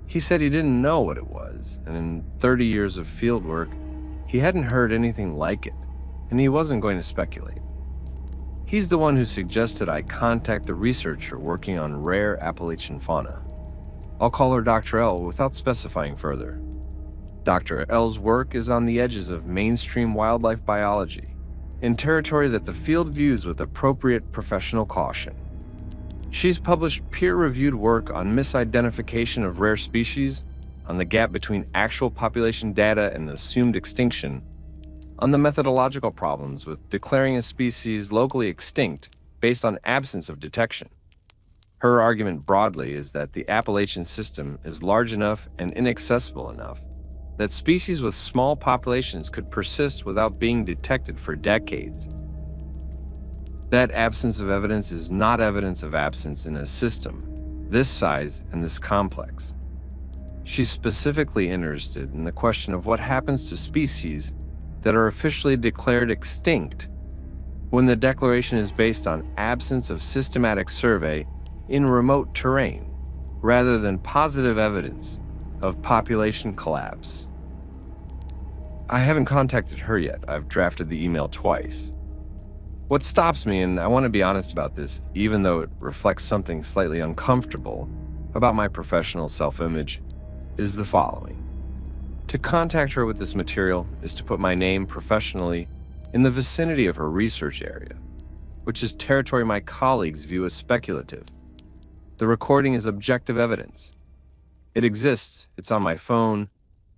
He said he didn't know what it was, and in 30 years of fieldwork, he hadn't heard anything like it, and he wasn't going to speculate. He's the one who suggested I contact the researcher working on rare Appalachian fauna. I'll call her Dr. L without specifying further. Dr. L's work is on the edges of mainstream wildlife biology, in territory that the field views with appropriate professional caution. She's published peer-reviewed work on misidentification of rare species, on the gap between actual population data and assumed extinction, on the methodological problems with declaring a species locally extinct based on absence of detection. Her argument broadly is that the Appalachian system is large enough and inaccessible enough that species with small populations could persist without being detected for decades. That absence of evidence is not evidence of absence in a system this size and this complex. She's specifically interested in the question of what happens to species that are officially declared extinct when the declaration is based on absence of systematic survey in remote terrain, rather than positive evidence of population collapse. I haven't contacted her yet. I've drafted the email twice. What stops me, and I want to be honest about this, even though it reflects something slightly uncomfortable about my professional self-image, is the following. To contact her with this material is to put my name professionally in the vicinity of her research area, which is territory my colleagues view as speculative. The recording is objective evidence. It exists, it's on my phone,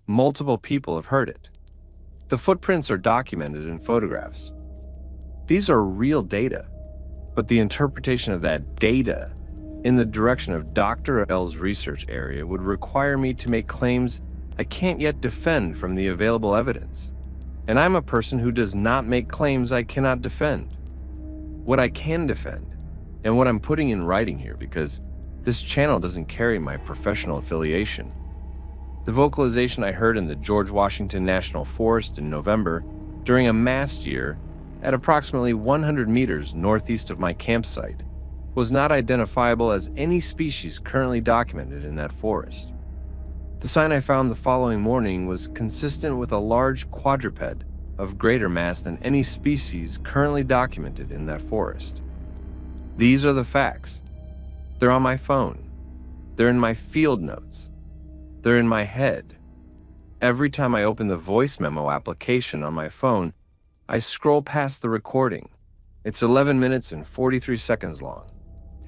multiple people have heard it. The footprints are documented in photographs. These are real data, but the interpretation of that data in the direction of Dr. L's research area would require me to make claims I can't yet defend from the available evidence. And I'm a person who does not make claims I cannot defend. What I can defend, and what I'm putting in writing here, because this channel doesn't carry my professional affiliation. The vocalization I heard in the George Washington National Forest in November during a mast year at approximately 100 meters northeast of my campsite was not identifiable as any species currently documented in that forest. The sign I found the following morning was consistent with a large quadruped of greater mass than any species currently documented in that forest. These are the facts. They're on my phone. They're in my field notes. They're in my head. Every time I open the voice memo application on my phone, I scroll past the recording, It's 11 minutes and 43 seconds long,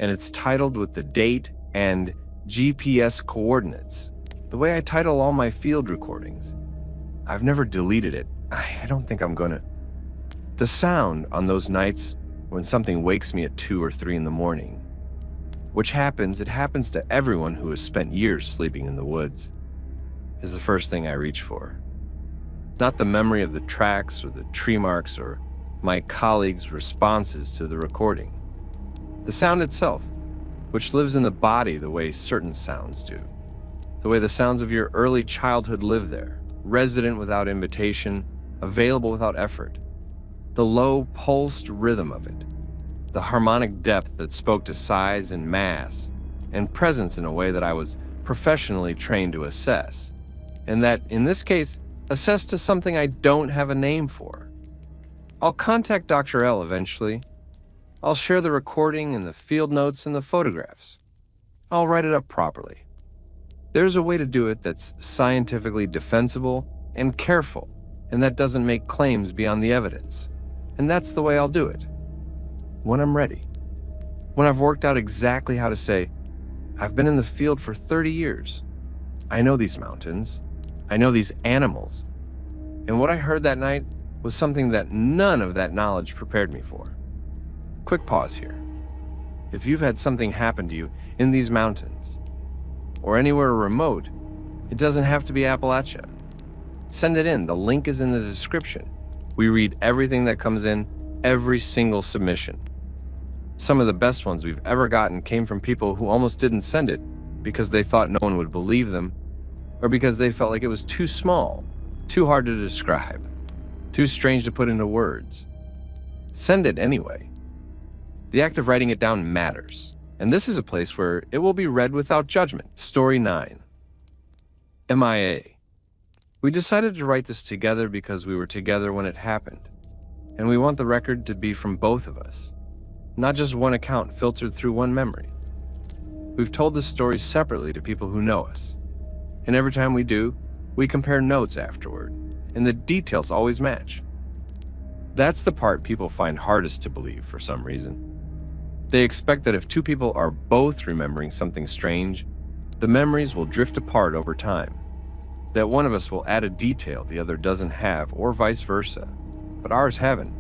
and it's titled with the date and GPS coordinates, the way I title all my field recordings. I've never deleted it. I don't think I'm gonna. The sound on those nights when something wakes me at 2 or 3 in the morning, it happens to everyone who has spent years sleeping in the woods, is the first thing I reach for. Not the memory of the tracks or the tree marks or my colleagues' responses to the recording. The sound itself, which lives in the body the way certain sounds do. The way the sounds of your early childhood live there, resident without invitation, available without effort. The low pulsed rhythm of it. The harmonic depth that spoke to size and mass and presence in a way that I was professionally trained to assess. And that, in this case, assess to something I don't have a name for. I'll contact Dr. L eventually. I'll share the recording and the field notes and the photographs. I'll write it up properly. There's a way to do it that's scientifically defensible and careful, and that doesn't make claims beyond the evidence. And that's the way I'll do it. When I'm ready. When I've worked out exactly how to say, I've been in the field for 30 years. I know these mountains. I know these animals. And what I heard that night was something that none of that knowledge prepared me for. Quick pause here. If you've had something happen to you in these mountains, or anywhere remote, it doesn't have to be Appalachia. Send it in. The link is in the description. We read everything that comes in, every single submission. Some of the best ones we've ever gotten came from people who almost didn't send it because they thought no one would believe them, or because they felt like it was too small, too hard to describe, too strange to put into words. Send it anyway. The act of writing it down matters, and this is a place where it will be read without judgment. Story 9. MIA. We decided to write this together because we were together when it happened, and we want the record to be from both of us, not just one account filtered through one memory. We've told this story separately to people who know us, and every time we do, we compare notes afterward, and the details always match. That's the part people find hardest to believe for some reason. They expect that if two people are both remembering something strange, the memories will drift apart over time, that one of us will add a detail the other doesn't have, or vice versa, but ours haven't.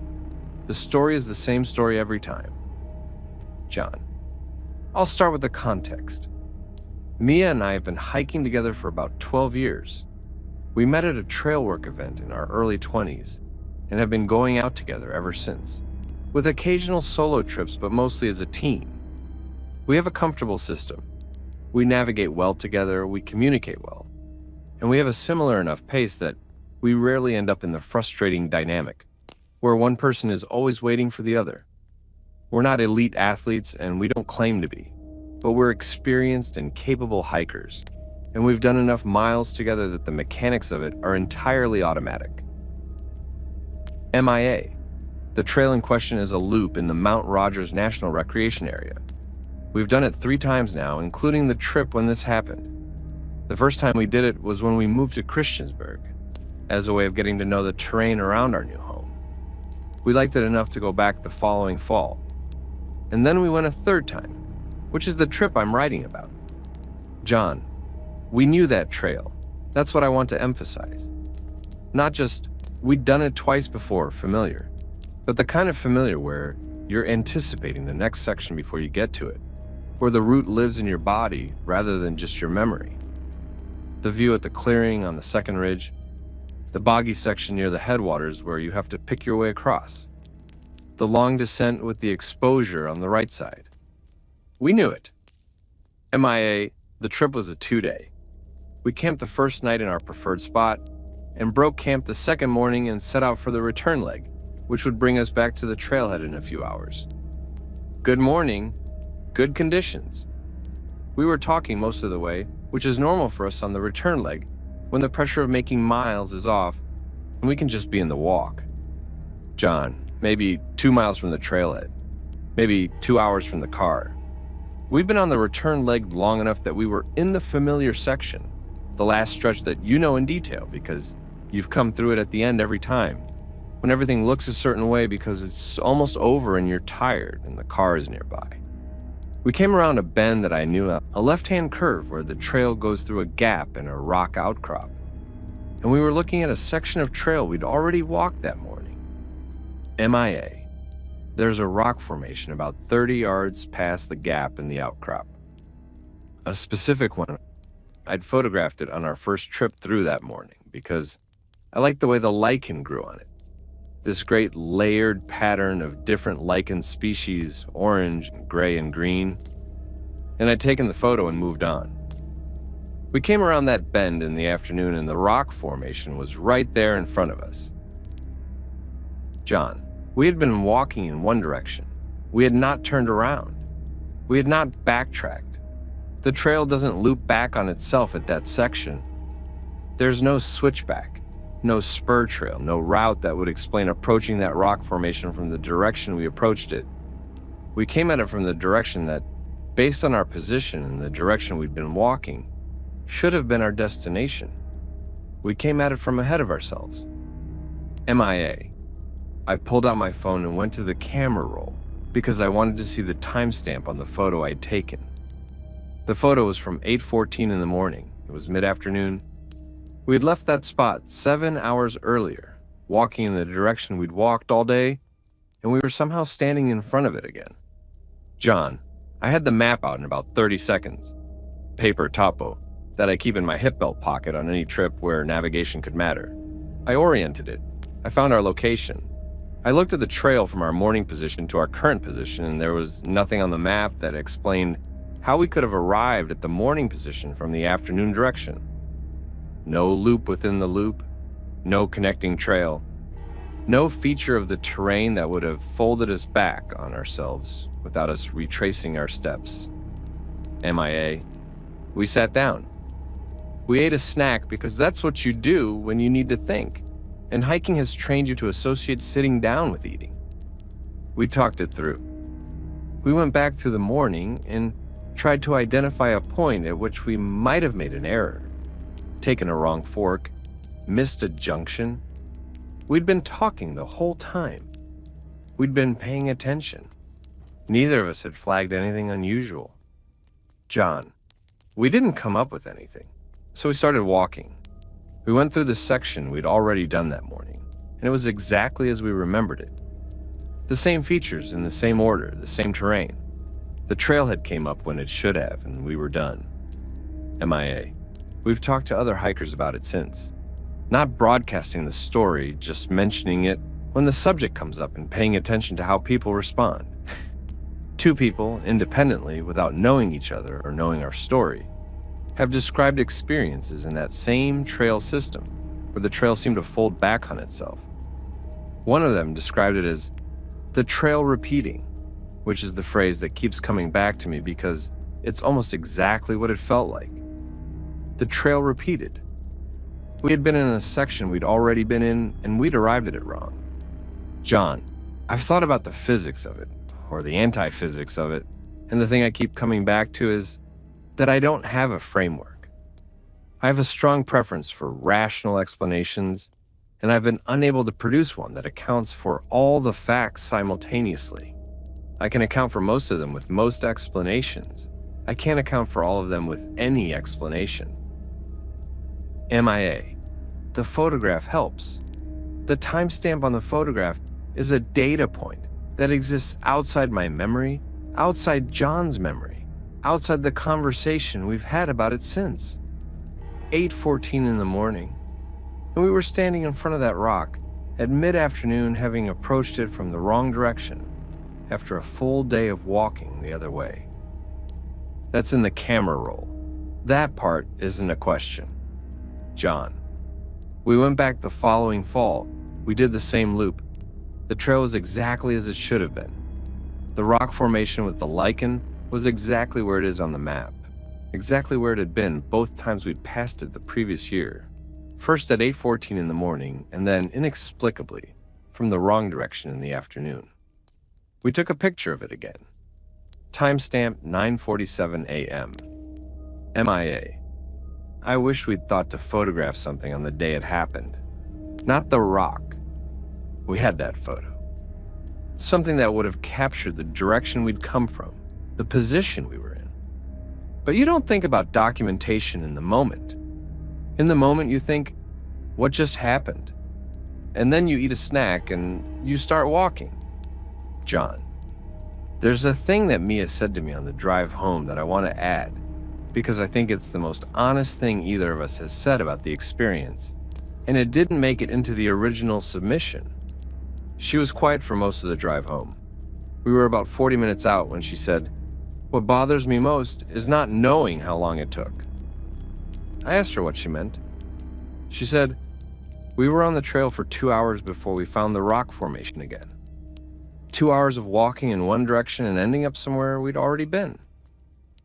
The story is the same story every time. John. I'll start with the context. Mia and I have been hiking together for about 12 years. We met at a trail work event in our early 20s and have been going out together ever since, with occasional solo trips, but mostly as a team. We have a comfortable system. We navigate well together, we communicate well, and we have a similar enough pace that we rarely end up in the frustrating dynamic, where one person is always waiting for the other. We're not elite athletes, and we don't claim to be, but we're experienced and capable hikers, and we've done enough miles together that the mechanics of it are entirely automatic. MIA. The trail in question is a loop in the Mount Rogers National Recreation Area. We've done it 3 times now, including the trip when this happened. The first time we did it was when we moved to Christiansburg, as a way of getting to know the terrain around our new home. We liked it enough to go back the following fall. And then we went a 3rd time, which is the trip I'm writing about. John, we knew that trail. That's what I want to emphasize. Not just, we'd done it twice before, familiar, but the kind of familiar where you're anticipating the next section before you get to it, where the route lives in your body rather than just your memory. The view at the clearing on the second ridge, the boggy section near the headwaters where you have to pick your way across, the long descent with the exposure on the right side. We knew it. MIA, the trip was a 2-day. We camped the first night in our preferred spot and broke camp the second morning and set out for the return leg, which would bring us back to the trailhead in a few hours. Good morning, good conditions. We were talking most of the way, which is normal for us on the return leg, when the pressure of making miles is off, and we can just be in the walk. John, maybe 2 miles from the trailhead, maybe 2 hours from the car. We've been on the return leg long enough that we were in the familiar section, the last stretch that you know in detail because you've come through it at the end every time, when everything looks a certain way because it's almost over and you're tired and the car is nearby. We came around a bend that I knew, a left-hand curve where the trail goes through a gap in a rock outcrop. And we were looking at a section of trail we'd already walked that morning. MIA. There's a rock formation about 30 yards past the gap in the outcrop. A specific one. I'd photographed it on our first trip through that morning because I liked the way the lichen grew on it. This great layered pattern of different lichen species, orange, gray, and green. And I'd taken the photo and moved on. We came around that bend in the afternoon and the rock formation was right there in front of us. John, we had been walking in one direction. We had not turned around. We had not backtracked. The trail doesn't loop back on itself at that section. There's no switchback, no spur trail, no route that would explain approaching that rock formation from the direction we approached it. We came at it from the direction that, based on our position and the direction we'd been walking, should have been our destination. We came at it from ahead of ourselves. MIA. I pulled out my phone and went to the camera roll because I wanted to see the timestamp on the photo I'd taken. The photo was from 8:14 in the morning. It was mid-afternoon. We had left that spot 7 hours earlier, walking in the direction we'd walked all day, and we were somehow standing in front of it again. John, I had the map out in about 30 seconds. Paper topo that I keep in my hip belt pocket on any trip where navigation could matter. I oriented it. I found our location. I looked at the trail from our morning position to our current position, and there was nothing on the map that explained how we could have arrived at the morning position from the afternoon direction. No loop within the loop, no connecting trail, no feature of the terrain that would have folded us back on ourselves without us retracing our steps. MIA. We sat down. We ate a snack because that's what you do when you need to think, and hiking has trained you to associate sitting down with eating. We talked it through. We went back through the morning and tried to identify a point at which we might have made an error, taken a wrong fork, missed a junction. We'd been talking the whole time. We'd been paying attention. Neither of us had flagged anything unusual. John, we didn't come up with anything, so we started walking. We went through the section we'd already done that morning, and it was exactly as we remembered it. The same features in the same order, the same terrain. The trailhead came up when it should have, and we were done. MIA. We've talked to other hikers about it since. Not broadcasting the story, just mentioning it when the subject comes up and paying attention to how people respond. Two people, independently, without knowing each other or knowing our story, have described experiences in that same trail system, where the trail seemed to fold back on itself. One of them described it as the trail repeating, which is the phrase that keeps coming back to me because it's almost exactly what it felt like. The trail repeated. We had been in a section we'd already been in, and we'd arrived at it wrong. John, I've thought about the physics of it, or the anti-physics of it, and the thing I keep coming back to is that I don't have a framework. I have a strong preference for rational explanations, and I've been unable to produce one that accounts for all the facts simultaneously. I can account for most of them with most explanations. I can't account for all of them with any explanation. MIA. The photograph helps. The timestamp on the photograph is a data point that exists outside my memory, outside John's memory, outside the conversation we've had about it since. 8:14 in the morning, and we were standing in front of that rock at mid-afternoon, having approached it from the wrong direction after a full day of walking the other way. That's in the camera roll. That part isn't a question. John. We went back the following fall. We did the same loop. The trail was exactly as it should have been. The rock formation with the lichen was exactly where it is on the map, exactly where it had been both times we'd passed it the previous year. First at 8:14 in the morning, and then inexplicably from the wrong direction in the afternoon. We took a picture of it again. Timestamp 9:47 a.m. MIA. I wish we'd thought to photograph something on the day it happened. Not the rock, We had that photo. Something that would have captured the direction we'd come from, the position we were in. But you don't think about documentation in the moment. In the moment, you think, what just happened? And then you eat a snack and you start walking. John. There's a thing that Mia said to me on the drive home that I want to add, because I think it's the most honest thing either of us has said about the experience, and it didn't make it into the original submission. She was quiet for most of the drive home. We were about 40 minutes out when she said, "What bothers me most is not knowing how long it took." I asked her what she meant. She said, "We were on the trail for 2 hours before we found the rock formation again. 2 hours of walking in one direction and ending up somewhere we'd already been.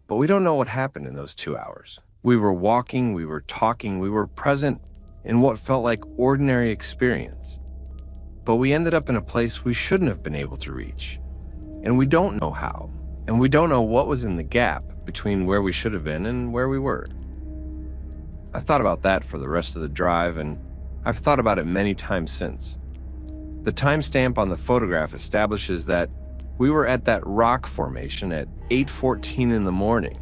But we don't know what happened in those 2 hours. We were walking, we were talking, we were present in what felt like ordinary experience. But we ended up in a place we shouldn't have been able to reach. And we don't know how. And we don't know what was in the gap between where we should have been and where we were." I thought about that for the rest of the drive, and I've thought about it many times since. The timestamp on the photograph establishes that we were at that rock formation at 8:14 in the morning.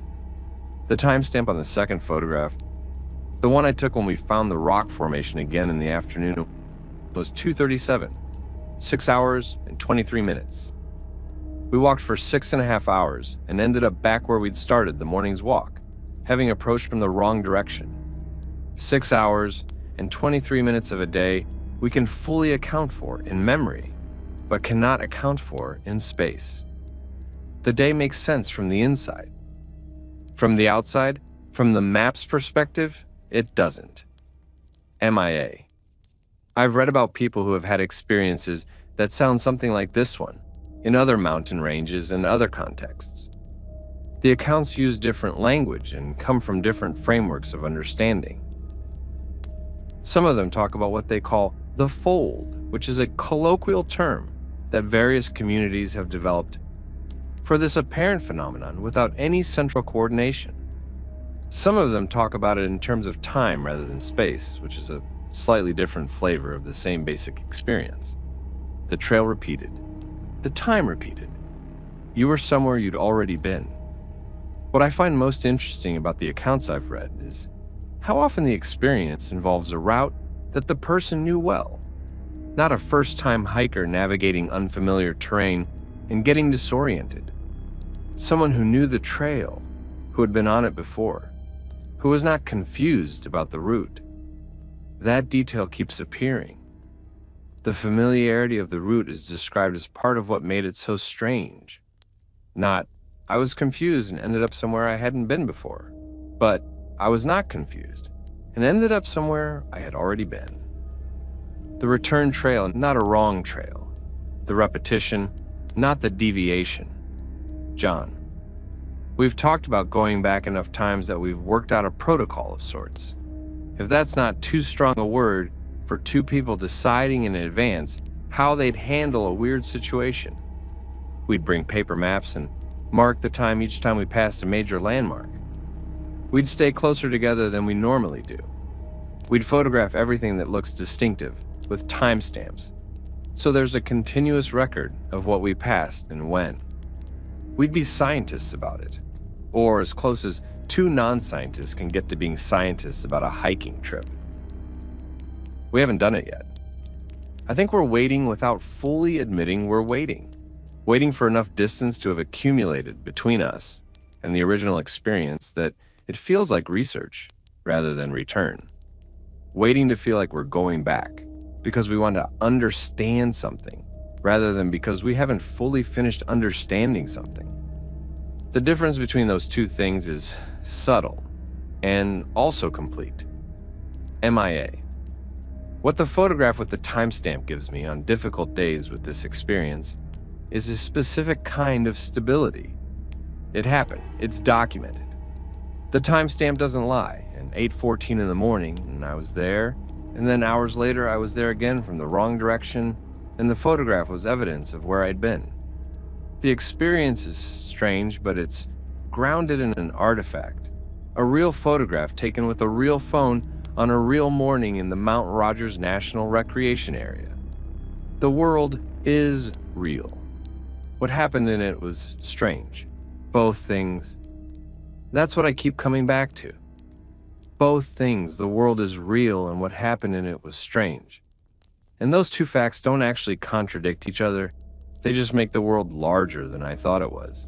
The timestamp on the second photograph, the one I took when we found the rock formation again in the afternoon, was 2:37, 6 hours and 23 minutes. We walked for 6.5 hours and ended up back where we'd started the morning's walk, having approached from the wrong direction. 6 hours and 23 minutes of a day we can fully account for in memory, but cannot account for in space. The day makes sense from the inside. From the outside, from the map's perspective, it doesn't. MIA. I've read about people who have had experiences that sound something like this one, in other mountain ranges and other contexts. The accounts use different language and come from different frameworks of understanding. Some of them talk about what they call the fold, which is a colloquial term that various communities have developed for this apparent phenomenon without any central coordination. Some of them talk about it in terms of time rather than space, which is a slightly different flavor of the same basic experience. The trail repeated. The time repeated. You were somewhere you'd already been. What I find most interesting about the accounts I've read is how often the experience involves a route that the person knew well, not a first-time hiker navigating unfamiliar terrain and getting disoriented. Someone who knew the trail, who had been on it before, who was not confused about the route. That detail keeps appearing. The familiarity of the route is described as part of what made it so strange. Not, I was confused and ended up somewhere I hadn't been before, but I was not confused and ended up somewhere I had already been. The return trail, not a wrong trail. The repetition, not the deviation. John. We've talked about going back enough times that we've worked out a protocol of sorts. If that's not too strong a word for two people deciding in advance how they'd handle a weird situation. We'd bring paper maps and mark the time each time we passed a major landmark. We'd stay closer together than we normally do. We'd photograph everything that looks distinctive with timestamps, so there's a continuous record of what we passed and when. We'd be scientists about it, or as close as two non-scientists can get to being scientists about a hiking trip. We haven't done it yet. I think we're waiting without fully admitting we're waiting for enough distance to have accumulated between us and the original experience that it feels like research rather than return. Waiting to feel like we're going back because we want to understand something rather than because we haven't fully finished understanding something. The difference between those two things is subtle and also complete. MIA. What the photograph with the timestamp gives me on difficult days with this experience is a specific kind of stability. It happened. It's documented. The timestamp doesn't lie, and 8:14 in the morning, and I was there, and then hours later I was there again from the wrong direction, and the photograph was evidence of where I'd been. The experience is strange, but it's grounded in an artifact, a real photograph taken with a real phone on a real morning in the Mount Rogers National Recreation Area. The world is real. What happened in it was strange. Both things. That's what I keep coming back to. Both things. The world is real and what happened in it was strange. And those two facts don't actually contradict each other. They just make the world larger than I thought it was.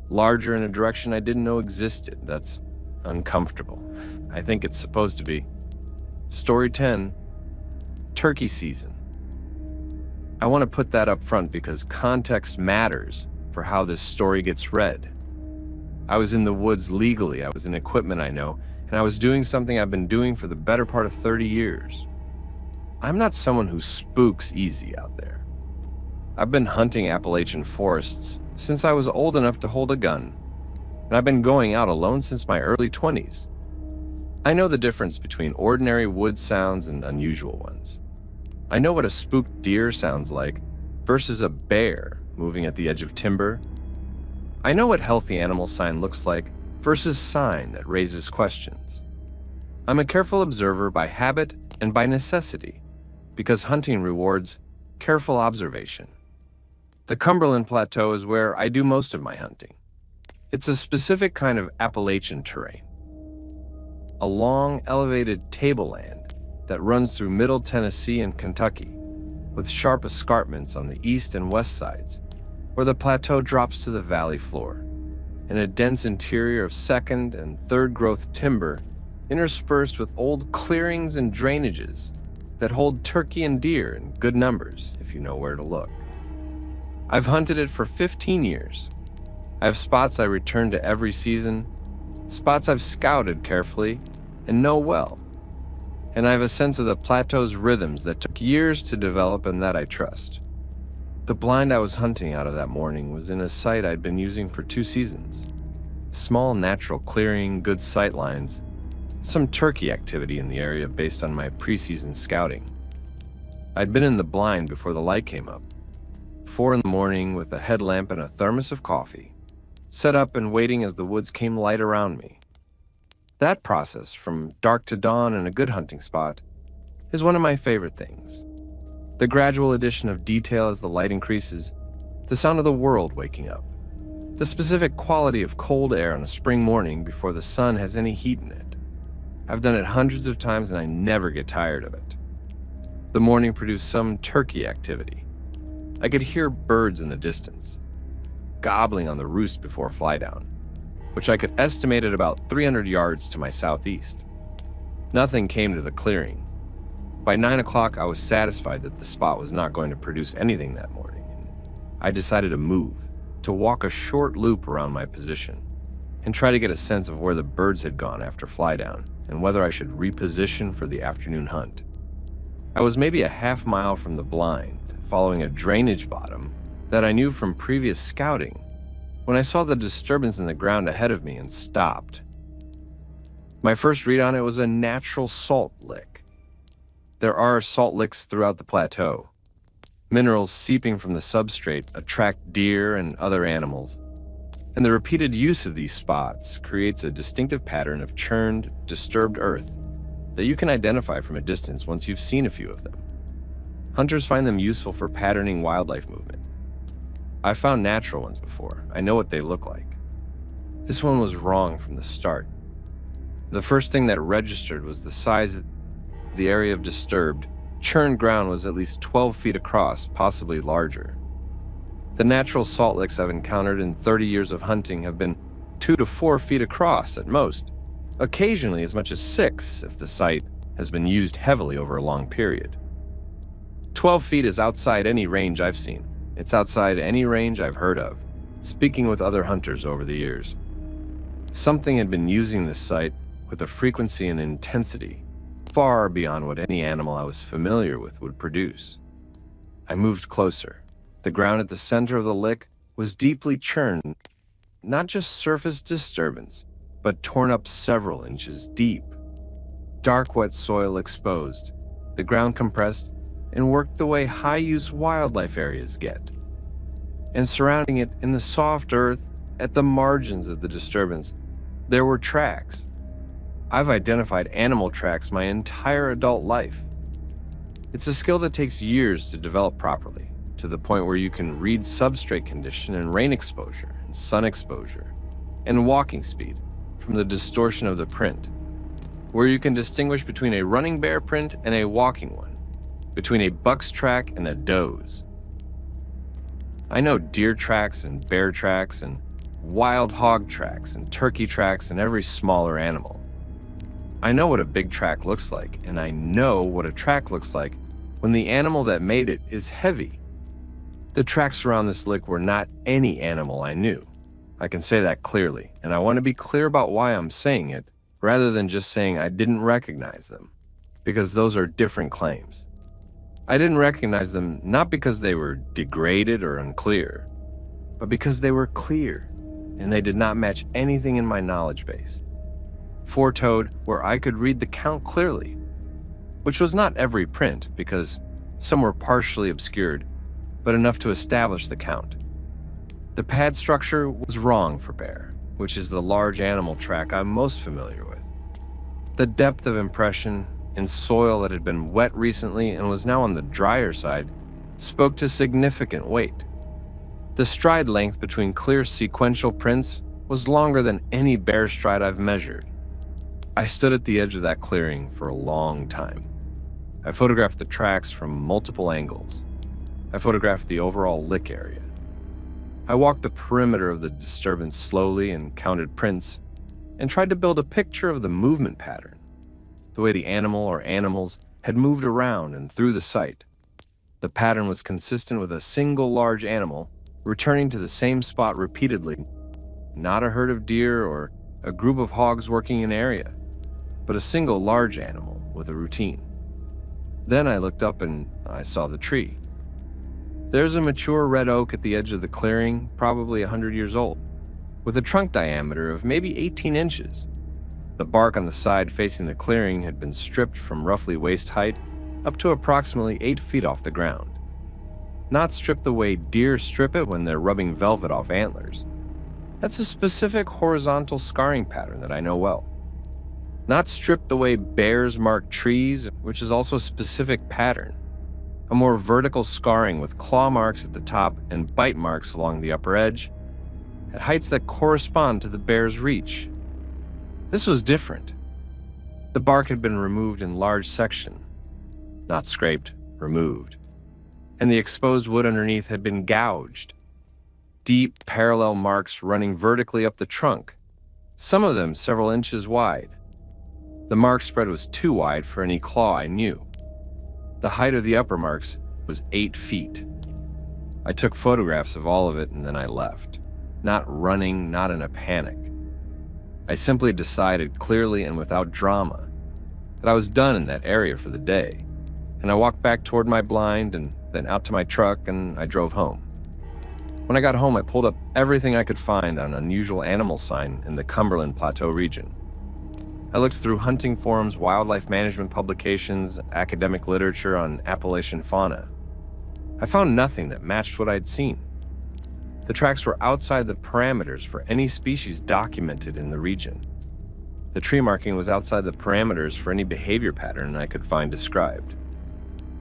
Larger in a direction I didn't know existed. That's uncomfortable. I think it's supposed to be. Story 10, Turkey Season. I want to put that up front because context matters for how this story gets read. I was in the woods legally, I was in equipment I know, and I was doing something I've been doing for the better part of 30 years. I'm not someone who spooks easy out there. I've been hunting Appalachian forests since I was old enough to hold a gun, and I've been going out alone since my early 20s. I know the difference between ordinary wood sounds and unusual ones. I know what a spooked deer sounds like versus a bear moving at the edge of timber. I know what healthy animal sign looks like versus sign that raises questions. I'm a careful observer by habit and by necessity, because hunting rewards careful observation. The Cumberland Plateau is where I do most of my hunting. It's a specific kind of Appalachian terrain. A long, elevated tableland that runs through Middle Tennessee and Kentucky, with sharp escarpments on the east and west sides, where the plateau drops to the valley floor, and a dense interior of second and third growth timber interspersed with old clearings and drainages that hold turkey and deer in good numbers if you know where to look. I've hunted it for 15 years. I have spots I return to every season, spots I've scouted carefully and know well. And I have a sense of the plateau's rhythms that took years to develop and that I trust. The blind I was hunting out of that morning was in a site I'd been using for 2 seasons. Small natural clearing, good sight lines, some turkey activity in the area based on my preseason scouting. I'd been in the blind before the light came up. 4 in the morning with a headlamp and a thermos of coffee, set up and waiting as the woods came light around me. That process, from dark to dawn in a good hunting spot, is one of my favorite things. The gradual addition of detail as the light increases, the sound of the world waking up, the specific quality of cold air on a spring morning before the sun has any heat in it. I've done it hundreds of times and I never get tired of it. The morning produced some turkey activity. I could hear birds in the distance, gobbling on the roost before flydown, which I could estimate at about 300 yards to my southeast. Nothing came to the clearing. By 9 o'clock, I was satisfied that the spot was not going to produce anything that morning, and I decided to move, to walk a short loop around my position, and try to get a sense of where the birds had gone after flydown, and whether I should reposition for the afternoon hunt. I was maybe a half mile from the blind, following a drainage bottom that I knew from previous scouting, when I saw the disturbance in the ground ahead of me and stopped. My first read on it was a natural salt lick. There are salt licks throughout the plateau. Minerals seeping from the substrate attract deer and other animals, and the repeated use of these spots creates a distinctive pattern of churned, disturbed earth that you can identify from a distance once you've seen a few of them. Hunters find them useful for patterning wildlife movement. I've found natural ones before. I know what they look like. This one was wrong from the start. The first thing that registered was the size of the area of disturbed, churned ground was at least 12 feet across, possibly larger. The natural salt licks I've encountered in 30 years of hunting have been 2 to 4 feet across at most, occasionally as much as 6 if the site has been used heavily over a long period. 12 feet is outside any range I've seen. It's outside any range I've heard of, speaking with other hunters over the years. Something had been using this site with a frequency and intensity far beyond what any animal I was familiar with would produce. I moved closer. The ground at the center of the lick was deeply churned, not just surface disturbance, but torn up several inches deep. Dark, wet soil exposed, the ground compressed, and worked the way high-use wildlife areas get. And surrounding it in the soft earth, at the margins of the disturbance, there were tracks. I've identified animal tracks my entire adult life. It's a skill that takes years to develop properly, to the point where you can read substrate condition and rain exposure and sun exposure and walking speed from the distortion of the print, where you can distinguish between a running bear print and a walking one, between a buck's track and a doe's. I know deer tracks and bear tracks and wild hog tracks and turkey tracks and every smaller animal. I know what a big track looks like, and I know what a track looks like when the animal that made it is heavy. The tracks around this lick were not any animal I knew. I can say that clearly, and I want to be clear about why I'm saying it, rather than just saying I didn't recognize them, because those are different claims. I didn't recognize them not because they were degraded or unclear, but because they were clear, and they did not match anything in my knowledge base. Four-toed, where I could read the count clearly, which was not every print, because some were partially obscured, but enough to establish the count. The pad structure was wrong for bear, which is the large animal track I'm most familiar with. The depth of impression in soil that had been wet recently and was now on the drier side spoke to significant weight. The stride length between clear sequential prints was longer than any bear stride I've measured. I stood at the edge of that clearing for a long time. I photographed the tracks from multiple angles. I photographed the overall lick area. I walked the perimeter of the disturbance slowly and counted prints, and tried to build a picture of the movement pattern, the way the animal or animals had moved around and through the site. The pattern was consistent with a single large animal returning to the same spot repeatedly, not a herd of deer or a group of hogs working an area, but a single large animal with a routine. Then I looked up and I saw the tree. There's a mature red oak at the edge of the clearing, probably 100 years old, with a trunk diameter of maybe 18 inches. The bark on the side facing the clearing had been stripped from roughly waist height up to approximately 8 feet off the ground. Not stripped the way deer strip it when they're rubbing velvet off antlers. That's a specific horizontal scarring pattern that I know well. Not stripped the way bears mark trees, which is also a specific pattern. A more vertical scarring with claw marks at the top and bite marks along the upper edge, at heights that correspond to the bear's reach. This was different. The bark had been removed in large section, not scraped, removed, and the exposed wood underneath had been gouged. Deep, parallel marks running vertically up the trunk, some of them several inches wide. The mark spread was too wide for any claw I knew. The height of the upper marks was 8 feet. I took photographs of all of it and then I left. Not running, not in a panic. I simply decided clearly and without drama that I was done in that area for the day, and I walked back toward my blind and then out to my truck and I drove home. When I got home, I pulled up everything I could find on unusual animal sign in the Cumberland Plateau region. I looked through hunting forums, wildlife management publications, academic literature on Appalachian fauna. I found nothing that matched what I'd seen. The tracks were outside the parameters for any species documented in the region. The tree marking was outside the parameters for any behavior pattern I could find described.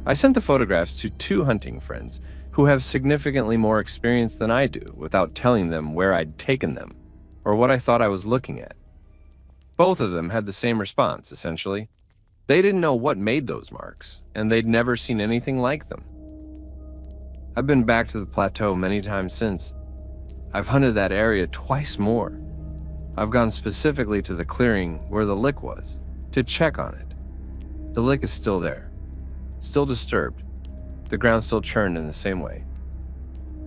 I sent the photographs to 2 hunting friends who have significantly more experience than I do without telling them where I'd taken them or what I thought I was looking at. Both of them had the same response, essentially. They didn't know what made those marks, and they'd never seen anything like them. I've been back to the plateau many times since. I've hunted that area twice more. I've gone specifically to the clearing where the lick was, to check on it. The lick is still there, still disturbed. The ground still churned in the same way.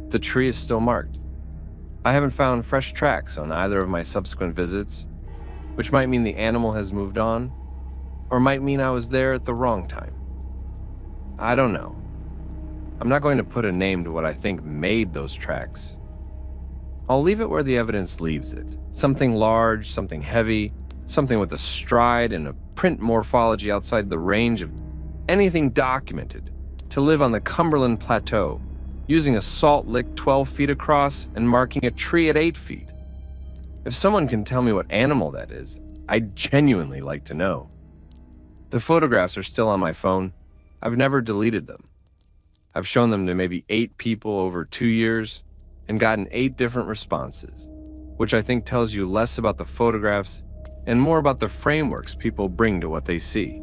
The tree is still marked. I haven't found fresh tracks on either of my subsequent visits, which might mean the animal has moved on, or might mean I was there at the wrong time. I don't know. I'm not going to put a name to what I think made those tracks. I'll leave it where the evidence leaves it. Something large, something heavy, something with a stride and a print morphology outside the range of anything documented to live on the Cumberland Plateau, using a salt lick 12 feet across and marking a tree at 8 feet. If someone can tell me what animal that is, I'd genuinely like to know. The photographs are still on my phone. I've never deleted them. I've shown them to maybe 8 people over 2 years and gotten 8 different responses, which I think tells you less about the photographs and more about the frameworks people bring to what they see.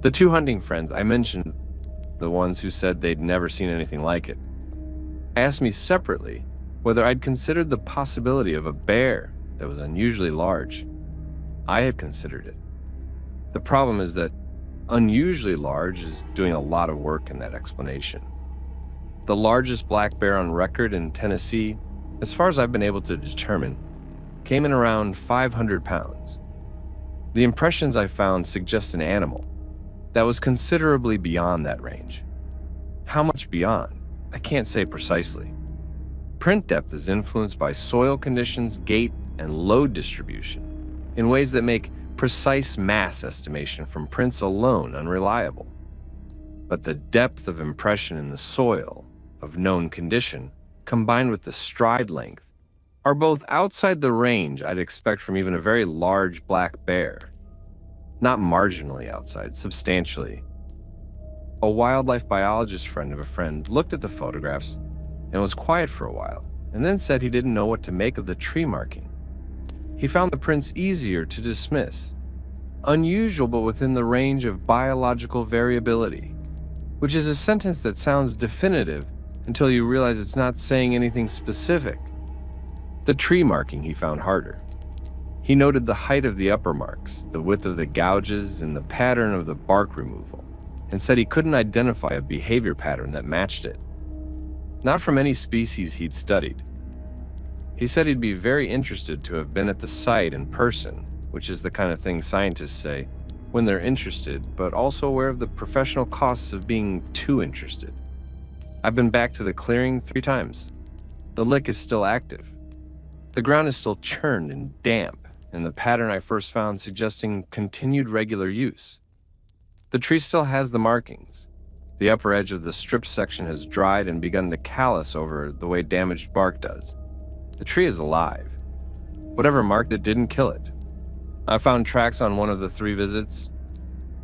The 2 hunting friends I mentioned, the ones who said they'd never seen anything like it, asked me separately whether I'd considered the possibility of a bear that was unusually large. I had considered it. The problem is that unusually large is doing a lot of work in that explanation. The largest black bear on record in Tennessee, as far as I've been able to determine, came in around 500 pounds. The impressions I found suggest an animal that was considerably beyond that range. How much beyond? I can't say precisely. Print depth is influenced by soil conditions, gait, and load distribution in ways that make precise mass estimation from prints alone unreliable. But the depth of impression in the soil of known condition, combined with the stride length, are both outside the range I'd expect from even a very large black bear. Not marginally outside, substantially. A wildlife biologist friend of a friend looked at the photographs and was quiet for a while, and then said he didn't know what to make of the tree marking. He found the prints easier to dismiss. Unusual, but within the range of biological variability, which is a sentence that sounds definitive until you realize it's not saying anything specific. The tree marking he found harder. He noted the height of the upper marks, the width of the gouges, and the pattern of the bark removal, and said he couldn't identify a behavior pattern that matched it. Not from any species he'd studied. He said he'd be very interested to have been at the site in person, which is the kind of thing scientists say when they're interested, but also aware of the professional costs of being too interested. I've been back to the clearing 3 times. The lick is still active. The ground is still churned and damp, and the pattern I first found suggesting continued regular use. The tree still has the markings. The upper edge of the strip section has dried and begun to callus over the way damaged bark does. The tree is alive. Whatever marked it didn't kill it. I found tracks on one of the 3 visits.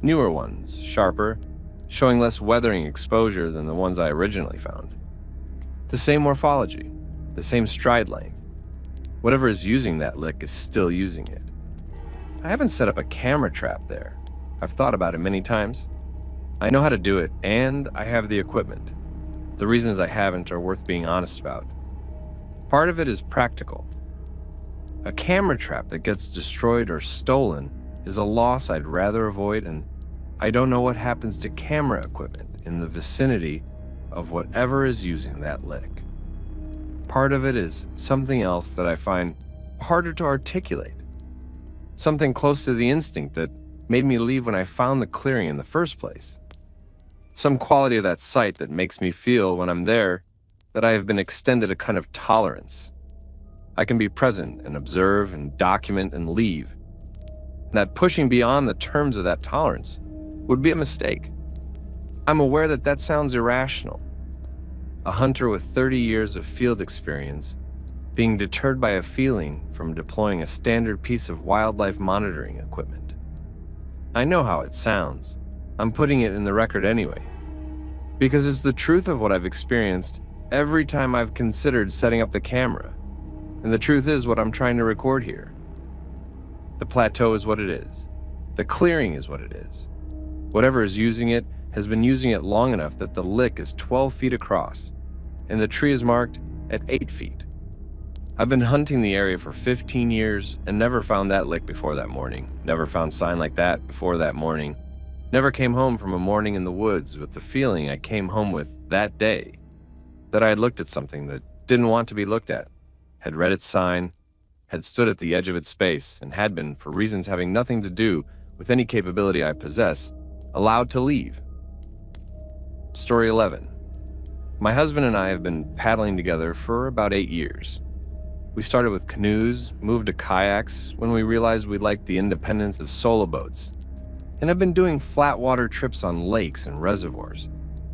Newer ones, sharper, showing less weathering exposure than the ones I originally found. The same morphology, the same stride length. Whatever is using that lick is still using it. I haven't set up a camera trap there. I've thought about it many times. I know how to do it, and I have the equipment. The reasons I haven't are worth being honest about. Part of it is practical. A camera trap that gets destroyed or stolen is a loss I'd rather avoid, and I don't know what happens to camera equipment in the vicinity of whatever is using that lick. Part of it is something else that I find harder to articulate. Something close to the instinct that made me leave when I found the clearing in the first place. Some quality of that site that makes me feel when I'm there that I have been extended a kind of tolerance. I can be present and observe and document and leave. And that pushing beyond the terms of that tolerance would be a mistake. I'm aware that that sounds irrational. A hunter with 30 years of field experience being deterred by a feeling from deploying a standard piece of wildlife monitoring equipment. I know how it sounds. I'm putting it in the record anyway, because it's the truth of what I've experienced every time I've considered setting up the camera. And the truth is what I'm trying to record here. The plateau is what it is. The clearing is what it is. Whatever is using it has been using it long enough that the lick is 12 feet across, and the tree is marked at 8 feet. I've been hunting the area for 15 years and never found that lick before that morning. Never found sign like that before that morning. Never came home from a morning in the woods with the feeling I came home with that day, that I had looked at something that didn't want to be looked at, had read its sign, had stood at the edge of its space, and had been, for reasons having nothing to do with any capability I possess, allowed to leave. Story 11. My husband and I have been paddling together for about 8 years. We started with canoes, moved to kayaks when we realized we liked the independence of solo boats, and have been doing flat water trips on lakes and reservoirs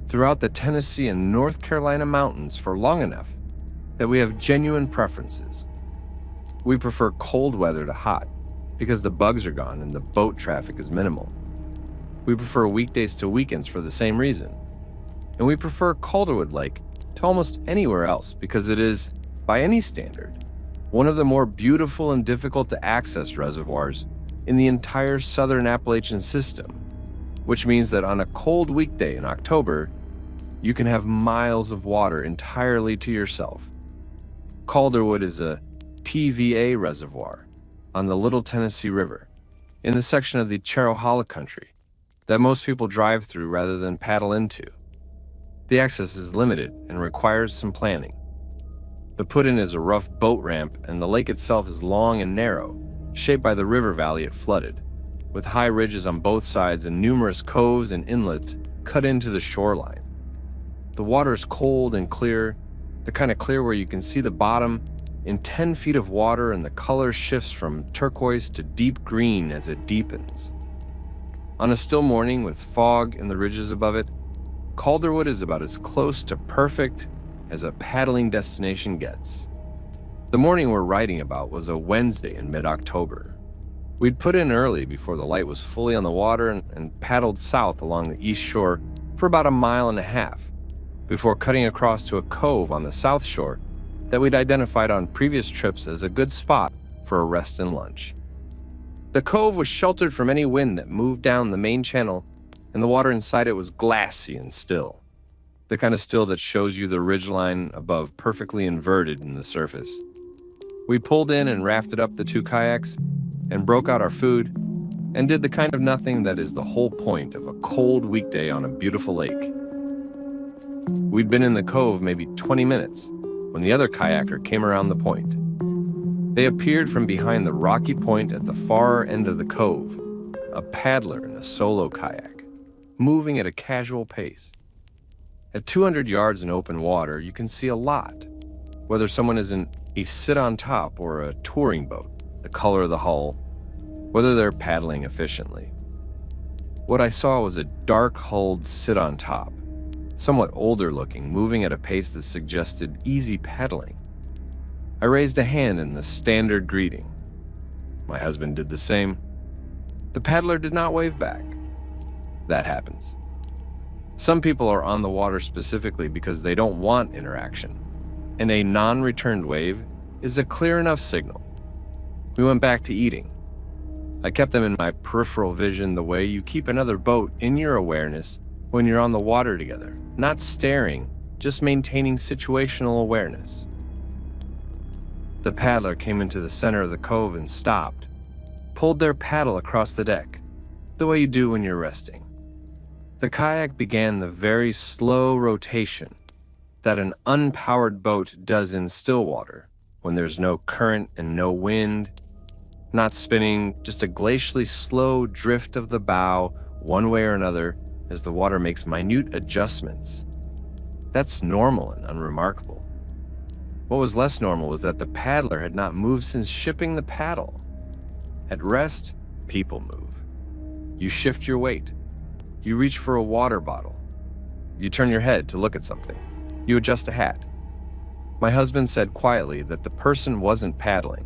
throughout the Tennessee and North Carolina mountains for long enough that we have genuine preferences. We prefer cold weather to hot because the bugs are gone and the boat traffic is minimal. We prefer weekdays to weekends for the same reason. And we prefer Calderwood Lake to almost anywhere else because it is, by any standard, one of the more beautiful and difficult to access reservoirs in the entire southern Appalachian system, which means that on a cold weekday in October, you can have miles of water entirely to yourself. Calderwood is a TVA reservoir on the Little Tennessee River, in the section of the Cherokee country that most people drive through rather than paddle into. The access is limited and requires some planning. The put-in is a rough boat ramp, and the lake itself is long and narrow, shaped by the river valley it flooded, with high ridges on both sides and numerous coves and inlets cut into the shoreline. The water is cold and clear, the kind of clear where you can see the bottom in 10 feet of water, and the color shifts from turquoise to deep green as it deepens. On a still morning with fog in the ridges above it, Calderwood is about as close to perfect as a paddling destination gets. The morning we're writing about was a Wednesday in mid-October. We'd put in early before the light was fully on the water and paddled south along the east shore for about a mile and a half before cutting across to a cove on the south shore that we'd identified on previous trips as a good spot for a rest and lunch. The cove was sheltered from any wind that moved down the main channel, and the water inside it was glassy and still, the kind of still that shows you the ridgeline above perfectly inverted in the surface. We pulled in and rafted up the 2 kayaks and broke out our food and did the kind of nothing that is the whole point of a cold weekday on a beautiful lake. We'd been in the cove maybe 20 minutes when the other kayaker came around the point. They appeared from behind the rocky point at the far end of the cove, a paddler in a solo kayak, moving at a casual pace. At 200 yards in open water, you can see a lot, whether someone is in a sit-on-top or a touring boat, the color of the hull, whether they're paddling efficiently. What I saw was a dark-hulled sit-on-top, somewhat older looking, moving at a pace that suggested easy paddling. I raised a hand in the standard greeting. My husband did the same. The paddler did not wave back. That happens. Some people are on the water specifically because they don't want interaction, and a non-returned wave is a clear enough signal. We went back to eating. I kept them in my peripheral vision the way you keep another boat in your awareness when you're on the water together, not staring, just maintaining situational awareness. The paddler came into the center of the cove and stopped, pulled their paddle across the deck, the way you do when you're resting. The kayak began the very slow rotation that an unpowered boat does in still water when there's no current and no wind, not spinning, just a glacially slow drift of the bow one way or another as the water makes minute adjustments. That's normal and unremarkable. What was less normal was that the paddler had not moved since shipping the paddle. At rest, people move. You shift your weight. You reach for a water bottle. You turn your head to look at something. You adjust a hat. My husband said quietly that the person wasn't paddling,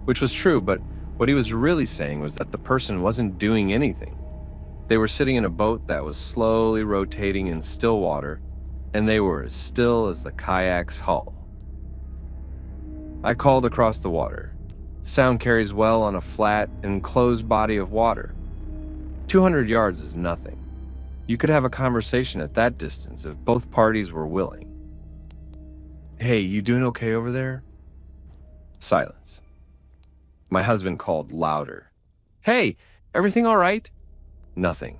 which was true, but what he was really saying was that the person wasn't doing anything. They were sitting in a boat that was slowly rotating in still water, and they were as still as the kayak's hull. I called across the water. Sound carries well on a flat, enclosed body of water. 200 yards is nothing. You could have a conversation at that distance if both parties were willing. "Hey, you doing okay over there?" Silence. My husband called louder. "Hey, everything all right?" Nothing.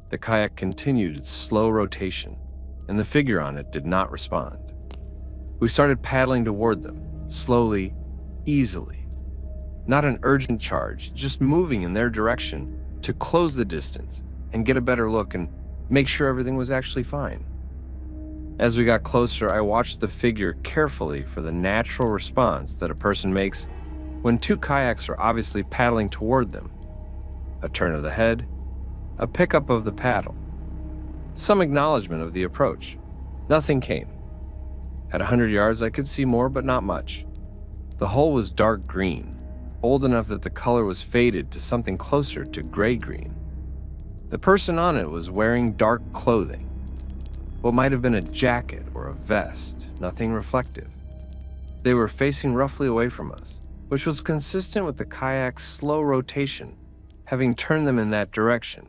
The kayak continued its slow rotation, and the figure on it did not respond. We started paddling toward them, slowly, easily. Not an urgent charge, just moving in their direction to close the distance and get a better look and make sure everything was actually fine. As we got closer, I watched the figure carefully for the natural response that a person makes when 2 kayaks are obviously paddling toward them. A turn of the head, a pickup of the paddle, some acknowledgement of the approach. Nothing came. At 100 yards, I could see more, but not much. The hull was dark green, old enough that the color was faded to something closer to gray-green. The person on it was wearing dark clothing. What might have been a jacket or a vest, nothing reflective. They were facing roughly away from us, which was consistent with the kayak's slow rotation, having turned them in that direction,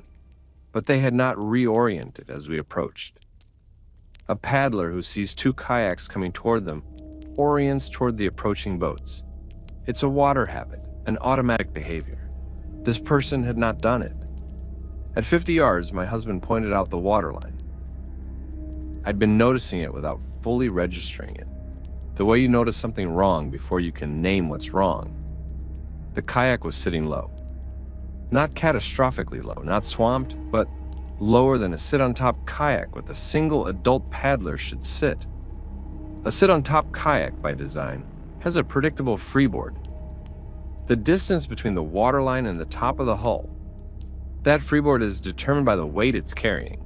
but they had not reoriented as we approached. A paddler who sees two kayaks coming toward them orients toward the approaching boats. It's a water habit, an automatic behavior. This person had not done it. At 50 yards, my husband pointed out the waterline. I'd been noticing it without fully registering it. The way you notice something wrong before you can name what's wrong. The kayak was sitting low. Not catastrophically low, not swamped, but lower than a sit-on-top kayak with a single adult paddler should sit. A sit-on-top kayak, by design, has a predictable freeboard. The distance between the waterline and the top of the hull. That freeboard is determined by the weight it's carrying.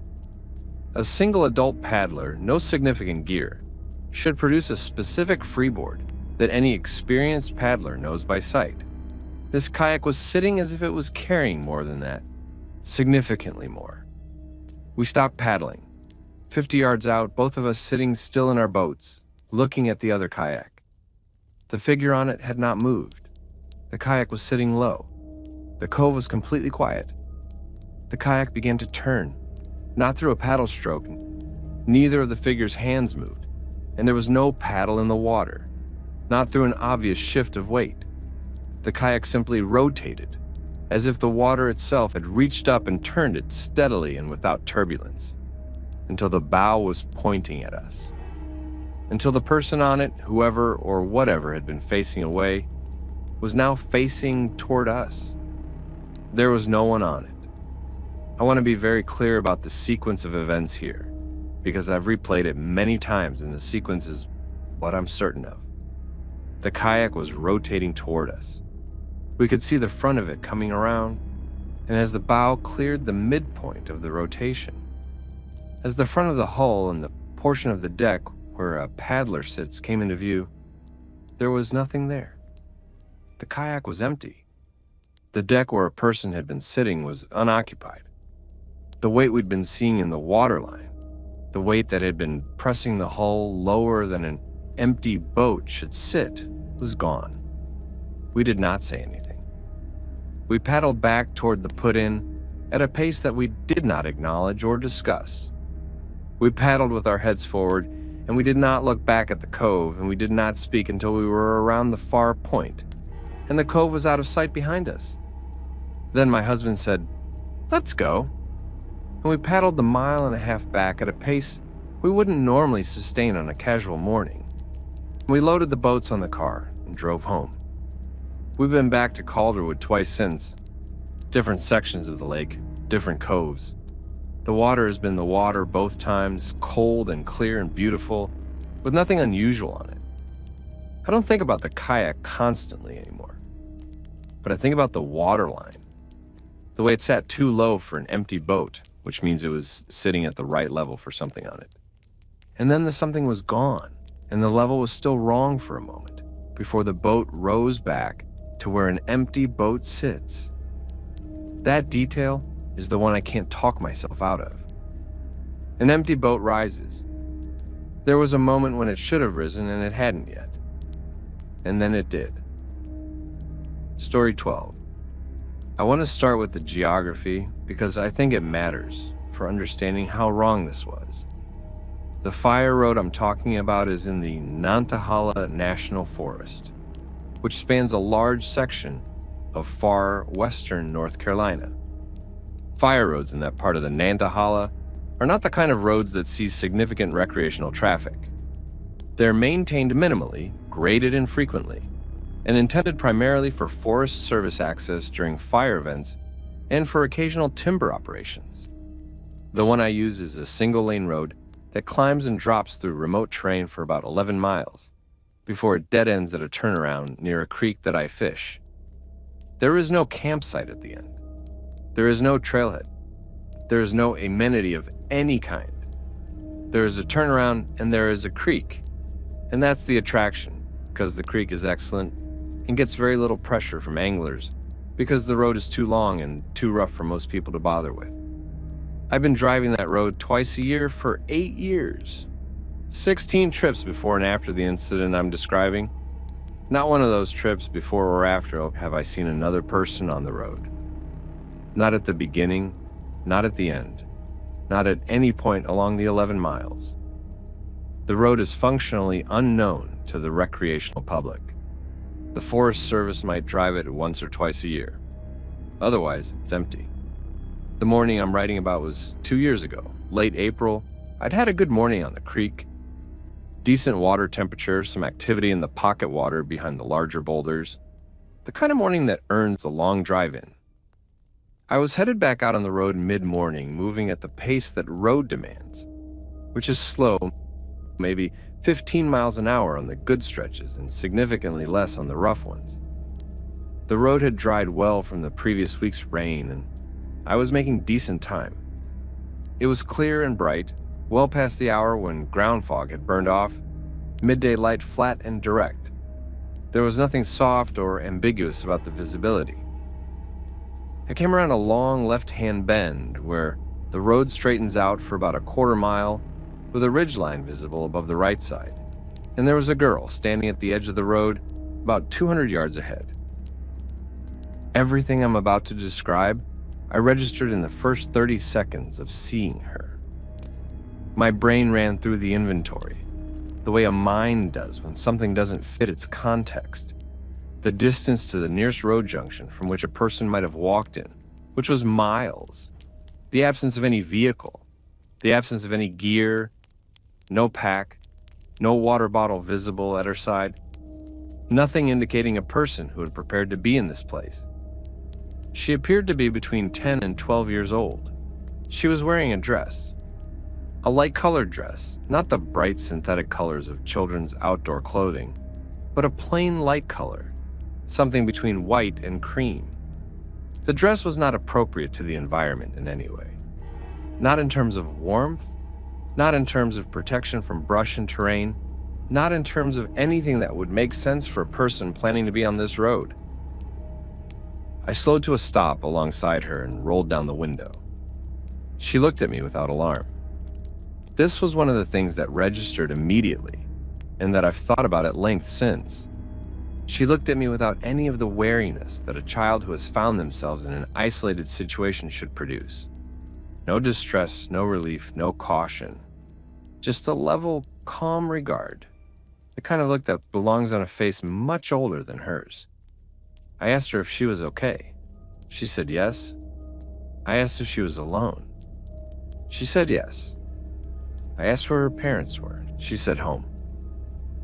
A single adult paddler, no significant gear, should produce a specific freeboard that any experienced paddler knows by sight. This kayak was sitting as if it was carrying more than that, significantly more. We stopped paddling. 50 yards out, both of us sitting still in our boats, looking at the other kayak. The figure on it had not moved. The kayak was sitting low. The cove was completely quiet. The kayak began to turn, not through a paddle stroke. Neither of the figure's hands moved, and there was no paddle in the water, not through an obvious shift of weight. The kayak simply rotated, as if the water itself had reached up and turned it steadily and without turbulence, until the bow was pointing at us. Until the person on it, whoever or whatever had been facing away, was now facing toward us. There was no one on it. I want to be very clear about the sequence of events here, because I've replayed it many times and the sequence is what I'm certain of. The kayak was rotating toward us. We could see the front of it coming around, and as the bow cleared the midpoint of the rotation, as the front of the hull and the portion of the deck where a paddler sits came into view, there was nothing there. The kayak was empty. The deck where a person had been sitting was unoccupied. The weight we'd been seeing in the waterline, the weight that had been pressing the hull lower than an empty boat should sit, was gone. We did not say anything. We paddled back toward the put-in at a pace that we did not acknowledge or discuss. We paddled with our heads forward, and we did not look back at the cove, and we did not speak until we were around the far point, and the cove was out of sight behind us. Then my husband said, "Let's go." And we paddled the mile and a half back at a pace we wouldn't normally sustain on a casual morning. We loaded the boats on the car and drove home. We've been back to Calderwood twice since. Different sections of the lake, different coves. The water has been the water both times, cold and clear and beautiful, with nothing unusual on it. I don't think about the kayak constantly anymore, but I think about the waterline. The way it sat too low for an empty boat, which means it was sitting at the right level for something on it. And then the something was gone, and the level was still wrong for a moment, before the boat rose back to where an empty boat sits. That detail is the one I can't talk myself out of. An empty boat rises. There was a moment when it should have risen and it hadn't yet. And then it did. Story 12. I want to start with the geography because I think it matters for understanding how wrong this was. The fire road I'm talking about is in the Nantahala National Forest, which spans a large section of far western North Carolina. Fire roads in that part of the Nantahala are not the kind of roads that see significant recreational traffic. They're maintained minimally, graded infrequently, and intended primarily for Forest Service access during fire events and for occasional timber operations. The one I use is a single-lane road that climbs and drops through remote terrain for about 11 miles, before it dead ends at a turnaround near a creek that I fish. There is no campsite at the end. There is no trailhead. There is no amenity of any kind. There is a turnaround and there is a creek, and that's the attraction, because the creek is excellent and gets very little pressure from anglers because the road is too long and too rough for most people to bother with. I've been driving that road twice a year for 8 years. 16 trips before and after the incident I'm describing. Not one of those trips before or after have I seen another person on the road. Not at the beginning, not at the end, not at any point along the 11 miles. The road is functionally unknown to the recreational public. The Forest Service might drive it once or twice a year. Otherwise, it's empty. The morning I'm writing about was 2 years ago, late April. I'd had a good morning on the creek. Decent water temperature, some activity in the pocket water behind the larger boulders. The kind of morning that earns the long drive in. I was headed back out on the road mid-morning, moving at the pace that road demands, which is slow, maybe 15 miles an hour on the good stretches and significantly less on the rough ones. The road had dried well from the previous week's rain, and I was making decent time. It was clear and bright, well past the hour when ground fog had burned off, midday light flat and direct. There was nothing soft or ambiguous about the visibility. I came around a long left-hand bend where the road straightens out for about a quarter mile with a ridgeline visible above the right side, and there was a girl standing at the edge of the road about 200 yards ahead. Everything I'm about to describe, I registered in the first 30 seconds of seeing her. My brain ran through the inventory, the way a mind does when something doesn't fit its context. The distance to the nearest road junction from which a person might have walked in, which was miles. The absence of any vehicle, the absence of any gear, no pack, no water bottle visible at her side, nothing indicating a person who had prepared to be in this place. She appeared to be between 10 and 12 years old. She was wearing a dress. A light-colored dress, not the bright synthetic colors of children's outdoor clothing, but a plain light color, something between white and cream. The dress was not appropriate to the environment in any way. Not in terms of warmth, not in terms of protection from brush and terrain, not in terms of anything that would make sense for a person planning to be on this road. I slowed to a stop alongside her and rolled down the window. She looked at me without alarm. This was one of the things that registered immediately, and that I've thought about at length since. She looked at me without any of the wariness that a child who has found themselves in an isolated situation should produce. No distress, no relief, no caution. Just a level, calm regard. The kind of look that belongs on a face much older than hers. I asked her if she was okay. She said yes. I asked if she was alone. She said yes. I asked where her parents were. She said home.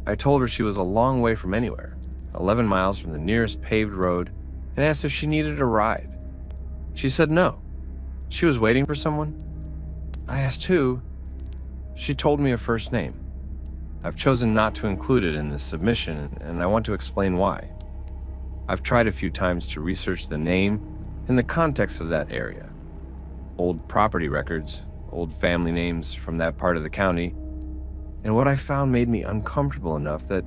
I told her she was a long way from anywhere, 11 miles from the nearest paved road, and asked if she needed a ride. She said no. She was waiting for someone. I asked who. She told me her first name. I've chosen not to include it in this submission, and I want to explain why. I've tried a few times to research the name in the context of that area. Old property records, old family names from that part of the county, and what I found made me uncomfortable enough that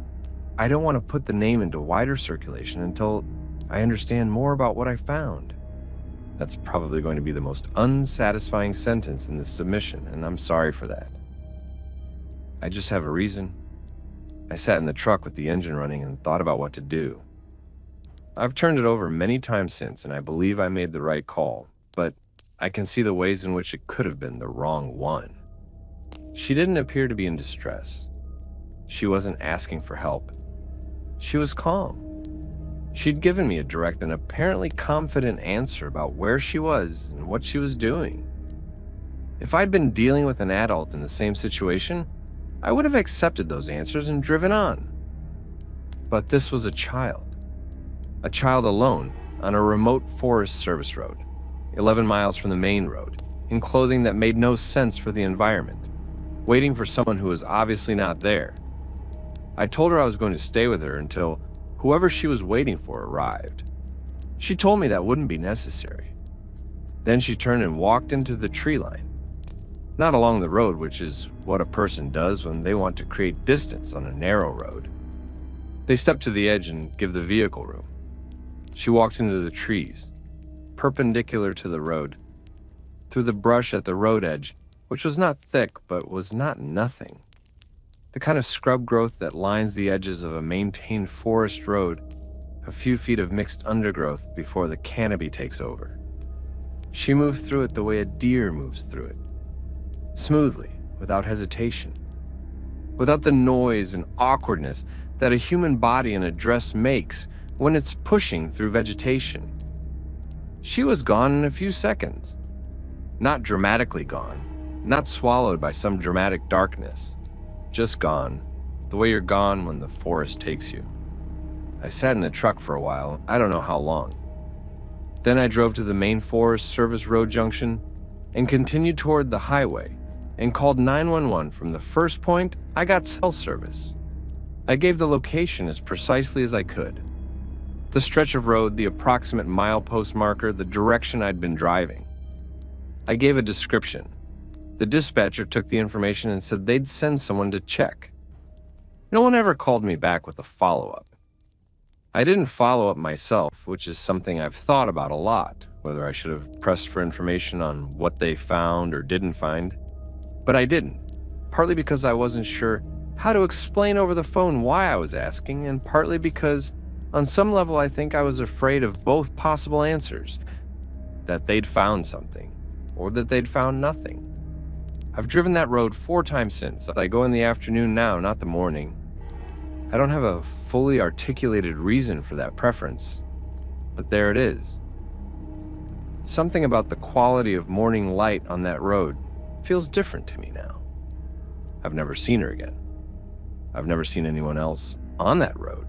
I don't want to put the name into wider circulation until I understand more about what I found. That's probably going to be the most unsatisfying sentence in this submission, and I'm sorry for that. I just have a reason. I sat in the truck with the engine running and thought about what to do. I've turned it over many times since, and I believe I made the right call, but I can see the ways in which it could have been the wrong one. She didn't appear to be in distress. She wasn't asking for help. She was calm. She'd given me a direct and apparently confident answer about where she was and what she was doing. If I'd been dealing with an adult in the same situation, I would have accepted those answers and driven on. But this was a child alone on a remote Forest Service road, 11 miles from the main road, in clothing that made no sense for the environment, waiting for someone who was obviously not there. I told her I was going to stay with her until whoever she was waiting for arrived. She told me that wouldn't be necessary. Then she turned and walked into the tree line. Not along the road, which is what a person does when they want to create distance on a narrow road. They step to the edge and give the vehicle room. She walked into the trees, perpendicular to the road, through the brush at the road edge, which was not thick but was not nothing. The kind of scrub growth that lines the edges of a maintained forest road, a few feet of mixed undergrowth before the canopy takes over. She moved through it the way a deer moves through it, smoothly, without hesitation, without the noise and awkwardness that a human body in a dress makes when it's pushing through vegetation. She was gone in a few seconds. Not dramatically gone, not swallowed by some dramatic darkness. Just gone, the way you're gone when the forest takes you. I sat in the truck for a while, I don't know how long. Then I drove to the main Forest Service road junction and continued toward the highway and called 911 from the first point I got cell service. I gave the location as precisely as I could. The stretch of road, the approximate milepost marker, the direction I'd been driving. I gave a description. The dispatcher took the information and said they'd send someone to check. No one ever called me back with a follow-up. I didn't follow up myself, which is something I've thought about a lot, whether I should have pressed for information on what they found or didn't find. But I didn't, partly because I wasn't sure how to explain over the phone why I was asking, and partly because, on some level, I think I was afraid of both possible answers, that they'd found something, or that they'd found nothing. I've driven that road 4 times since. I go in the afternoon now, not the morning. I don't have a fully articulated reason for that preference, but there it is. Something about the quality of morning light on that road feels different to me now. I've never seen her again. I've never seen anyone else on that road.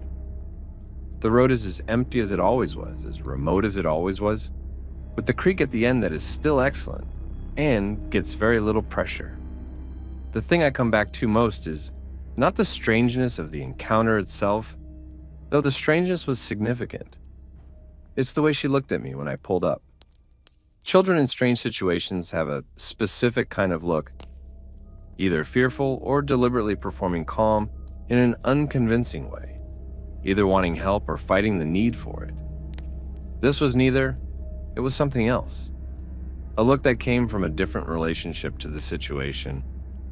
The road is as empty as it always was, as remote as it always was, with the creek at the end that is still excellent and gets very little pressure. The thing I come back to most is not the strangeness of the encounter itself, though the strangeness was significant. It's the way she looked at me when I pulled up. Children in strange situations have a specific kind of look, either fearful or deliberately performing calm in an unconvincing way, either wanting help or fighting the need for it. This was neither, it was something else. A look that came from a different relationship to the situation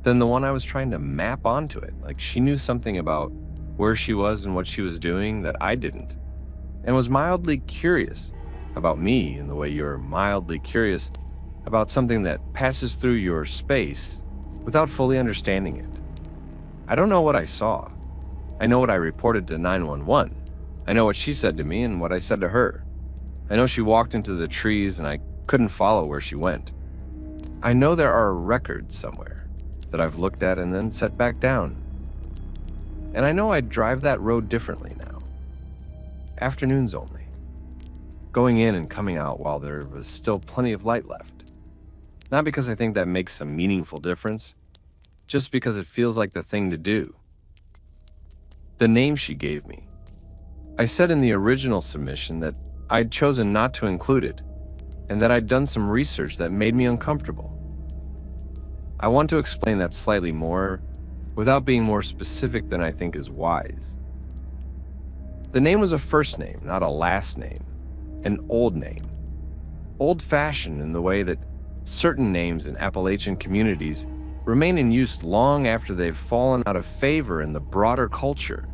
than the one I was trying to map onto it, like she knew something about where she was and what she was doing that I didn't, and was mildly curious about me in the way you're mildly curious about something that passes through your space without fully understanding it. I don't know what I saw. I know what I reported to 911. I know what she said to me and what I said to her. I know she walked into the trees and I couldn't follow where she went. I know there are records somewhere that I've looked at and then set back down. And I know I'd drive that road differently now. Afternoons only. Going in and coming out while there was still plenty of light left. Not because I think that makes a meaningful difference, just because it feels like the thing to do. The name she gave me. I said in the original submission that I'd chosen not to include it, and that I'd done some research that made me uncomfortable. I want to explain that slightly more, without being more specific than I think is wise. The name was a first name, not a last name. An old name. Old-fashioned in the way that certain names in Appalachian communities remain in use long after they've fallen out of favor in the broader culture,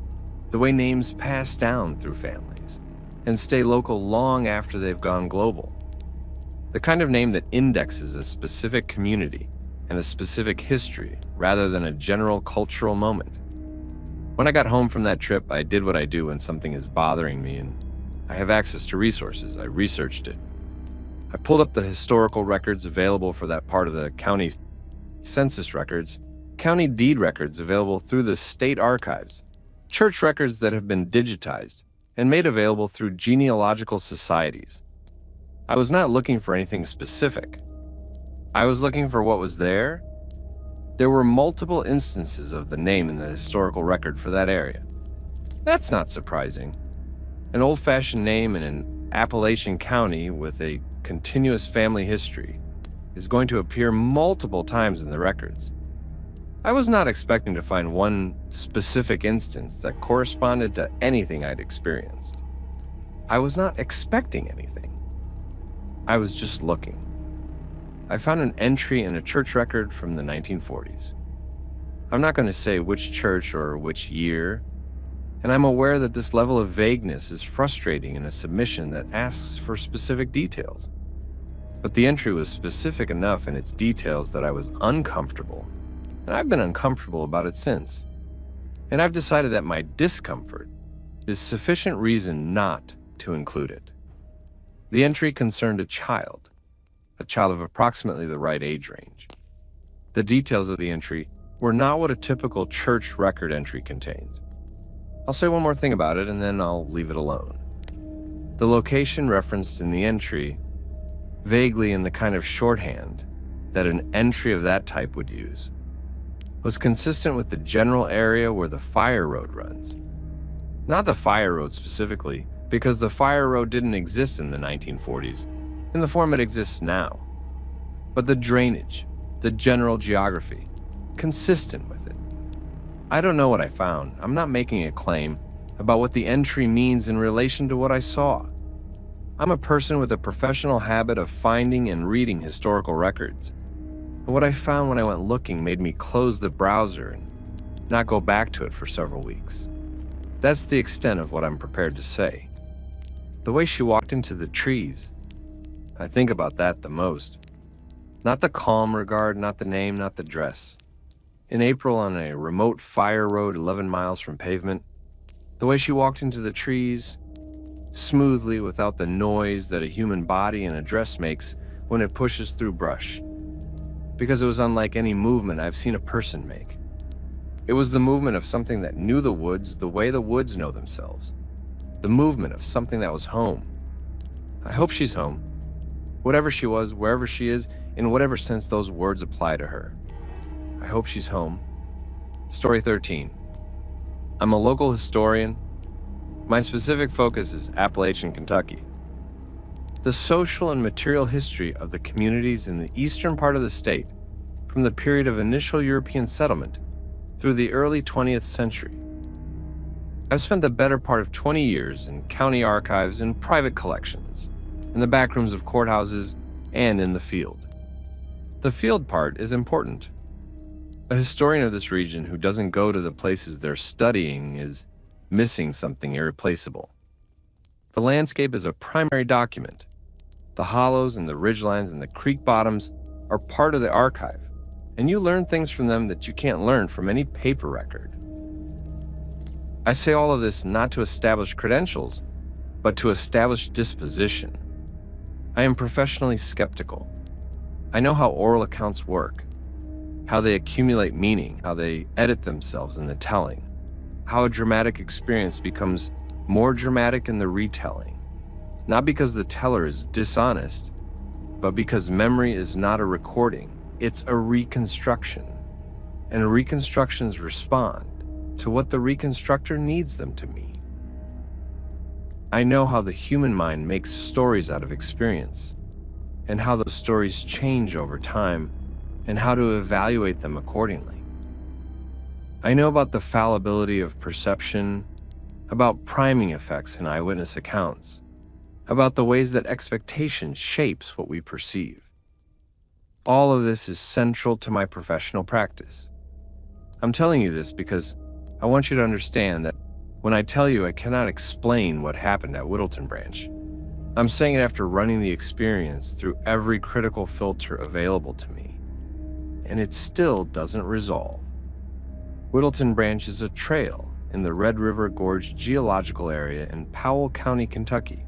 the way names pass down through families and stay local long after they've gone global. The kind of name that indexes a specific community and a specific history rather than a general cultural moment. When I got home from that trip, I did what I do when something is bothering me and I have access to resources. I researched it. I pulled up the historical records available for that part of the county's census records, county deed records available through the state archives, church records that have been digitized and made available through genealogical societies. I was not looking for anything specific. I was looking for what was there. There were multiple instances of the name in the historical record for that area. That's not surprising. An old-fashioned name in an Appalachian county with a continuous family history is going to appear multiple times in the records. I was not expecting to find one specific instance that corresponded to anything I'd experienced. I was not expecting anything. I was just looking. I found an entry in a church record from the 1940s. I'm not going to say which church or which year, and I'm aware that this level of vagueness is frustrating in a submission that asks for specific details. But the entry was specific enough in its details that I was uncomfortable, and I've been uncomfortable about it since. And I've decided that my discomfort is sufficient reason not to include it. The entry concerned a child of approximately the right age range. The details of the entry were not what a typical church record entry contains. I'll say one more thing about it and then I'll leave it alone. The location referenced in the entry, vaguely in the kind of shorthand that an entry of that type would use, was consistent with the general area where the fire road runs. Not the fire road specifically, because the fire road didn't exist in the 1940s in the form it exists now, but the drainage, the general geography, consistent with it. I don't know what I found. I'm not making a claim about what the entry means in relation to what I saw. I'm a person with a professional habit of finding and reading historical records. But what I found when I went looking made me close the browser and not go back to it for several weeks. That's the extent of what I'm prepared to say. The way she walked into the trees, I think about that the most. Not the calm regard, not the name, not the dress. In April on a remote fire road 11 miles from pavement, the way she walked into the trees, smoothly without the noise that a human body in a dress makes when it pushes through brush. Because it was unlike any movement I've seen a person make. It was the movement of something that knew the woods the way the woods know themselves. The movement of something that was home. I hope she's home. Whatever she was, wherever she is, in whatever sense those words apply to her. I hope she's home. Story 13. I'm a local historian. My specific focus is Appalachian, Kentucky. The social and material history of the communities in the eastern part of the state, from the period of initial European settlement through the early 20th century. I've spent the better part of 20 years in county archives and private collections, in the back rooms of courthouses, and in the field. The field part is important. A historian of this region who doesn't go to the places they're studying is missing something irreplaceable. The landscape is a primary document. The hollows and the ridgelines and the creek bottoms are part of the archive, and you learn things from them that you can't learn from any paper record. I say all of this not to establish credentials, but to establish disposition. I am professionally skeptical. I know how oral accounts work, how they accumulate meaning, how they edit themselves in the telling, how a dramatic experience becomes more dramatic in the retelling, not because the teller is dishonest, but because memory is not a recording, it's a reconstruction, and reconstructions respond to what the reconstructor needs them to mean. I know how the human mind makes stories out of experience, and how those stories change over time, and how to evaluate them accordingly. I know about the fallibility of perception, about priming effects in eyewitness accounts, about the ways that expectation shapes what we perceive. All of this is central to my professional practice. I'm telling you this because I want you to understand that when I tell you I cannot explain what happened at Whittleton Branch, I'm saying it after running the experience through every critical filter available to me, and it still doesn't resolve. Whittleton Branch is a trail in the Red River Gorge geological area in Powell County, Kentucky.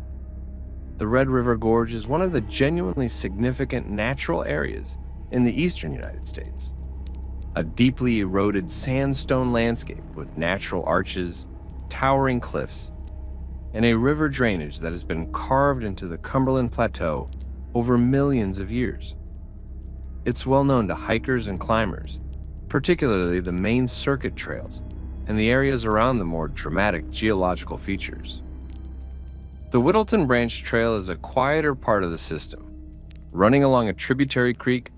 The Red River Gorge is one of the genuinely significant natural areas in the eastern United States. A deeply eroded sandstone landscape with natural arches, towering cliffs, and a river drainage that has been carved into the Cumberland Plateau over millions of years. It's well known to hikers and climbers, particularly the main circuit trails and the areas around the more dramatic geological features. The Whittleton Branch Trail is a quieter part of the system, running along a tributary creek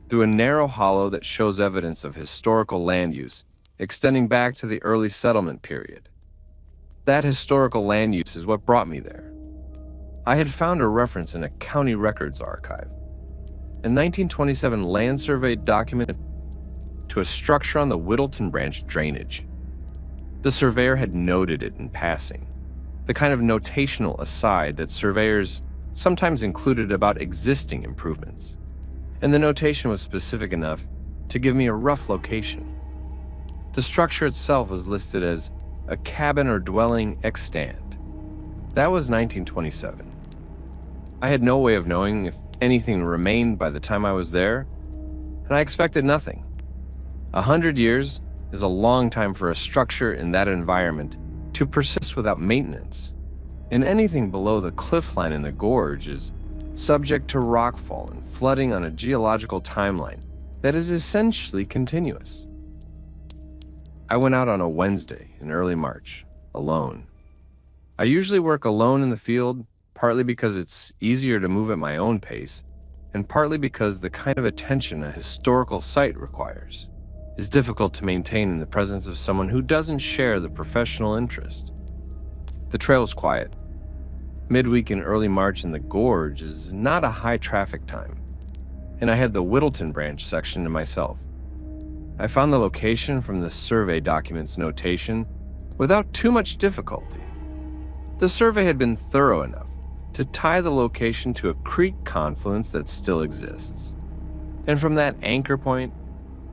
through a narrow hollow that shows evidence of historical land use extending back to the early settlement period. That historical land use is what brought me there. I had found a reference in a county records archive. A 1927 land survey documented to a structure on the Whittleton Branch drainage. The surveyor had noted it in passing, the kind of notational aside that surveyors sometimes included about existing improvements. And the notation was specific enough to give me a rough location. The structure itself was listed as a cabin or dwelling extant. That was 1927. I had no way of knowing if anything remained by the time I was there, and I expected nothing. 100 years is a long time for a structure in that environment to persist without maintenance, and anything below the cliffline in the gorge is subject to rockfall and flooding on a geological timeline that is essentially continuous. I went out on a Wednesday in early March, alone. I usually work alone in the field, partly because it's easier to move at my own pace, and partly because the kind of attention a historical site requires is difficult to maintain in the presence of someone who doesn't share the professional interest. The trail was quiet. Midweek in early March in the gorge is not a high traffic time, and I had the Whittleton Branch section to myself. I found the location from the survey document's notation without too much difficulty. The survey had been thorough enough to tie the location to a creek confluence that still exists. And from that anchor point,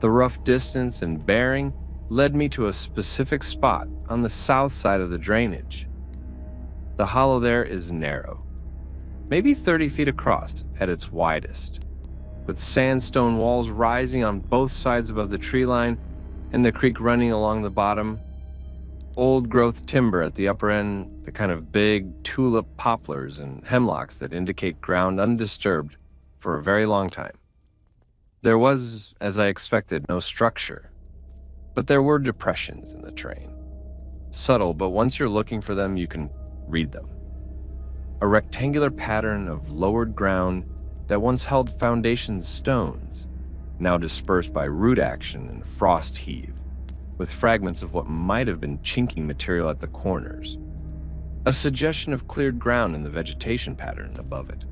the rough distance and bearing led me to a specific spot on the south side of the drainage. The hollow there is narrow, maybe 30 feet across at its widest, with sandstone walls rising on both sides above the tree line and the creek running along the bottom. Old growth timber at the upper end, the kind of big tulip poplars and hemlocks that indicate ground undisturbed for a very long time. There was, as I expected, no structure, but there were depressions in the terrain. Subtle, but once you're looking for them, you can read them. A rectangular pattern of lowered ground that once held foundation stones, now dispersed by root action and frost heave, with fragments of what might have been chinking material at the corners. A suggestion of cleared ground in the vegetation pattern above it,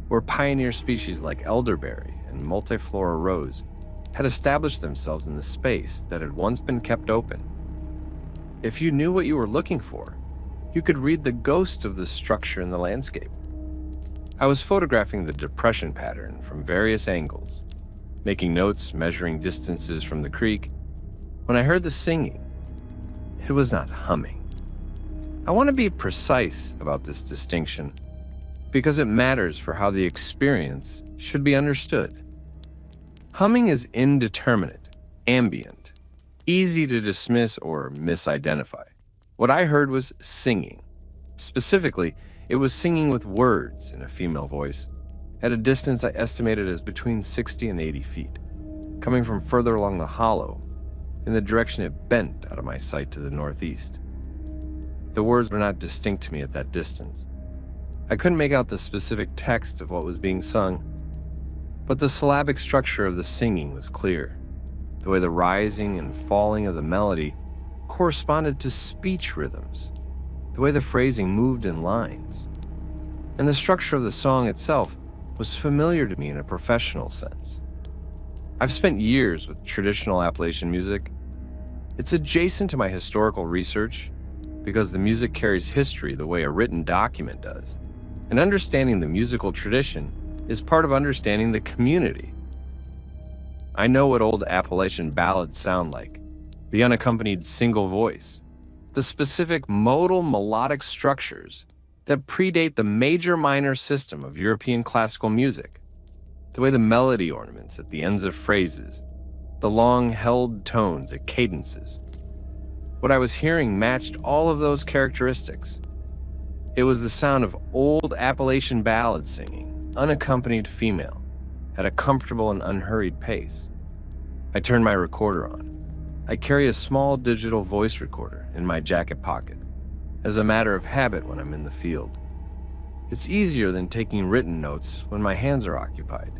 where pioneer species like elderberry and multiflora rose had established themselves in the space that had once been kept open. If you knew what you were looking for, you could read the ghost of the structure in the landscape. I was photographing the depression pattern from various angles, making notes, measuring distances from the creek, when I heard the singing. It was not humming. I want to be precise about this distinction because it matters for how the experience should be understood. Humming is indeterminate, ambient, easy to dismiss or misidentify. What I heard was singing. Specifically, it was singing with words in a female voice at a distance I estimated as between 60 and 80 feet, coming from further along the hollow in the direction it bent out of my sight to the northeast. The words were not distinct to me at that distance. I couldn't make out the specific text of what was being sung, but the syllabic structure of the singing was clear. The way the rising and falling of the melody corresponded to speech rhythms, the way the phrasing moved in lines. And the structure of the song itself was familiar to me in a professional sense. I've spent years with traditional Appalachian music. It's adjacent to my historical research because the music carries history the way a written document does. And understanding the musical tradition is part of understanding the community. I know what old Appalachian ballads sound like, the unaccompanied single voice, the specific modal melodic structures that predate the major-minor system of European classical music, the way the melody ornaments at the ends of phrases, the long-held tones at cadences. What I was hearing matched all of those characteristics. It was the sound of old Appalachian ballad singing, unaccompanied female, at a comfortable and unhurried pace. I turned my recorder on. I carry a small digital voice recorder in my jacket pocket, as a matter of habit when I'm in the field. It's easier than taking written notes when my hands are occupied,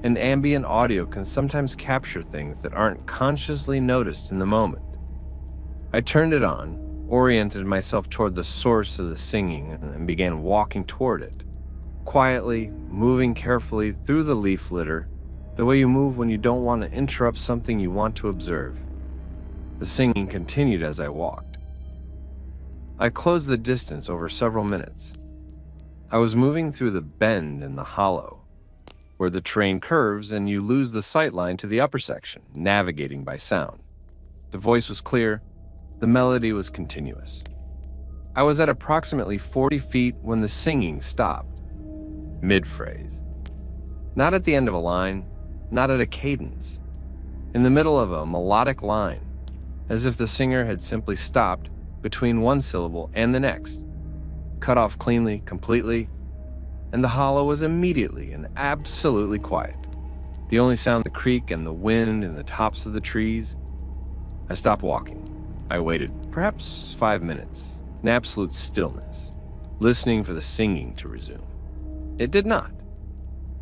and ambient audio can sometimes capture things that aren't consciously noticed in the moment. I turned it on, oriented myself toward the source of the singing, and began walking toward it. quietly, moving carefully through the leaf litter, the way you move when you don't want to interrupt something you want to observe. The singing continued as I walked. I closed the distance over several minutes. I was moving through the bend in the hollow, where the terrain curves and you lose the sight line to the upper section, navigating by sound. The voice was clear, the melody was continuous. I was at approximately 40 feet when the singing stopped, mid-phrase. Not at the end of a line, not at a cadence. In the middle of a melodic line, as if the singer had simply stopped between one syllable and the next, cut off cleanly, completely, and the hollow was immediately and absolutely quiet. The only sound the creek and the wind in the tops of the trees. I stopped walking. I waited, perhaps 5 minutes, in absolute stillness, listening for the singing to resume. It did not.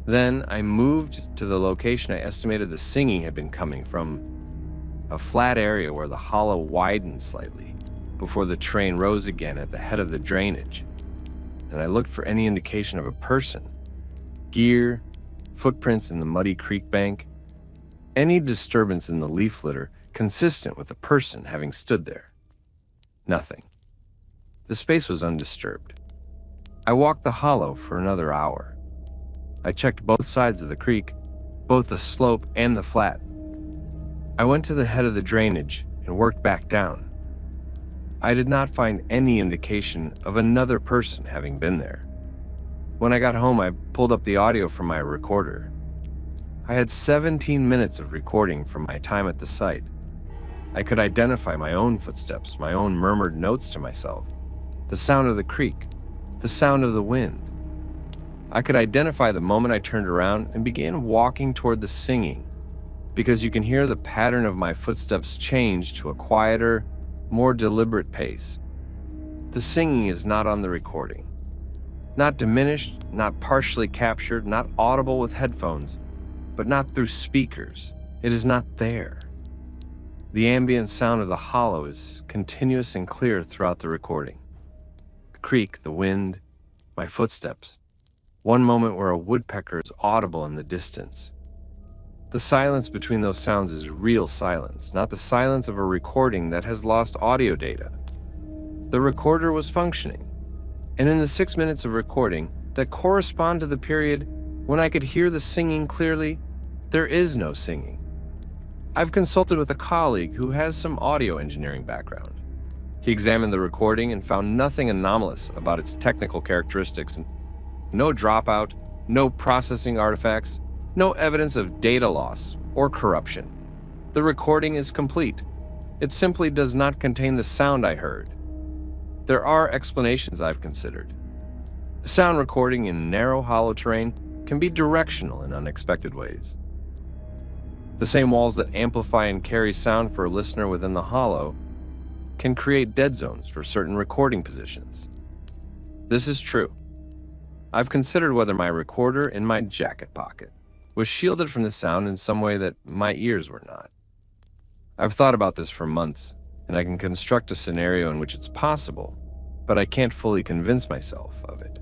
Then I moved to the location I estimated the singing had been coming from, a flat area where the hollow widened slightly before the terrain rose again at the head of the drainage, and I looked for any indication of a person, gear, footprints in the muddy creek bank, any disturbance in the leaf litter consistent with a person having stood there. Nothing. The space was undisturbed. I walked the hollow for another hour. I checked both sides of the creek, both the slope and the flat. I went to the head of the drainage and worked back down. I did not find any indication of another person having been there. When I got home, I pulled up the audio from my recorder. I had 17 minutes of recording from my time at the site. I could identify my own footsteps, my own murmured notes to myself, the sound of the creek, the sound of the wind. I could identify the moment I turned around and began walking toward the singing, because you can hear the pattern of my footsteps change to a quieter, more deliberate pace. The singing is not on the recording. Not diminished, not partially captured, not audible with headphones, but not through speakers. It is not there. The ambient sound of the hollow is continuous and clear throughout the recording. The creek, the wind, my footsteps. One moment where a woodpecker is audible in the distance. The silence between those sounds is real silence, not the silence of a recording that has lost audio data. The recorder was functioning, and in the 6 minutes of recording that correspond to the period when I could hear the singing clearly, there is no singing. I've consulted with a colleague who has some audio engineering background. He examined the recording and found nothing anomalous about its technical characteristics. No dropout, no processing artifacts, no evidence of data loss or corruption. The recording is complete. It simply does not contain the sound I heard. There are explanations I've considered. Sound recording in narrow, hollow terrain can be directional in unexpected ways. The same walls that amplify and carry sound for a listener within the hollow can create dead zones for certain recording positions. This is true. I've considered whether my recorder in my jacket pocket was shielded from the sound in some way that my ears were not. I've thought about this for months, and I can construct a scenario in which it's possible, but I can't fully convince myself of it,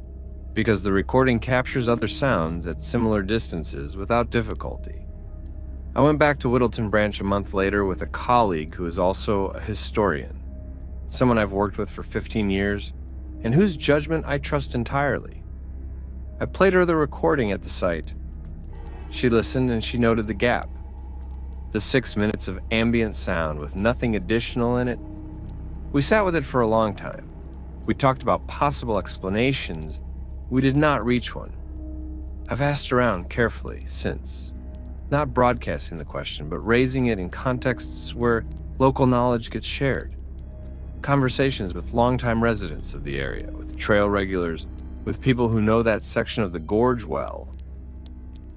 because the recording captures other sounds at similar distances without difficulty. I went back to Whittleton Branch a month later with a colleague who is also a historian, someone I've worked with for 15 years, and whose judgment I trust entirely. I played her the recording at the site. She listened and she noted the gap. The 6 minutes of ambient sound with nothing additional in it. We sat with it for a long time. We talked about possible explanations. We did not reach one. I've asked around carefully since, not broadcasting the question, but raising it in contexts where local knowledge gets shared. Conversations with longtime residents of the area, with trail regulars, with people who know that section of the gorge well.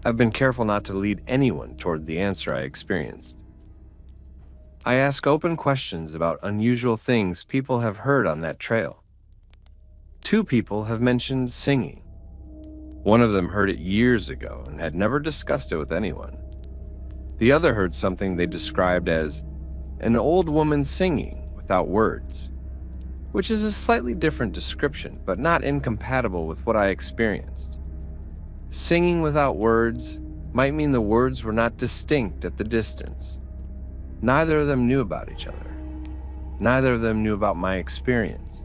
I've been careful not to lead anyone toward the answer I experienced. I ask open questions about unusual things people have heard on that trail. 2 people have mentioned singing. One of them heard it years ago and had never discussed it with anyone. The other heard something they described as an old woman singing without words, which is a slightly different description, but not incompatible with what I experienced. Singing without words might mean the words were not distinct at the distance. Neither of them knew about each other. Neither of them knew about my experience.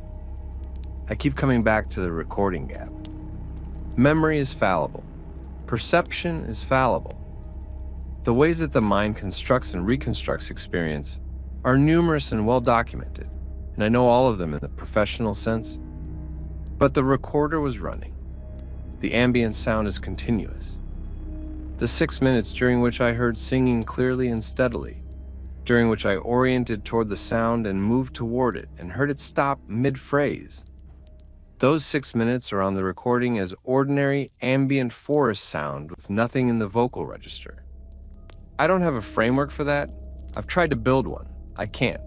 I keep coming back to the recording gap. Memory is fallible. Perception is fallible. The ways that the mind constructs and reconstructs experience are numerous and well documented, and I know all of them in the professional sense. But the recorder was running. The ambient sound is continuous. The 6 minutes during which I heard singing clearly and steadily, during which I oriented toward the sound and moved toward it and heard it stop mid-phrase. Those 6 minutes are on the recording as ordinary ambient forest sound with nothing in the vocal register. I don't have a framework for that. I've tried to build one. I can't.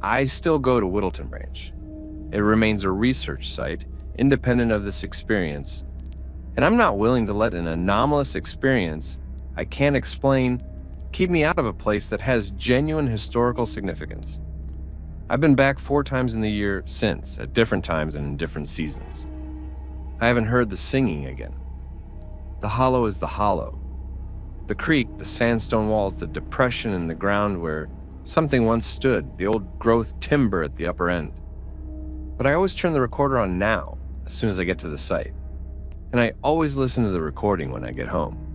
I still go to Whittleton Branch. It remains a research site, independent of this experience, and I'm not willing to let an anomalous experience I can't explain keep me out of a place that has genuine historical significance. I've been back 4 times in the year since, at different times and in different seasons. I haven't heard the singing again. The hollow is the hollow. The creek, the sandstone walls, the depression in the ground where something once stood, the old growth timber at the upper end. But I always turn the recorder on now, as soon as I get to the site. And I always listen to the recording when I get home.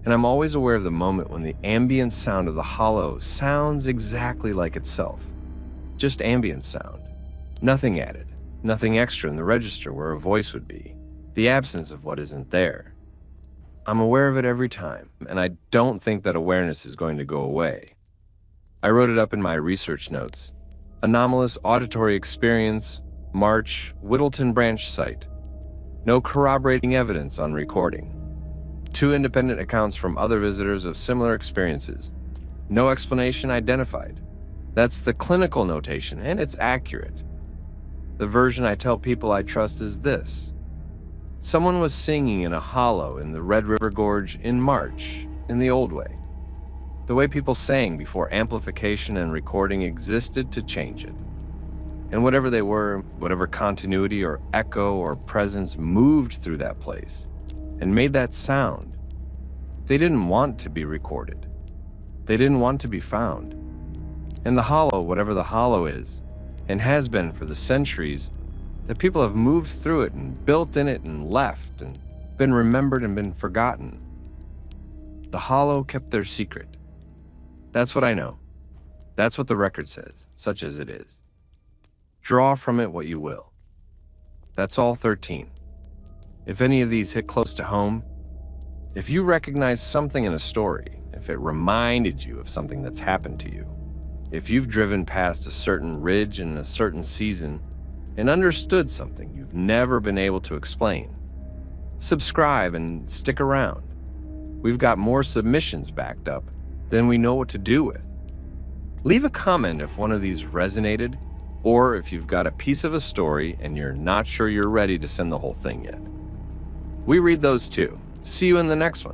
And I'm always aware of the moment when the ambient sound of the hollow sounds exactly like itself. Just ambient sound. Nothing added, nothing extra in the register where a voice would be. The absence of what isn't there. I'm aware of it every time, and I don't think that awareness is going to go away. I wrote it up in my research notes. Anomalous auditory experience, March, Whittleton Branch site. No corroborating evidence on recording. 2 independent accounts from other visitors of similar experiences. No explanation identified. That's the clinical notation, and it's accurate. The version I tell people I trust is this. Someone was singing in a hollow in the Red River Gorge in March, in the old way. The way people sang before amplification and recording existed to change it. And whatever they were, whatever continuity or echo or presence moved through that place and made that sound, they didn't want to be recorded. They didn't want to be found. And the hollow, whatever the hollow is, and has been for the centuries, that people have moved through it and built in it and left and been remembered and been forgotten. The hollow kept their secret. That's what I know. That's what the record says, such as it is. Draw from it what you will. That's all 13. If any of these hit close to home, if you recognize something in a story, if it reminded you of something that's happened to you, if you've driven past a certain ridge in a certain season and understood something you've never been able to explain, subscribe and stick around. We've got more submissions backed up than we know what to do with. Leave a comment if one of these resonated, or if you've got a piece of a story and you're not sure you're ready to send the whole thing yet. We read those too. See you in the next one.